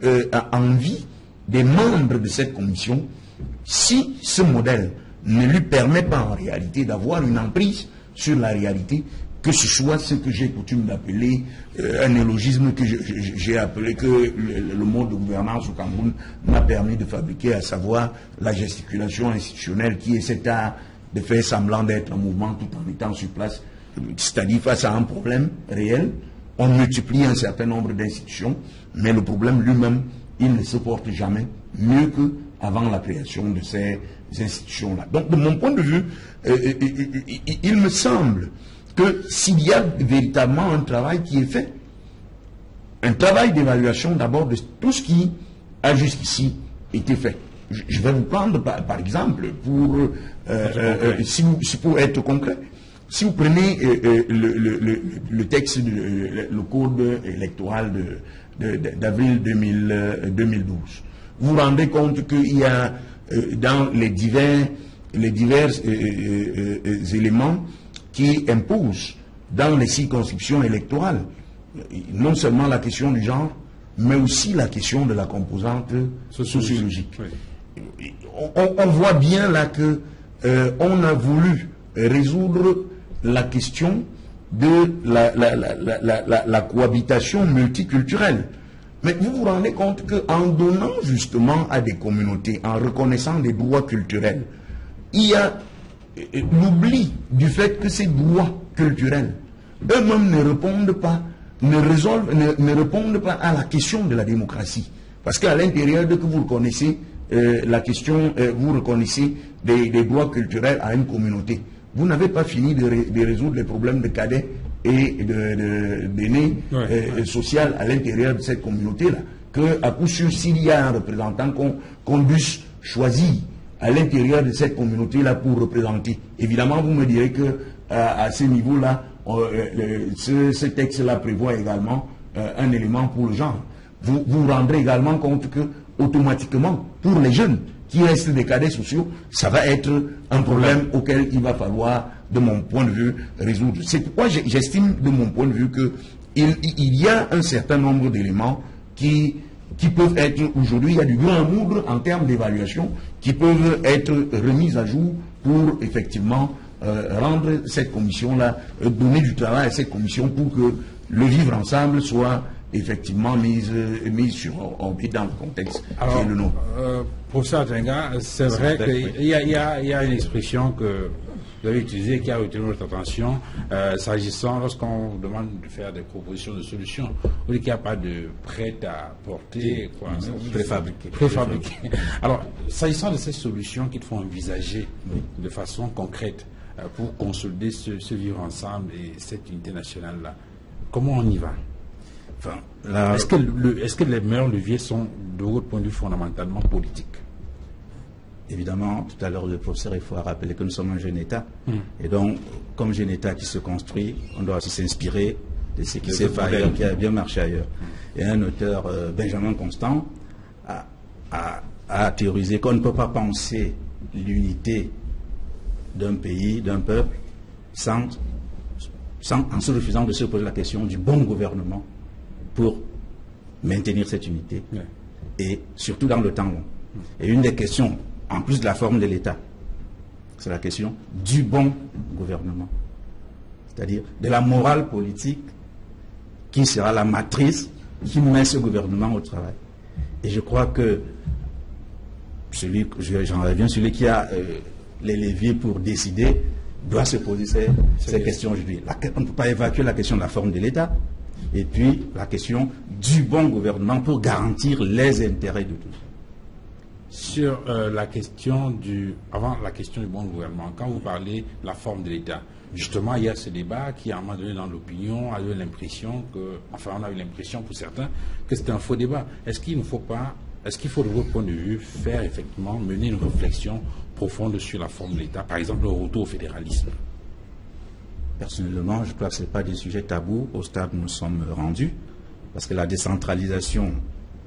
envie des membres de cette commission, si ce modèle ne lui permet pas en réalité d'avoir une emprise sur la réalité, que ce soit ce que j'ai coutume d'appeler un élogisme que j'ai appelé, que le mode de gouvernance au Cameroun m'a permis de fabriquer, à savoir la gesticulation institutionnelle, qui est cet art de faire semblant d'être en mouvement tout en étant sur place, c'est-à-dire face à un problème réel, on multiplie un certain nombre d'institutions, mais le problème lui-même, il ne se porte jamais mieux qu'avant la création de ces institutions-là. Donc, de mon point de vue, il me semble que s'il y a véritablement un travail qui est fait, un travail d'évaluation d'abord de tout ce qui a jusqu'ici été fait. Je vais vous prendre par exemple, pour être concret, si vous prenez le texte, le code électoral d'avril 2012, vous vous rendez compte qu'il y a dans les divers éléments qui imposent dans les circonscriptions électorales non seulement la question du genre, mais aussi la question de la composante sociologique. Oui. On voit bien là que on a voulu résoudre la question de la cohabitation multiculturelle. Mais vous vous rendez compte qu'en donnant justement à des communautés, en reconnaissant des droits culturels, il y a l'oubli du fait que ces droits culturels eux-mêmes ne répondent pas, ne répondent pas à la question de la démocratie. Parce qu'à l'intérieur de que vous reconnaissez la question, vous reconnaissez des droits culturels à une communauté, vous n'avez pas fini de résoudre les problèmes de cadets et d'aînés social à l'intérieur de cette communauté-là. Que, à coup sûr, s'il y a un représentant qu'on puisse choisir à l'intérieur de cette communauté-là pour représenter, évidemment, vous me direz que à ce niveau-là, ce texte-là prévoit également un élément pour le genre. Vous vous rendrez également compte que, automatiquement, pour les jeunes qui restent des cadets sociaux, ça va être un problème auquel il va falloir, de mon point de vue, résoudre. C'est pourquoi j'estime, de mon point de vue, qu'il y a un certain nombre d'éléments qui peuvent être, aujourd'hui, il y a du grand nombre en termes d'évaluation, qui peuvent être remis à jour pour, effectivement, rendre cette commission-là, donner du travail à cette commission pour que le vivre ensemble soit effectivement mise sur orbite dans le contexte qui est le nôtre. Professeur Djenga, c'est vrai qu'il y a une expression que vous avez utilisé, qui a retenu notre attention, s'agissant, lorsqu'on vous demande de faire des propositions de solutions, vous dites qu'il n'y a pas de prêt à porter, quoi. Préfabriqué. Alors, s'agissant de ces solutions qu'il faut envisager de façon concrète pour consolider ce vivre ensemble et cette unité nationale-là, comment on y va? Enfin, est-ce que les meilleurs leviers sont, de votre point de vue, fondamentalement politiques? Évidemment, tout à l'heure, le professeur, il faut rappeler que nous sommes un jeune État. Et donc, comme jeune État qui se construit, on doit aussi s'inspirer de ce qui s'est fait ailleurs, qui a bien marché ailleurs. Et un auteur, Benjamin Constant, a théorisé qu'on ne peut pas penser l'unité d'un pays, d'un peuple, en se refusant de se poser la question du bon gouvernement pour maintenir cette unité, et surtout dans le temps long. Et une des questions, en plus de la forme de l'État, c'est la question du bon gouvernement, c'est-à-dire de la morale politique qui sera la matrice qui met ce gouvernement au travail. Et je crois que j'en reviens, celui qui a les leviers pour décider doit se poser ces questions aujourd'hui. On ne peut pas évacuer la question de la forme de l'État et puis la question du bon gouvernement pour garantir les intérêts de tous. Sur la question avant la question du bon gouvernement, quand vous parlez de la forme de l'État, justement, il y a ce débat qui, à un moment donné, dans l'opinion, a eu l'impression on a eu l'impression pour certains que c'était un faux débat. Est-ce qu'il faut, de votre point de vue, faire effectivement, mener une réflexion profonde sur la forme de l'État, par exemple le retour au fédéralisme? Personnellement, je crois que ce n'est pas des sujets tabous au stade où nous sommes rendus, parce que la décentralisation,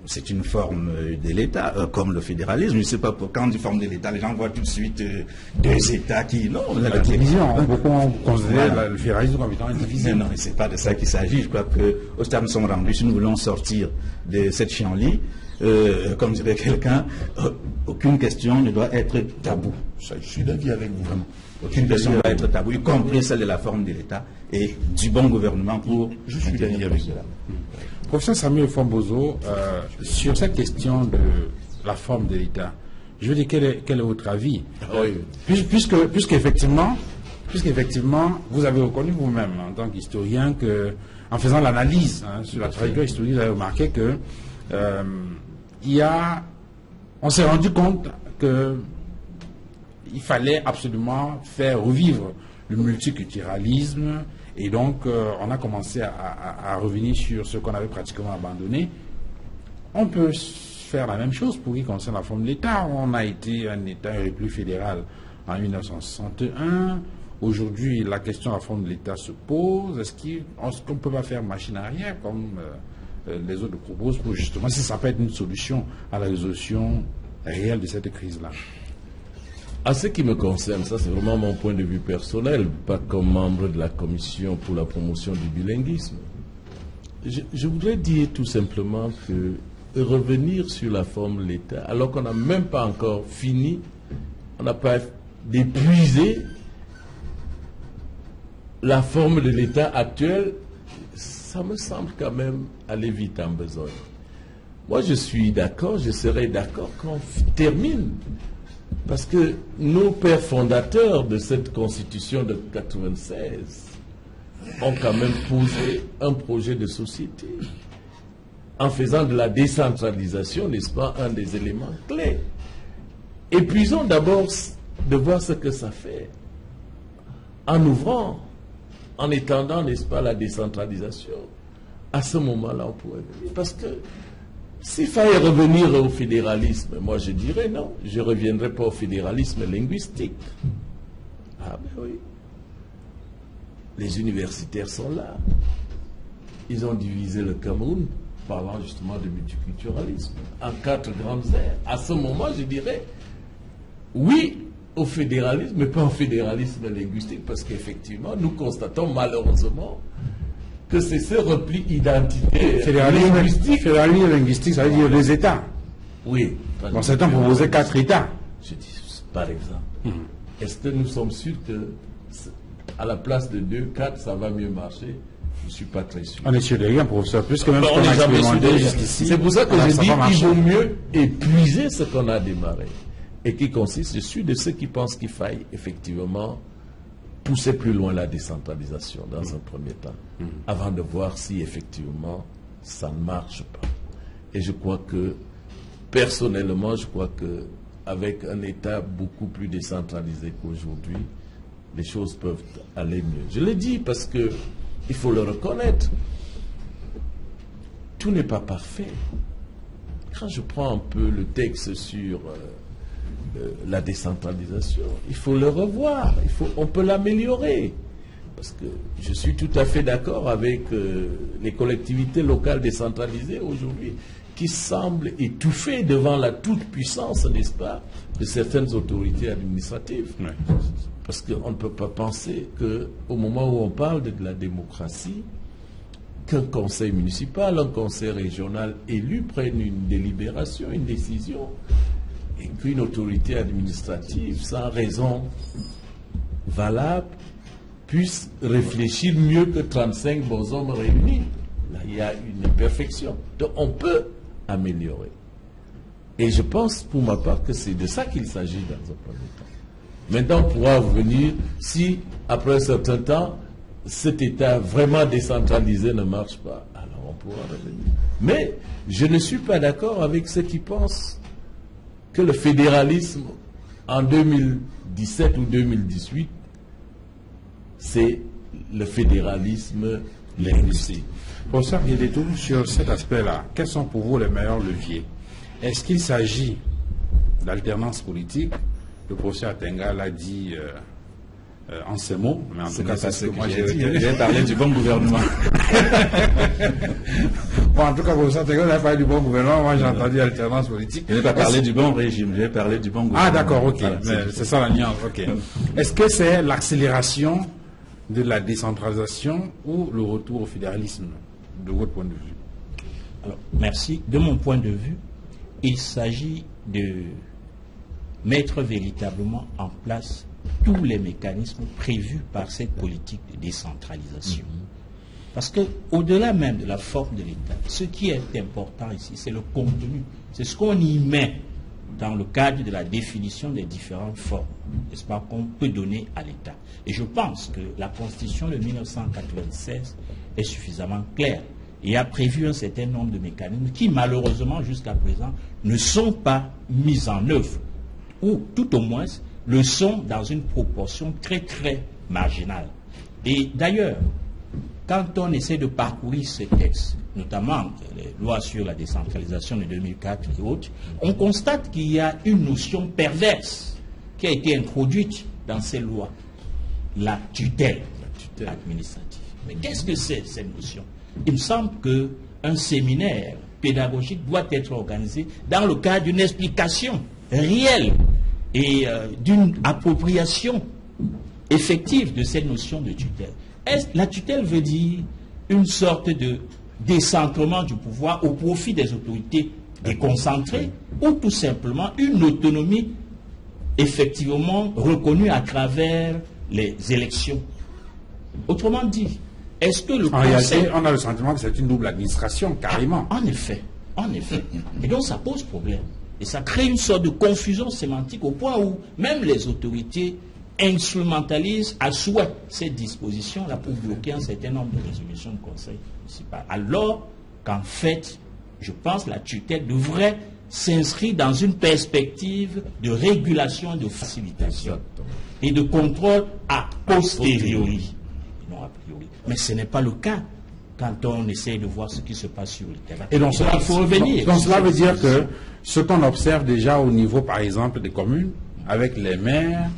c'est une forme de l'État, comme le fédéralisme. Je ne sais pas pourquoi on dit forme de l'État, les gens voient tout de suite deux États qui... Non, la division, beaucoup considèrent le fédéralisme comme étant une division. Non, ce n'est pas de ça qu'il s'agit. Je crois qu'au stade où nous sommes rendus, si nous voulons sortir de cette chienlit, comme dirait quelqu'un, aucune question ne doit être tabou. Ça, je suis d'avis avec vous, vraiment. Aucune question ne doit être tabou, y compris celle de la forme de l'État et du bon gouvernement pour... Je suis d'avis avec cela. Professeur Samuel Fombozo, sur cette question de la forme de l'État, je veux dire, quel est votre avis? Puisqu'effectivement, vous avez reconnu vous-même, en tant qu'historien, qu'en faisant l'analyse sur la trajectoire historique, vous avez remarqué que on s'est rendu compte qu'il fallait absolument faire revivre le multiculturalisme, et donc on a commencé à revenir sur ce qu'on avait pratiquement abandonné. On peut faire la même chose pour ce qui concerne la forme de l'État. On a été un État république fédéral en 1961. Aujourd'hui, la question de la forme de l'État se pose. Est-ce qu'on ne peut pas faire machine arrière comme les autres le proposent pour justement, si ça peut être une solution à la résolution réelle de cette crise-là? À ce qui me concerne, ça c'est vraiment mon point de vue personnel, pas comme membre de la commission pour la promotion du bilinguisme. Je voudrais dire tout simplement que revenir sur la forme de l'État, alors qu'on n'a même pas encore fini, on n'a pas d'épuiser la forme de l'État actuel, ça me semble quand même aller vite en besogne. Moi je suis d'accord, je serais d'accord qu'on termine. Parce que nos pères fondateurs de cette constitution de 1996 ont quand même posé un projet de société en faisant de la décentralisation, n'est-ce pas, un des éléments clés. Épuisons d'abord de voir ce que ça fait en ouvrant, en étendant, n'est-ce pas, la décentralisation. À ce moment-là, on pourrait venir. Parce que s'il fallait revenir au fédéralisme, moi je dirais non, je ne reviendrai pas au fédéralisme linguistique. Ah ben oui. Les universitaires sont là. Ils ont divisé le Cameroun, parlant justement de multiculturalisme, en 4 grandes aires. À ce moment, je dirais oui au fédéralisme, mais pas au fédéralisme linguistique, parce qu'effectivement, nous constatons malheureusement que c'est ce repli identitaire linguistique. Fédéralisme linguistique, ça veut dire les États. Oui. Bon, certains proposaient 4 États. Je dis, par exemple, est-ce que nous sommes sûrs que à la place de 2, 4, ça va mieux marcher? Je ne suis pas très sûr. On est sûr de rien, professeur, puisque même on n'est jamais sûr de rien. C'est pour ça que je dis qu'il vaut mieux épuiser ce qu'on a démarré. Et qui consiste, je suis de ceux qui pensent qu'il faille effectivement pousser plus loin la décentralisation dans un premier temps, avant de voir si effectivement ça ne marche pas. Et je crois que, personnellement, je crois que avec un État beaucoup plus décentralisé qu'aujourd'hui, les choses peuvent aller mieux. Je le dis parce que il faut le reconnaître. Tout n'est pas parfait. Quand je prends un peu le texte sur la décentralisation, il faut le revoir, on peut l'améliorer. Parce que je suis tout à fait d'accord avec les collectivités locales décentralisées aujourd'hui qui semblent étouffées devant la toute-puissance, n'est-ce pas, de certaines autorités administratives. Ouais. Parce qu'on ne peut pas penser qu'au moment où on parle de la démocratie, qu'un conseil municipal, un conseil régional élu prenne une délibération, une décision, et qu'une autorité administrative, sans raison valable, puisse réfléchir mieux que 35 bons hommes réunis. Là, il y a une imperfection. Donc, on peut améliorer. Et je pense, pour ma part, que c'est de ça qu'il s'agit dans un premier temps. Maintenant, on pourra revenir si, après un certain temps, cet État vraiment décentralisé ne marche pas. Alors, on pourra revenir. Mais je ne suis pas d'accord avec ceux qui pensent que le fédéralisme, en 2017 ou 2018, c'est le fédéralisme linguistique. Professeur Guédétou, sur cet aspect-là, quels sont pour vous les meilleurs leviers? Est-ce qu'il s'agit d'alternance politique? Le professeur Atenga l'a dit en ces mots, mais en tout cas, c'est ce que moi j'ai dit. J'ai parlé du bon gouvernement. Bon, en tout cas, professeur Atenga n'a pas parlé du bon gouvernement, moi j'ai entendu alternance politique. Je n'ai pas parlé du bon régime, j'ai parlé du bon gouvernement. Ah d'accord, ok, Voilà, c'est ça la nuance, ok. Est-ce que c'est l'accélération de la décentralisation ou le retour au fédéralisme, de votre point de vue? Alors, merci. De mon point de vue, il s'agit de mettre véritablement en place tous les mécanismes prévus par cette politique de décentralisation. Parce que, au-delà même de la forme de l'État, ce qui est important ici, c'est le contenu. C'est ce qu'on y met dans le cadre de la définition des différentes formes, n'est-ce pas, qu'on peut donner à l'État. Et je pense que la Constitution de 1996 est suffisamment claire et a prévu un certain nombre de mécanismes qui, malheureusement, jusqu'à présent, ne sont pas mis en œuvre, ou tout au moins le sont dans une proportion très, très marginale. Et d'ailleurs, quand on essaie de parcourir ces textes, notamment les lois sur la décentralisation de 2004 et autres, on constate qu'il y a une notion perverse qui a été introduite dans ces lois, la tutelle administrative. Mais qu'est-ce que c'est cette notion? Il me semble qu'un séminaire pédagogique doit être organisé dans le cadre d'une explication réelle et d'une appropriation effective de cette notion de tutelle. La tutelle veut dire une sorte de décentrement du pouvoir au profit des autorités déconcentrées ou tout simplement une autonomie effectivement reconnue à travers les élections. Autrement dit, est-ce que le En réalité, on a le sentiment que c'est une double administration, carrément. En effet, en effet. Et donc ça pose problème. Et ça crée une sorte de confusion sémantique au point où même les autorités instrumentalisent à souhait cette disposition-là pour bloquer un certain nombre de résolutions du Conseil municipal. Alors qu'en fait, je pense que la tutelle devrait s'inscrire dans une perspective de régulation et de facilitation et de contrôle a posteriori, non a priori. Mais ce n'est pas le cas quand on essaie de voir ce qui se passe sur le terrain. Et donc, il faut revenir. Donc cela veut dire que ce qu'on observe déjà au niveau, par exemple, des communes, avec les maires,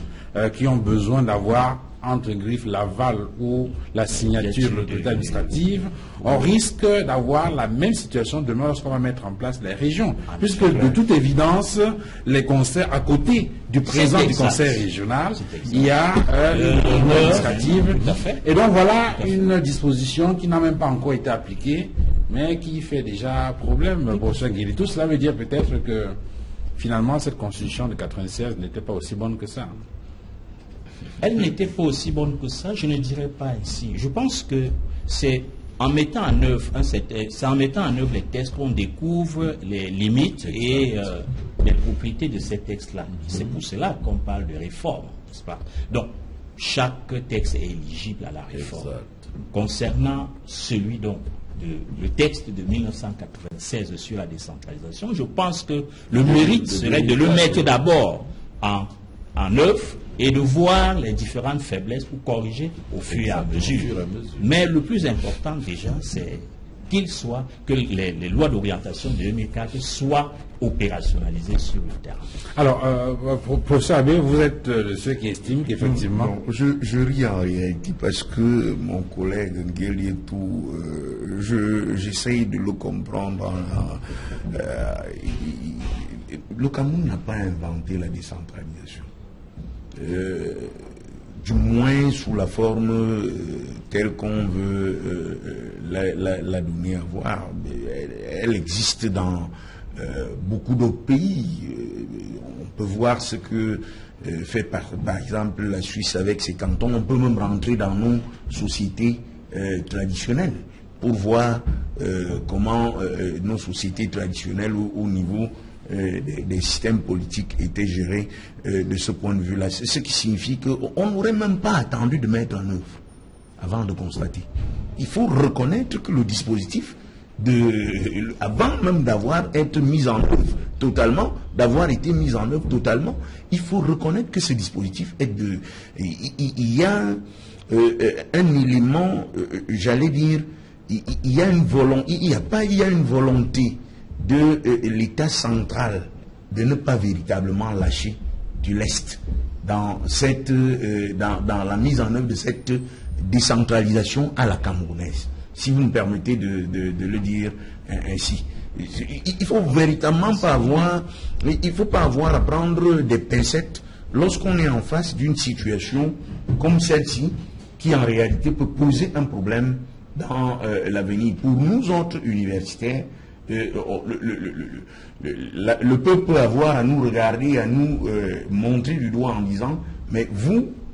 qui ont besoin d'avoir, entre griffes, l'aval ou la signature de l'autorité administrative, on risque d'avoir la même situation demain lorsqu'on va mettre en place les régions. Puisque, de toute évidence, les conseils, à côté du président du conseil régional, il y a une autorité administrative. Et donc voilà une disposition qui n'a même pas encore été appliquée, mais qui fait déjà problème pour ceux qui tout. Cela veut dire peut-être que, finalement, cette constitution de 96 n'était pas aussi bonne que ça. Elle n'était pas aussi bonne que ça, je ne dirais pas ainsi. Je pense que c'est en mettant en œuvre les textes qu'on découvre les limites et les propriétés de ces textes-là. C'est pour cela qu'on parle de réforme, n'est-ce pas? Donc, chaque texte est éligible à la réforme. Exact. Concernant celui donc, le texte de 1996 sur la décentralisation, je pense que le mérite serait de le mettre d'abord en œuvre et de voir les différentes faiblesses pour corriger au fur et à mesure. Mais le plus important déjà, c'est que les lois d'orientation de 2004 soient opérationnalisées sur le terrain. Alors, professeur Abbé, vous êtes de ceux qui estiment qu'effectivement... Non, je ris en réalité parce que mon collègue Nguelietou, j'essaye de le comprendre. Le Cameroun n'a pas inventé la décentralisation. Du moins sous la forme telle qu'on veut la donner à voir. Elle existe dans beaucoup d'autres pays. On peut voir ce que fait par exemple la Suisse avec ses cantons. On peut même rentrer dans nos sociétés traditionnelles pour voir comment nos sociétés traditionnelles au niveau des systèmes politiques étaient gérés de ce point de vue-là. Ce qui signifie qu'on n'aurait même pas attendu de mettre en œuvre avant de constater. Il faut reconnaître que le dispositif, avant même d'avoir été mis en œuvre totalement, il faut reconnaître que ce dispositif est il y a un élément, j'allais dire, il y a une volonté de l'État central de ne pas véritablement lâcher du lest dans la mise en œuvre de cette décentralisation à la camerounaise, si vous me permettez de le dire ainsi. Il faut véritablement pas avoir à prendre des pincettes lorsqu'on est en face d'une situation comme celle-ci qui en réalité peut poser un problème dans l'avenir. Pour nous autres universitaires, le peuple peut avoir à nous regarder, à nous montrer du doigt en disant mais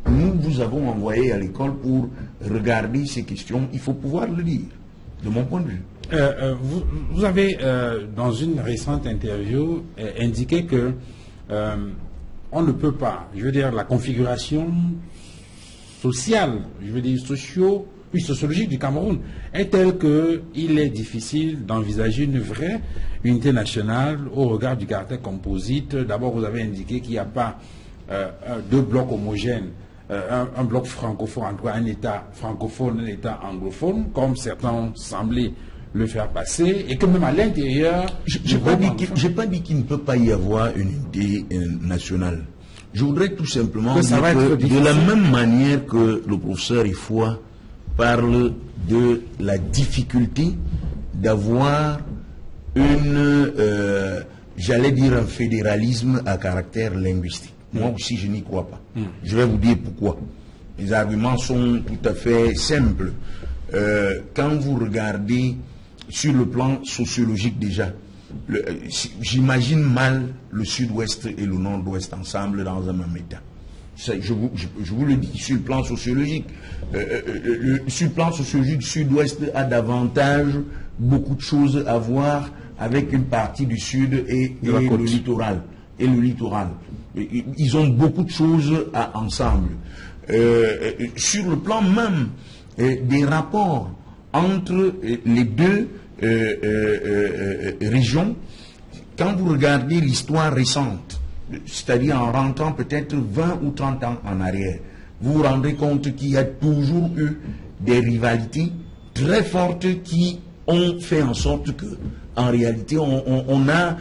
nous vous avons envoyé à l'école pour regarder ces questions, il faut pouvoir le dire, de mon point de vue. Vous avez, dans une récente interview, indiqué que on ne peut pas, je veux dire, la configuration sociale, je veux dire sociologique du Cameroun est telle qu'il est difficile d'envisager une vraie unité nationale au regard du caractère composite. D'abord, vous avez indiqué qu'il n'y a pas deux blocs homogènes, un bloc francophone, en tout cas un État francophone, un État anglophone, comme certains ont semblé le faire passer, et que même à l'intérieur... Je n'ai pas dit qu'il ne peut pas y avoir une unité nationale. Je voudrais tout simplement dire que de la même manière que le professeur Ifoua parle de la difficulté d'avoir j'allais dire un fédéralisme à caractère linguistique. Moi aussi, je n'y crois pas. Je vais vous dire pourquoi. Les arguments sont tout à fait simples. Quand vous regardez sur le plan sociologique déjà, j'imagine mal le sud-ouest et le nord-ouest ensemble dans un même État. Je vous le dis, sur le plan sociologique. Sur le plan sociologique, le sud-ouest a davantage beaucoup de choses à voir avec une partie du sud et le littoral. Ils ont beaucoup de choses ensemble. Sur le plan même des rapports entre les deux régions, quand vous regardez l'histoire récente, c'est-à-dire en rentrant peut-être 20 ou 30 ans en arrière, vous vous rendrez compte qu'il y a toujours eu des rivalités très fortes qui ont fait en sorte que, en réalité, on a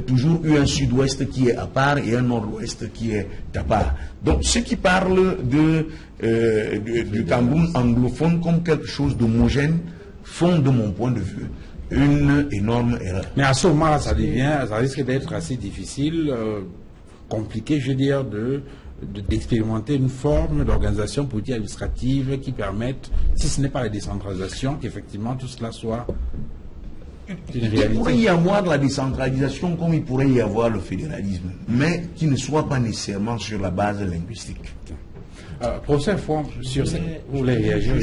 toujours eu un sud-ouest qui est à part et un nord-ouest qui est à part. Donc, ceux qui parlent du Cameroun anglophone comme quelque chose d'homogène font, de mon point de vue, une énorme erreur. Mais à ce moment-là, ça risque d'être assez difficile, compliqué, je veux dire, d'expérimenter une forme d'organisation politique administrative qui permette, si ce n'est pas la décentralisation, qu'effectivement tout cela soit une réalité. Il pourrait y avoir de la décentralisation comme il pourrait y avoir le fédéralisme, mais qui ne soit pas nécessairement sur la base linguistique. Professeur Fouan, sur ça, vous voulez réagir?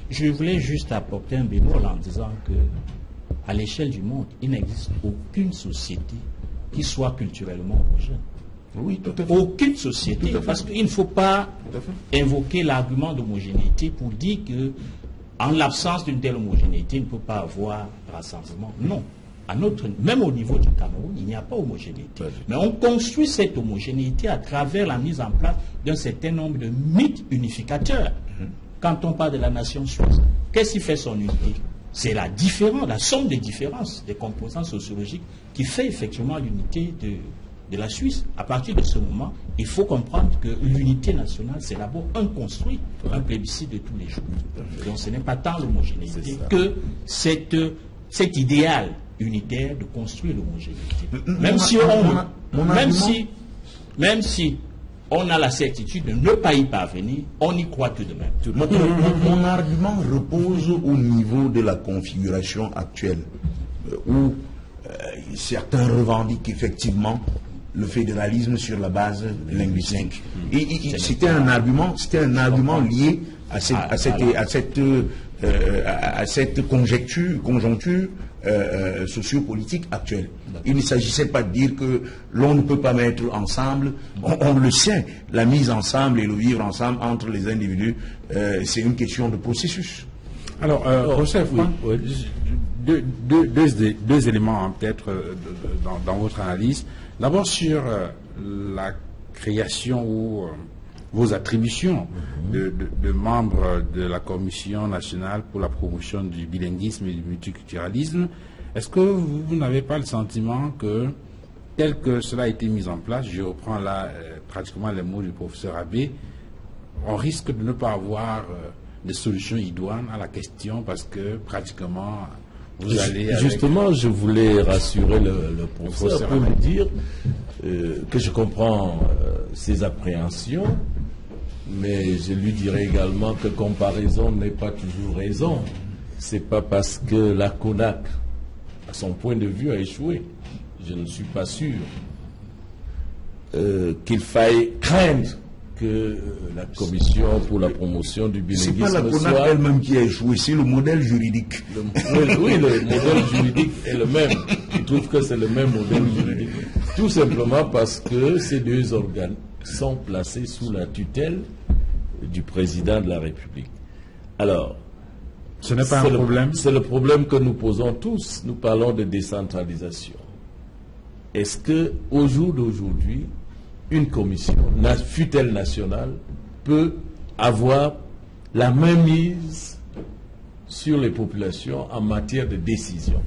Je voulais juste apporter un bémol en disant que à l'échelle du monde, il n'existe aucune société qui soit culturellement homogène. Oui, tout à fait. Aucune société. Tout à fait. Parce qu'il ne faut pas Tout à fait. invoquer l'argument d'homogénéité pour dire que, en l'absence d'une telle homogénéité, il ne peut pas avoir rassemblement. Non. Même au niveau du Cameroun, il n'y a pas homogénéité. Mais on construit cette homogénéité à travers la mise en place d'un certain nombre de mythes unificateurs. Quand on parle de la nation suisse, qu'est-ce qui fait son unité? C'est la différence, la somme des différences des composants sociologiques qui fait effectivement l'unité de la Suisse. À partir de ce moment, il faut comprendre que l'unité nationale, c'est d'abord un construit, un plébiscite de tous les jours. Donc ce n'est pas tant l'homogénéité que cet idéal unitaire de construire l'homogénéité. Même si on a la certitude de ne pas y parvenir, on y croit tout de même. Mon argument repose au niveau de la configuration actuelle, où certains revendiquent effectivement le fédéralisme sur la base linguistique. Et c'était un argument lié à cette conjoncture sociopolitique actuelle. Il ne s'agissait pas de dire que l'on ne peut pas mettre ensemble, on le sait, la mise ensemble et le vivre ensemble entre les individus, c'est une question de processus. Alors, Joseph, deux éléments peut-être dans votre analyse. D'abord sur la création ou vos attributions de membres de la Commission nationale pour la promotion du bilinguisme et du multiculturalisme. Est-ce que vous n'avez pas le sentiment que, tel que cela a été mis en place, je reprends là pratiquement les mots du professeur Abbé, on risque de ne pas avoir de solution idoine à la question parce que pratiquement vous allez... Justement, je voulais rassurer le professeur pour lui dire que je comprends ses appréhensions, mais je lui dirais également que comparaison n'est pas toujours raison. C'est pas parce que la CONAC, à son point de vue, a échoué. Je ne suis pas sûr qu'il faille craindre que la commission pour la promotion du bilinguisme soit... C'est pas la CONAC elle-même qui a échoué, c'est le modèle juridique. Oui, le modèle juridique est le même. Je trouve que c'est le même modèle juridique. Tout simplement parce que ces deux organes sont placés sous la tutelle du président de la République. Alors, ce n'est pas un problème. C'est le problème que nous posons tous. Nous parlons de décentralisation. Est-ce que, au jour d'aujourd'hui, une commission, fût-elle nationale, peut avoir la même mise sur les populations en matière de décision?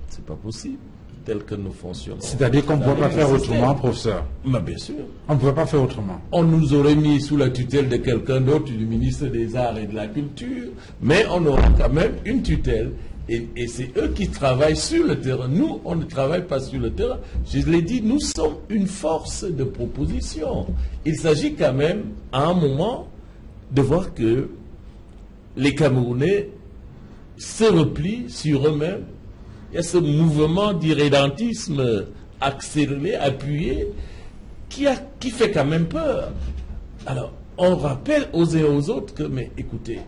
C'est pas possible, tel que nous fonctionnons. C'est-à-dire qu'on ne peut pas faire autrement, professeur? Mais bien sûr. On ne peut pas faire autrement. On nous aurait mis sous la tutelle de quelqu'un d'autre, du ministre des Arts et de la Culture, mais on aura quand même une tutelle. Et c'est eux qui travaillent sur le terrain. Nous, on ne travaille pas sur le terrain. Je l'ai dit, nous sommes une force de proposition. Il s'agit quand même, à un moment, de voir que les Camerounais se replient sur eux-mêmes. Il y a ce mouvement d'irrédentisme accéléré, appuyé, qui fait quand même peur. Alors, on rappelle aux uns et aux autres que, mais écoutez,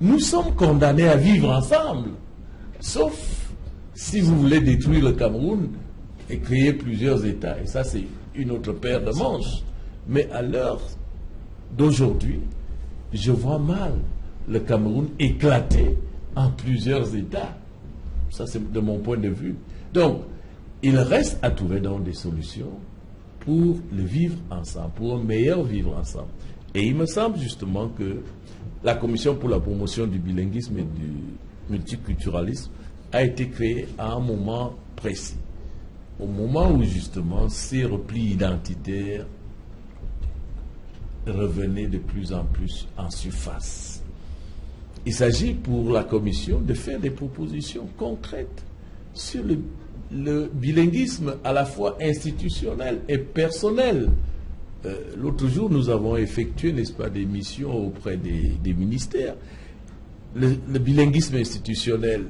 nous sommes condamnés à vivre ensemble, sauf si vous voulez détruire le Cameroun et créer plusieurs États. Et ça, c'est une autre paire de manches. Mais à l'heure d'aujourd'hui, je vois mal le Cameroun éclater en plusieurs États. Ça, c'est de mon point de vue. Donc, il reste à trouver donc des solutions pour le vivre ensemble, pour un meilleur vivre ensemble. Et il me semble justement que la Commission pour la promotion du bilinguisme et du multiculturalisme a été créée à un moment précis. Au moment où justement ces replis identitaires revenaient de plus en plus en surface. Il s'agit pour la Commission de faire des propositions concrètes sur le bilinguisme à la fois institutionnel et personnel. L'autre jour, nous avons effectué, n'est-ce pas, des missions auprès des ministères. Le bilinguisme institutionnel,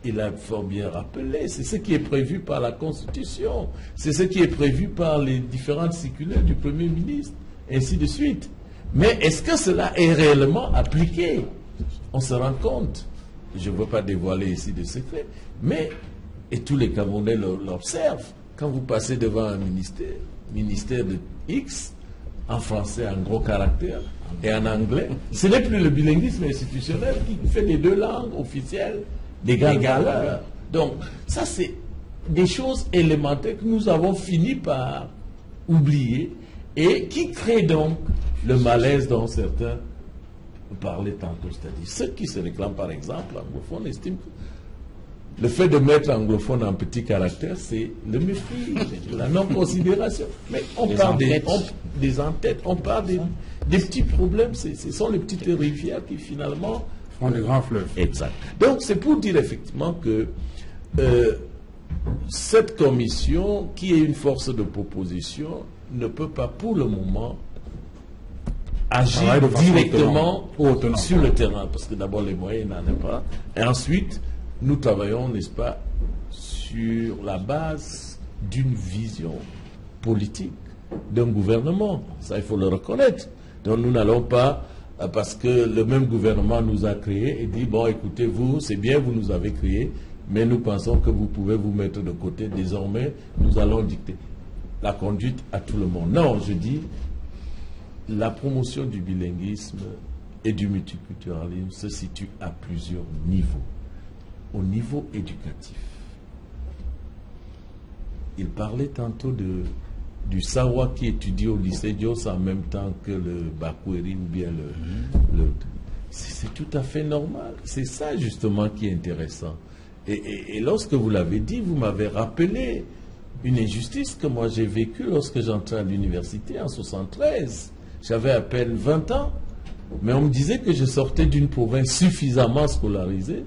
il a fort bien rappelé, c'est ce qui est prévu par la Constitution, c'est ce qui est prévu par les différentes circulaires du Premier ministre, ainsi de suite. Mais est-ce que cela est réellement appliqué? On se rend compte, je ne veux pas dévoiler ici de secrets, mais, et tous les Camerounais l'observent, quand vous passez devant un ministère de X, en français en gros caractères et en anglais, ce n'est plus le bilinguisme institutionnel qui fait les deux langues officielles d'égale valeur. Donc, ça c'est des choses élémentaires que nous avons fini par oublier et qui créent donc le malaise dont certains parlaient tantôt. C'est-à-dire, ceux qui se réclament par exemple anglophones estiment que le fait de mettre anglophone en petit caractère, c'est le mépris, la non-considération. Mais on parle des entêtes, on parle des petits problèmes, ce sont les petites rivières qui finalement font des grands fleuves. Exact. Donc c'est pour dire effectivement que cette commission, qui est une force de proposition, ne peut pas pour le moment agir directement sur le terrain, parce que d'abord les moyens n'en ont pas, et ensuite nous travaillons, n'est-ce pas, sur la base d'une vision politique d'un gouvernement. Ça, il faut le reconnaître. Donc nous n'allons pas, parce que le même gouvernement nous a créés et dit, bon, écoutez, vous, c'est bien, vous nous avez créés, mais nous pensons que vous pouvez vous mettre de côté. Désormais, nous allons dicter la conduite à tout le monde. Non, je dis, la promotion du bilinguisme et du multiculturalisme se situe à plusieurs niveaux. Au niveau éducatif. Il parlait tantôt du Sawa qui étudie au lycée Dios en même temps que le Bakweri ou bien c'est tout à fait normal. C'est ça justement qui est intéressant. Et lorsque vous l'avez dit, vous m'avez rappelé une injustice que moi j'ai vécue lorsque j'entrais à l'université en 1973. J'avais à peine 20 ans, mais on me disait que je sortais d'une province suffisamment scolarisée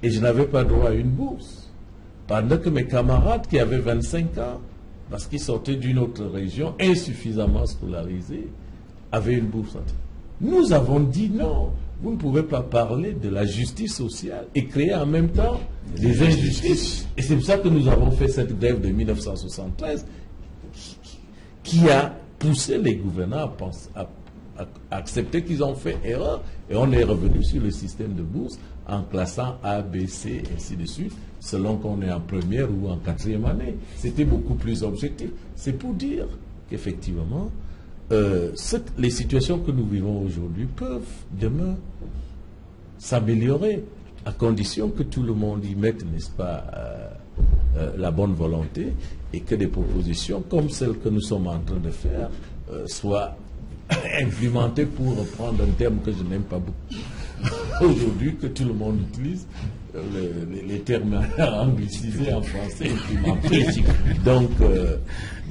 et je n'avais pas droit à une bourse. Pendant que mes camarades qui avaient 25 ans, parce qu'ils sortaient d'une autre région, insuffisamment scolarisés, avaient une bourse. Nous avons dit non, vous ne pouvez pas parler de la justice sociale et créer en même temps des injustices. Et c'est pour ça que nous avons fait cette grève de 1973 qui a poussé les gouvernants à accepter qu'ils ont fait erreur, et on est revenu sur le système de bourse en classant A, B, C, et ainsi de suite, selon qu'on est en première ou en quatrième année. C'était beaucoup plus objectif. C'est pour dire qu'effectivement, les situations que nous vivons aujourd'hui peuvent demain s'améliorer, à condition que tout le monde y mette, n'est-ce pas, la bonne volonté, et que des propositions comme celles que nous sommes en train de faire soient implémentées, pour reprendre un terme que je n'aime pas beaucoup aujourd'hui, que tout le monde utilise, les termes anglicisés en français, implémentés. Donc,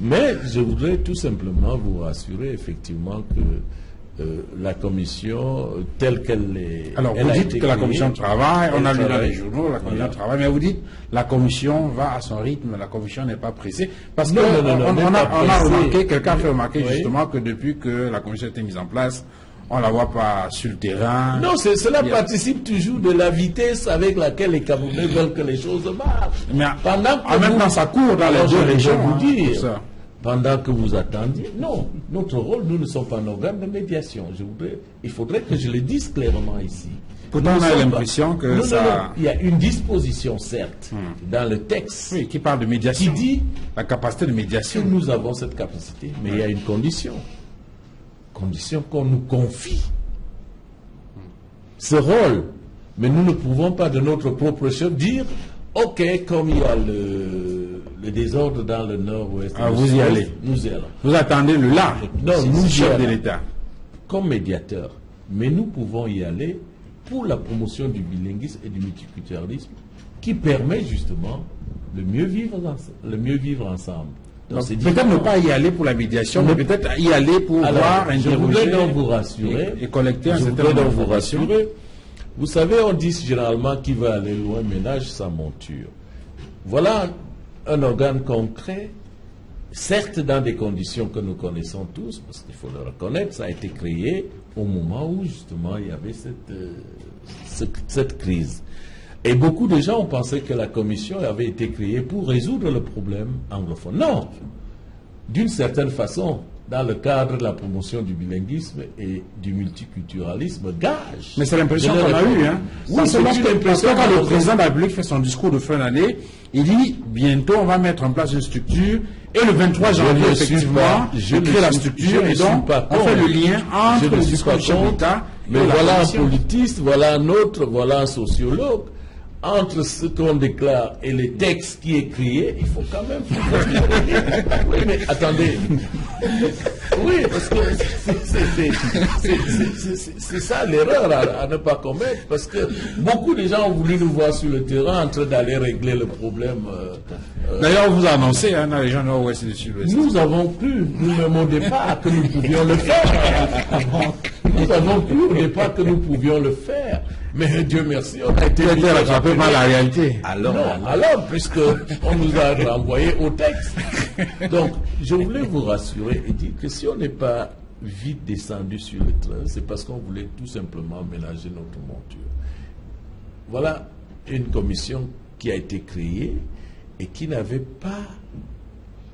mais je voudrais tout simplement vous rassurer effectivement que la commission telle qu'elle est... Alors vous dites que la commission travaille, on a lu dans les journaux, la commission travaille, mais vous dites la commission va à son rythme, la commission n'est pas pressée, parce qu'on a remarqué, quelqu'un a fait remarquer justement que depuis que la commission a été mise en place, on ne la voit pas sur le terrain. Non, cela participe toujours de la vitesse avec laquelle les Camerounais veulent que les choses marchent. Mais en même temps, ça court dans les deux régions. Pendant que vous attendiez, non, notre rôle, nous ne sommes pas un organe de médiation. Il faudrait que je le dise clairement ici. Pourtant, on a l'impression que il y a une disposition, certes, dans le texte, qui parle de médiation, qui dit la capacité de médiation. Que nous avons cette capacité, mais il y a une condition qu'on nous confie ce rôle. Mais nous ne pouvons pas de notre propre chef dire, ok, comme il y a le désordre dans le nord-ouest, vous y allez. Nous y allons. Vous attendez le là. Non, nous chef de l'État. Comme médiateur. Mais nous pouvons y aller pour la promotion du bilinguisme et du multiculturalisme, qui permet justement le mieux vivre ensemble. Peut-être ne pas y aller pour la médiation, mais peut-être y aller pour voir, je voudrais donc vous rassurer et collecter un certain nombre d'informations. Vous savez, on dit généralement qu'il va aller loin ménage sa monture. Voilà un organe concret, certes dans des conditions que nous connaissons tous, parce qu'il faut le reconnaître, ça a été créé au moment où justement il y avait cette crise. Et beaucoup de gens ont pensé que la commission avait été créée pour résoudre le problème anglophone. Non! d'une certaine façon, dans le cadre de la promotion du bilinguisme et du multiculturalisme, gage. Mais c'est l'impression qu'on a eue. Hein. Oui, c'est l'impression. Parce que quand le président de la République fait son discours de fin d'année, il dit bientôt on va mettre en place une structure et le 23 janvier, effectivement, je crée la structure et donc on fait le lien entre le discours du chef d'État. Mais voilà un politiste, voilà un autre, voilà un sociologue. Entre ce qu'on déclare et les textes qui est créé, il faut quand même... Oui, mais attendez. Oui, parce que c'est ça l'erreur à ne pas commettre, parce que beaucoup de gens ont voulu nous voir sur le terrain en train d'aller régler le problème. D'ailleurs, on vous a annoncé, dans les gens nord-ouest et du sud-ouest. Nous avons cru, nous-mêmes au départ, que nous pouvions le faire. Nous avons cru au départ que nous pouvions le faire. Mais Dieu merci, on a été rattrapé par la réalité. Alors, puisque on nous a renvoyé au texte. Donc, je voulais vous rassurer et dire que si on n'est pas vite descendu sur le train, c'est parce qu'on voulait tout simplement mélanger notre monture. Voilà une commission qui a été créée et qui n'avait pas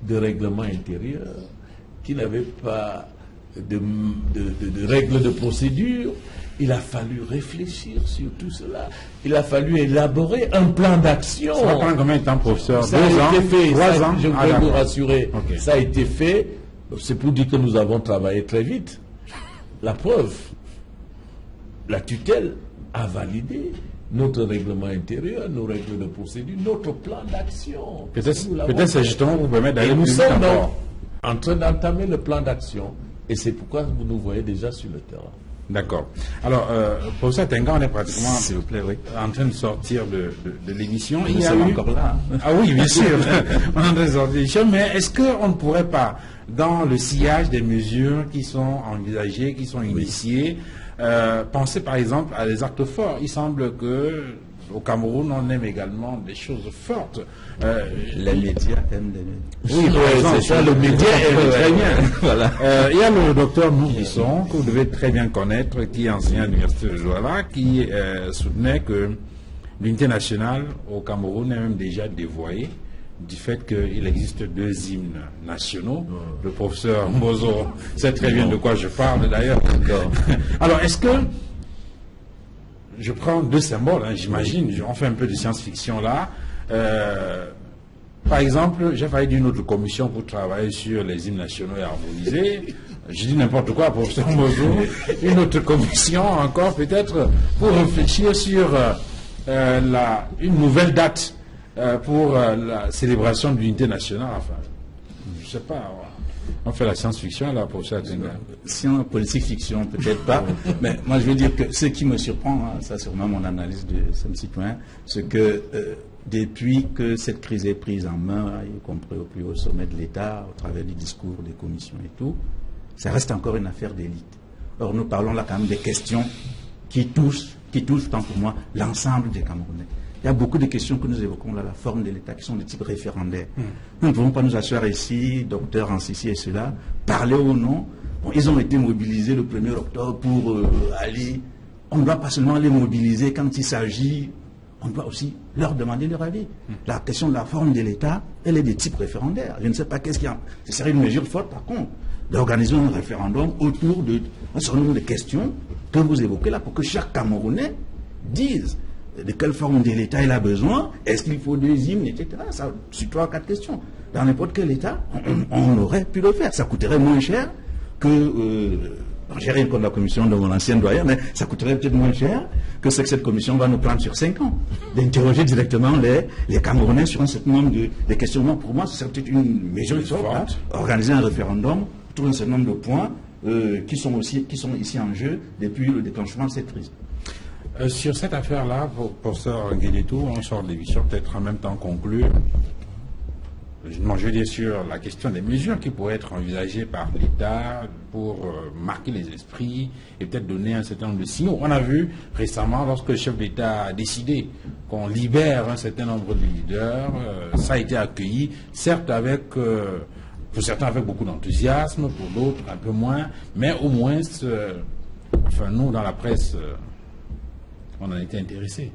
de règlement intérieur, qui n'avait pas de règles de procédure. Il a fallu réfléchir sur tout cela. Il a fallu élaborer un plan d'action. Ça va prendre combien de temps, professeur? Ça a été fait. 3 ans. Je voudrais vous rassurer. Okay. Ça a été fait. C'est pour dire que nous avons travaillé très vite. La preuve, la tutelle a validé notre règlement intérieur, nos règles de procédure, notre plan d'action. Peut-être c'est justement vous permettre d'aller plus vite encore. Nous sommes en train d'entamer le plan d'action. Et c'est pourquoi vous nous voyez déjà sur le terrain. D'accord. Alors, professeur Tenga, on est pratiquement s'il vous plaît, oui, en train de sortir de l'émission. Nous sommes encore là. Ah oui, bien sûr. On est en train de sortir de l'émission. Mais est-ce qu'on ne pourrait pas, dans le sillage des mesures qui sont envisagées, qui sont initiées, penser par exemple à des actes forts? Il semble que au Cameroun, on aime également des choses fortes. Les médias aiment les médias. Oui, c'est ça, le média aime très bien. Voilà. Il y a le docteur Nourrisson, que vous devez très bien connaître, qui enseigne à l'université de Douala, qui soutenait que l'unité nationale au Cameroun est même déjà dévoyée du fait qu'il existe 2 hymnes nationaux. Le professeur Mozo sait très bien de quoi je parle d'ailleurs. Alors, est-ce que je prends 2 symboles, j'imagine, on fait un peu de science-fiction là. Par exemple, j'ai failli d'une autre commission pour travailler sur les hymnes nationaux et harmonisés. Je dis n'importe quoi, professeur Mozo. Une autre commission encore peut-être pour réfléchir sur une nouvelle date pour la célébration de l'unité nationale. Enfin, je ne sais pas. On fait la science-fiction là, professeur Tenga. Science, politique fiction, peut-être pas. Mais moi, je veux dire que ce qui me surprend, ça c'est vraiment mon analyse de ce citoyen, c'est que depuis que cette crise est prise en main, y compris au plus haut sommet de l'État, au travers du discours des commissions et tout, ça reste encore une affaire d'élite. Or, nous parlons là quand même des questions qui touchent, tant pour moi, l'ensemble des Camerounais. Il y a beaucoup de questions que nous évoquons là, la forme de l'État, qui sont de type référendaire. Nous ne pouvons pas nous asseoir ici, docteur en ceci et cela, parler ou non. Bon, ils ont été mobilisés le 1er octobre pour aller. On ne doit pas seulement les mobiliser quand il s'agit, on doit aussi leur demander leur avis. La question de la forme de l'État, elle est de type référendaire. Je ne sais pas qu'est-ce qu'il y a. Ce serait une mesure forte, par contre, d'organiser un référendum autour d'un certain nombre de questions que vous évoquez là, pour que chaque Camerounais dise de quelle forme de l'État il a besoin, est-ce qu'il faut 2 hymnes, etc. Ça, sur 3 ou 4 questions. Dans n'importe quel État, on aurait pu le faire. Ça coûterait moins cher que... j'ai rien contre la commission de mon ancien doyen, mais ça coûterait peut-être moins cher que ce que cette commission va nous prendre sur 5 ans. D'interroger directement les Camerounais sur un certain nombre de questionnements. Pour moi, c'est peut-être une mesure forte. Organiser un référendum autour d'un certain nombre de points qui sont ici en jeu depuis le déclenchement de cette crise. Sur cette affaire-là, professeur Nguédétou, on sort de l'émission, peut-être en même temps conclure. Je veux dire sur la question des mesures qui pourraient être envisagées par l'État pour marquer les esprits et peut-être donner un certain nombre de signaux. On a vu récemment, lorsque le chef d'État a décidé qu'on libère un certain nombre de leaders, ça a été accueilli, certes avec, pour certains avec beaucoup d'enthousiasme, pour d'autres un peu moins, mais au moins, nous dans la presse, on en était intéressés.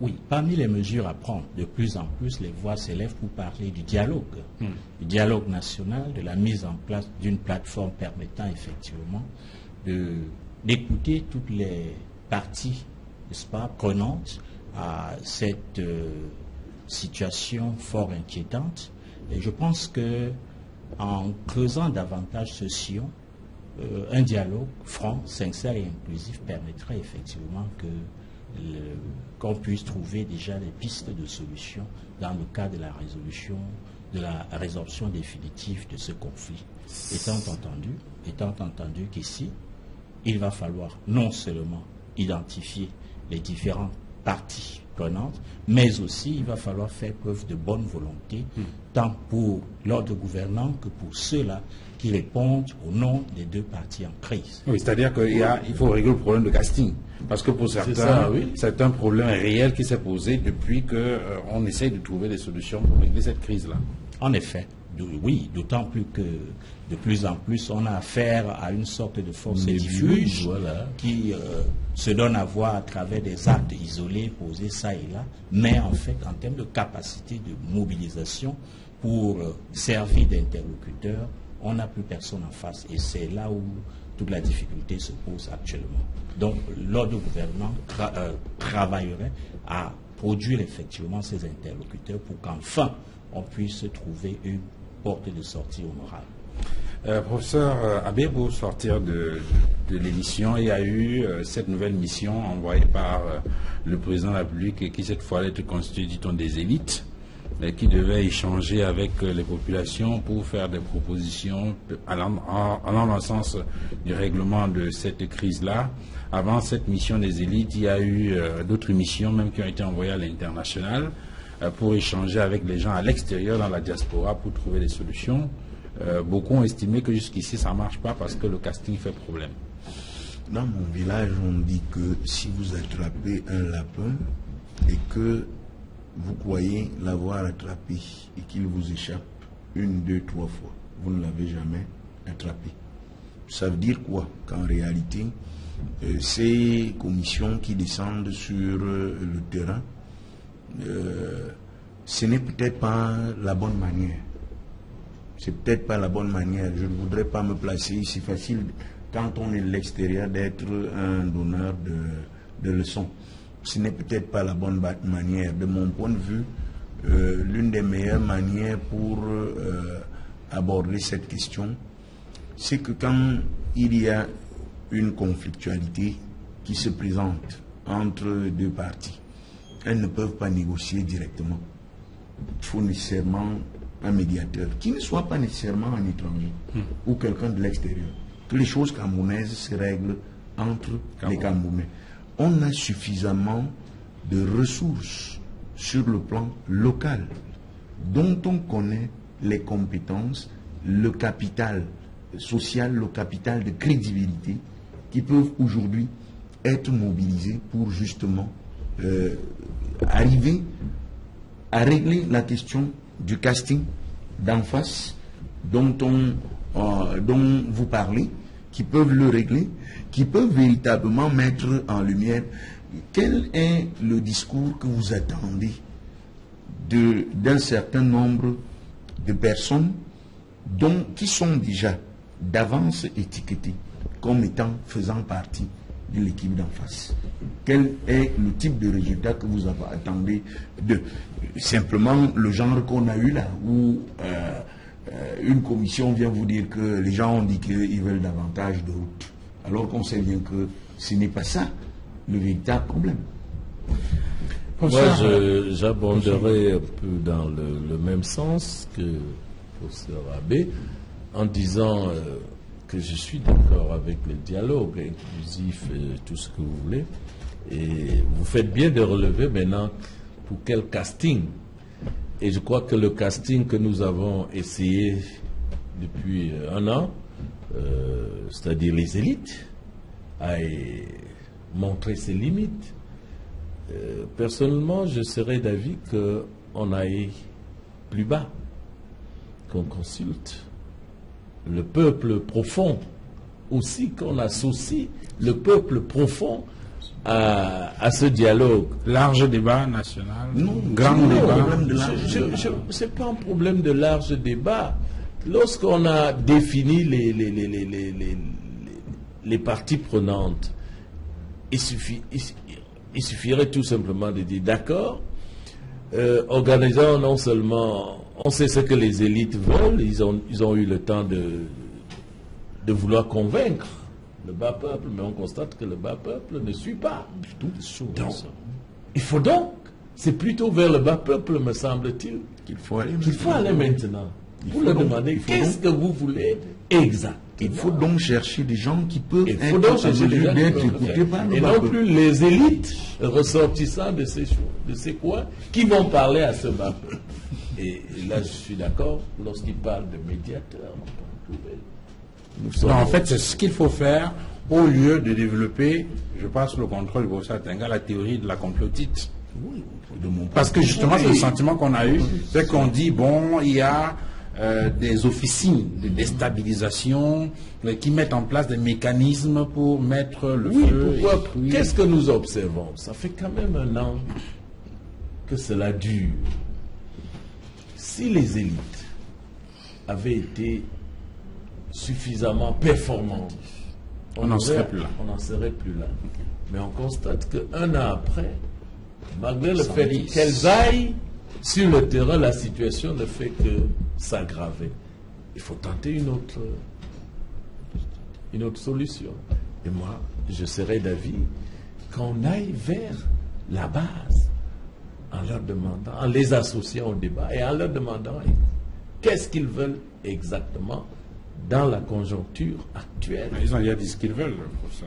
Oui, parmi les mesures à prendre, de plus en plus, les voix s'élèvent pour parler du dialogue. Du dialogue national, de la mise en place d'une plateforme permettant effectivement d'écouter toutes les parties, n'est-ce pas, prenantes à cette situation fort inquiétante. Et je pense que en creusant davantage ce sillon, un dialogue franc, sincère et inclusif permettrait effectivement qu'on puisse trouver déjà des pistes de solutions dans le cadre de la résorption définitive de ce conflit. Étant entendu qu'ici, il va falloir non seulement identifier les différentes parties prenantes, mais aussi il va falloir faire preuve de bonne volonté, tant pour l'ordre gouvernant que pour ceux-là qui répondent au nom des deux parties en crise. Oui, c'est-à-dire qu'il faut régler le problème de casting. Parce que pour certains, c'est un problème réel qui s'est posé depuis qu'on essaye de trouver des solutions pour régler cette crise-là. En effet, oui, d'autant plus que de plus en plus on a affaire à une sorte de force diffuse qui se donne à voir à travers des actes isolés posés ça et là, mais en fait en termes de capacité de mobilisation pour servir d'interlocuteur, on n'a plus personne en face et c'est là où toute la difficulté se pose actuellement. Donc l'ordre gouvernant travaillerait à produire effectivement ces interlocuteurs pour qu'enfin on puisse trouver une porte de sortie honorable. Professeur Abbé, pour sortir de l'émission, il y a eu cette nouvelle mission envoyée par le président de la République qui cette fois allait être constituée, dit-on, des élites, qui devait échanger avec les populations pour faire des propositions allant dans le sens du règlement de cette crise-là. Avant cette mission des élites, il y a eu d'autres missions même qui ont été envoyées à l'international pour échanger avec les gens à l'extérieur, dans la diaspora, pour trouver des solutions. Beaucoup ont estimé que jusqu'ici ça ne marche pas parce que le casting fait problème. Dans mon village, on dit que si vous attrapez un lapin et que vous croyez l'avoir attrapé et qu'il vous échappe 1, 2, 3 fois, vous ne l'avez jamais attrapé. Ça veut dire quoi? Qu'en réalité, ces commissions qui descendent sur le terrain, ce n'est peut-être pas la bonne manière. C'est peut-être pas la bonne manière. Je ne voudrais pas me placer. C'est facile quand on est de l'extérieur d'être un donneur de leçons. Ce n'est peut-être pas la bonne manière. De mon point de vue, l'une des meilleures manières pour aborder cette question, c'est que quand il y a une conflictualité qui se présente entre deux parties, elles ne peuvent pas négocier directement. Il faut nécessairement un médiateur, qui ne soit pas nécessairement un étranger ou quelqu'un de l'extérieur. Que les choses camerounaises se règlent entre les Camerounais. On a suffisamment de ressources sur le plan local dont on connaît les compétences, le capital social, le capital de crédibilité qui peuvent aujourd'hui être mobilisés pour justement arriver à régler la question du casting d'en face dont vous parlez, qui peuvent le régler, qui peuvent véritablement mettre en lumière quel est le discours que vous attendez d'un certain nombre de personnes qui sont déjà d'avance étiquetées comme étant faisant partie de l'équipe d'en face. Quel est le type de résultat que vous attendez de simplement le genre qu'on a eu là, où une commission vient vous dire que les gens ont dit qu'ils veulent davantage de routes, alors qu'on sait bien que ce n'est pas ça le véritable problème. Moi, j'abonderai un peu dans le même sens que le professeur Abbé, en disant que je suis d'accord avec le dialogue inclusif et tout ce que vous voulez. Et vous faites bien de relever maintenant pour quel casting. Et je crois que le casting que nous avons essayé depuis un an, c'est-à-dire les élites, a montré ses limites. Personnellement, je serais d'avis qu'on aille plus bas, qu'on consulte le peuple profond, aussi qu'on associe le peuple profond à ce dialogue. Large débat national, Non, grand c'est débat. pas un problème de large débat. Ce n'est pas un problème de large débat. Lorsqu'on a défini les parties prenantes, il suffirait tout simplement de dire d'accord, organisant non seulement, on sait ce que les élites veulent, ils ont eu le temps de vouloir convaincre le bas peuple, mais on constate que le bas peuple ne suit pas. Donc, il faut donc, c'est plutôt vers le bas peuple, me semble-t-il, Qu'il faut aller maintenant. Pour faut leur donc- demander il faut qu'est-ce que vous voulez exact. Il faut donc chercher des gens qui peuvent Il faut être donc en chercher des mesure gens qui d'être peuvent le écoutés faire. par le Et bas non peuple. plus les élites ressortissant de ces coins qui vont parler à ce bas peuple. Et là, je suis d'accord, lorsqu'ils parlent de médiateurs, on peut trouver. Nous sommes- Non, en fait, c'est ce qu'il faut faire au lieu de développer, je passe le contrôle de Tenga, la théorie de la complotite. De mon Parce que justement, c'est le sentiment qu'on a eu, c'est qu'on dit, bon, il y a des officines de déstabilisation qui mettent en place des mécanismes pour mettre le Oui, feu. pourquoi et puis- Qu'est-ce que nous observons? Ça fait quand même un an que cela dure. Si les élites avaient été suffisamment performantes, On n'en serait plus là. On n'en serait plus là. Mais on constate qu'un an après, malgré le fait glisse. qu'elles aillent sur le terrain, la situation ne fait que s'aggraver. Il faut tenter une autre solution. Et moi, je serais d'avis qu'on aille vers la base en leur demandant, en les associant au débat et en leur demandant qu'est-ce qu'ils veulent exactement dans la conjoncture actuelle. Ils ont déjà dit ce qu'ils veulent pour ça.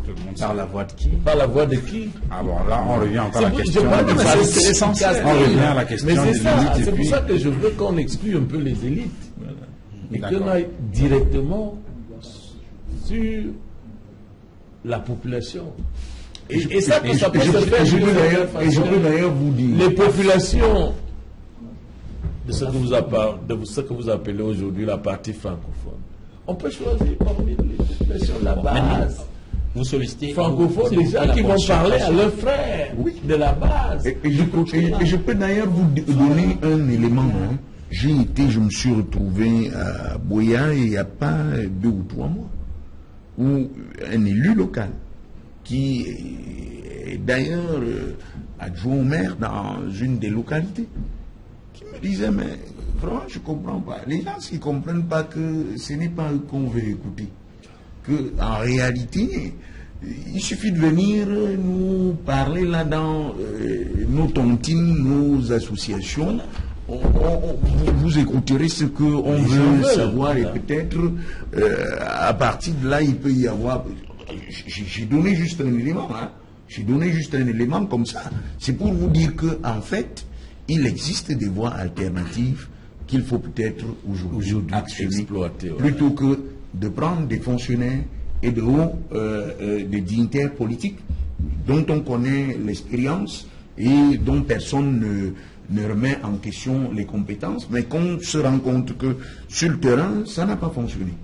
Tout le monde sait. Par la voix de qui? Par la voix de qui? Ah bon, là, on revient encore à la C'est pour- question. je parle de des ça, élites. c'est essentiel. On revient à la question Mais c'est des ça, élites et c'est pour puis- ça que je veux qu'on exclue un peu les élites. Et D'accord. qu'on aille directement sur la population. Et ça, Et ça peut je se peux- faire et je d'une peux certaine d'ailleurs- et je façon. peux d'ailleurs vous dire. Les populations de ce que vous appelez aujourd'hui la partie francophone. On peut choisir parmi les populations de la base. Vous sollicitez Francophones, des gens qui vont parler à leurs frères de la base. Et je peux d'ailleurs vous donner un élément. Hein. Je me suis retrouvé à Boya il n'y a pas 2 ou 3 mois, où un élu local, qui est d'ailleurs adjoint au maire dans une des localités, qui me disait, mais vraiment, je ne comprends pas. Les gens qui ne comprennent pas que ce n'est pas eux qu'on veut écouter. Qu'en réalité, il suffit de venir nous parler là dans nos tontines, nos associations. Vous écouterez ce qu'on veut savoir et peut-être à partir de là, il peut y avoir... J'ai donné juste un élément. Hein. J'ai donné juste un élément comme ça. C'est pour vous dire qu'en fait, il existe des voies alternatives qu'il faut peut-être aujourd'hui actionner, exploiter, ouais. plutôt que de prendre des fonctionnaires et de hauts des dignitaires politiques dont on connaît l'expérience et dont personne ne remet en question les compétences, mais qu'on se rend compte que sur le terrain, ça n'a pas fonctionné.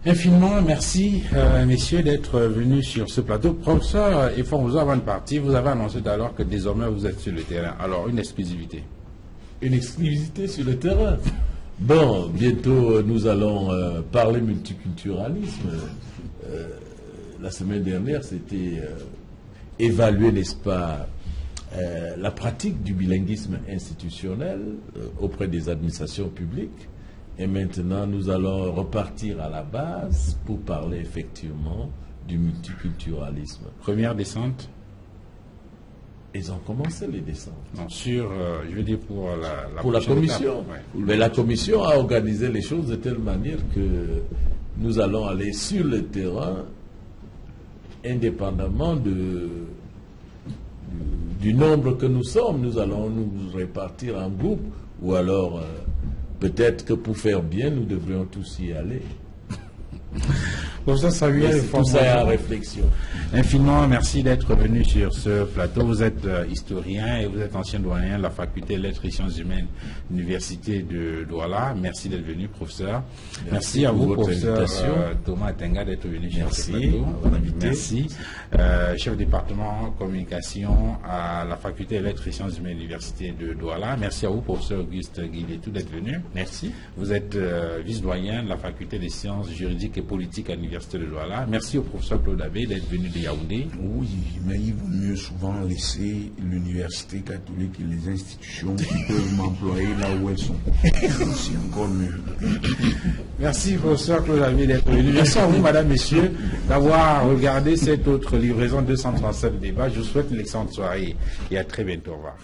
Infiniment merci, messieurs, d'être venus sur ce plateau. Professeur Efformozo, avant de partir, vous avez annoncé d'alors que désormais vous êtes sur le terrain. Alors, une exclusivité. Une exclusivité sur le terrain. Bon, bientôt nous allons parler multiculturalisme. La semaine dernière, c'était évaluer, n'est-ce pas, la pratique du bilinguisme institutionnel auprès des administrations publiques. Et maintenant, nous allons repartir à la base pour parler effectivement du multiculturalisme. Première descente. Ils ont commencé les descentes. Non, sur, je veux dire pour la Pour la prochaine commission. étape, ouais. Mais la commission a organisé les choses de telle manière que nous allons aller sur le terrain indépendamment du nombre que nous sommes. Nous allons nous répartir en groupe ou alors peut-être que pour faire bien, nous devrions tous y aller. Professeur Samuel, tout ça est à réflexion. Infiniment merci d'être venu sur ce plateau. Vous êtes historien et vous êtes ancien doyen de la faculté de lettres et sciences humaines, Université de Douala. Merci d'être venu, professeur. Merci à vous, professeur Thomas Atenga, d'être venu sur ce plateau. Merci. Chef département communication à la faculté de lettres et sciences humaines, Université de Douala. Merci à vous, professeur Auguste Guiletou, d'être venu. Merci. Vous êtes vice-doyen de la faculté des sciences juridiques et politiques à l'Université de Douala. Merci au professeur Claude Abbé d'être venu de Yaoundé. Oui, mais il vaut mieux souvent laisser l'université catholique et les institutions qui peuvent m'employer là où elles sont. C'est encore mieux. Merci, professeur Claude Abbé, d'être venu. Merci à vous, madame, messieurs, d'avoir regardé cette autre livraison 237 débat. Je vous souhaite une excellente soirée et à très bientôt. Au revoir.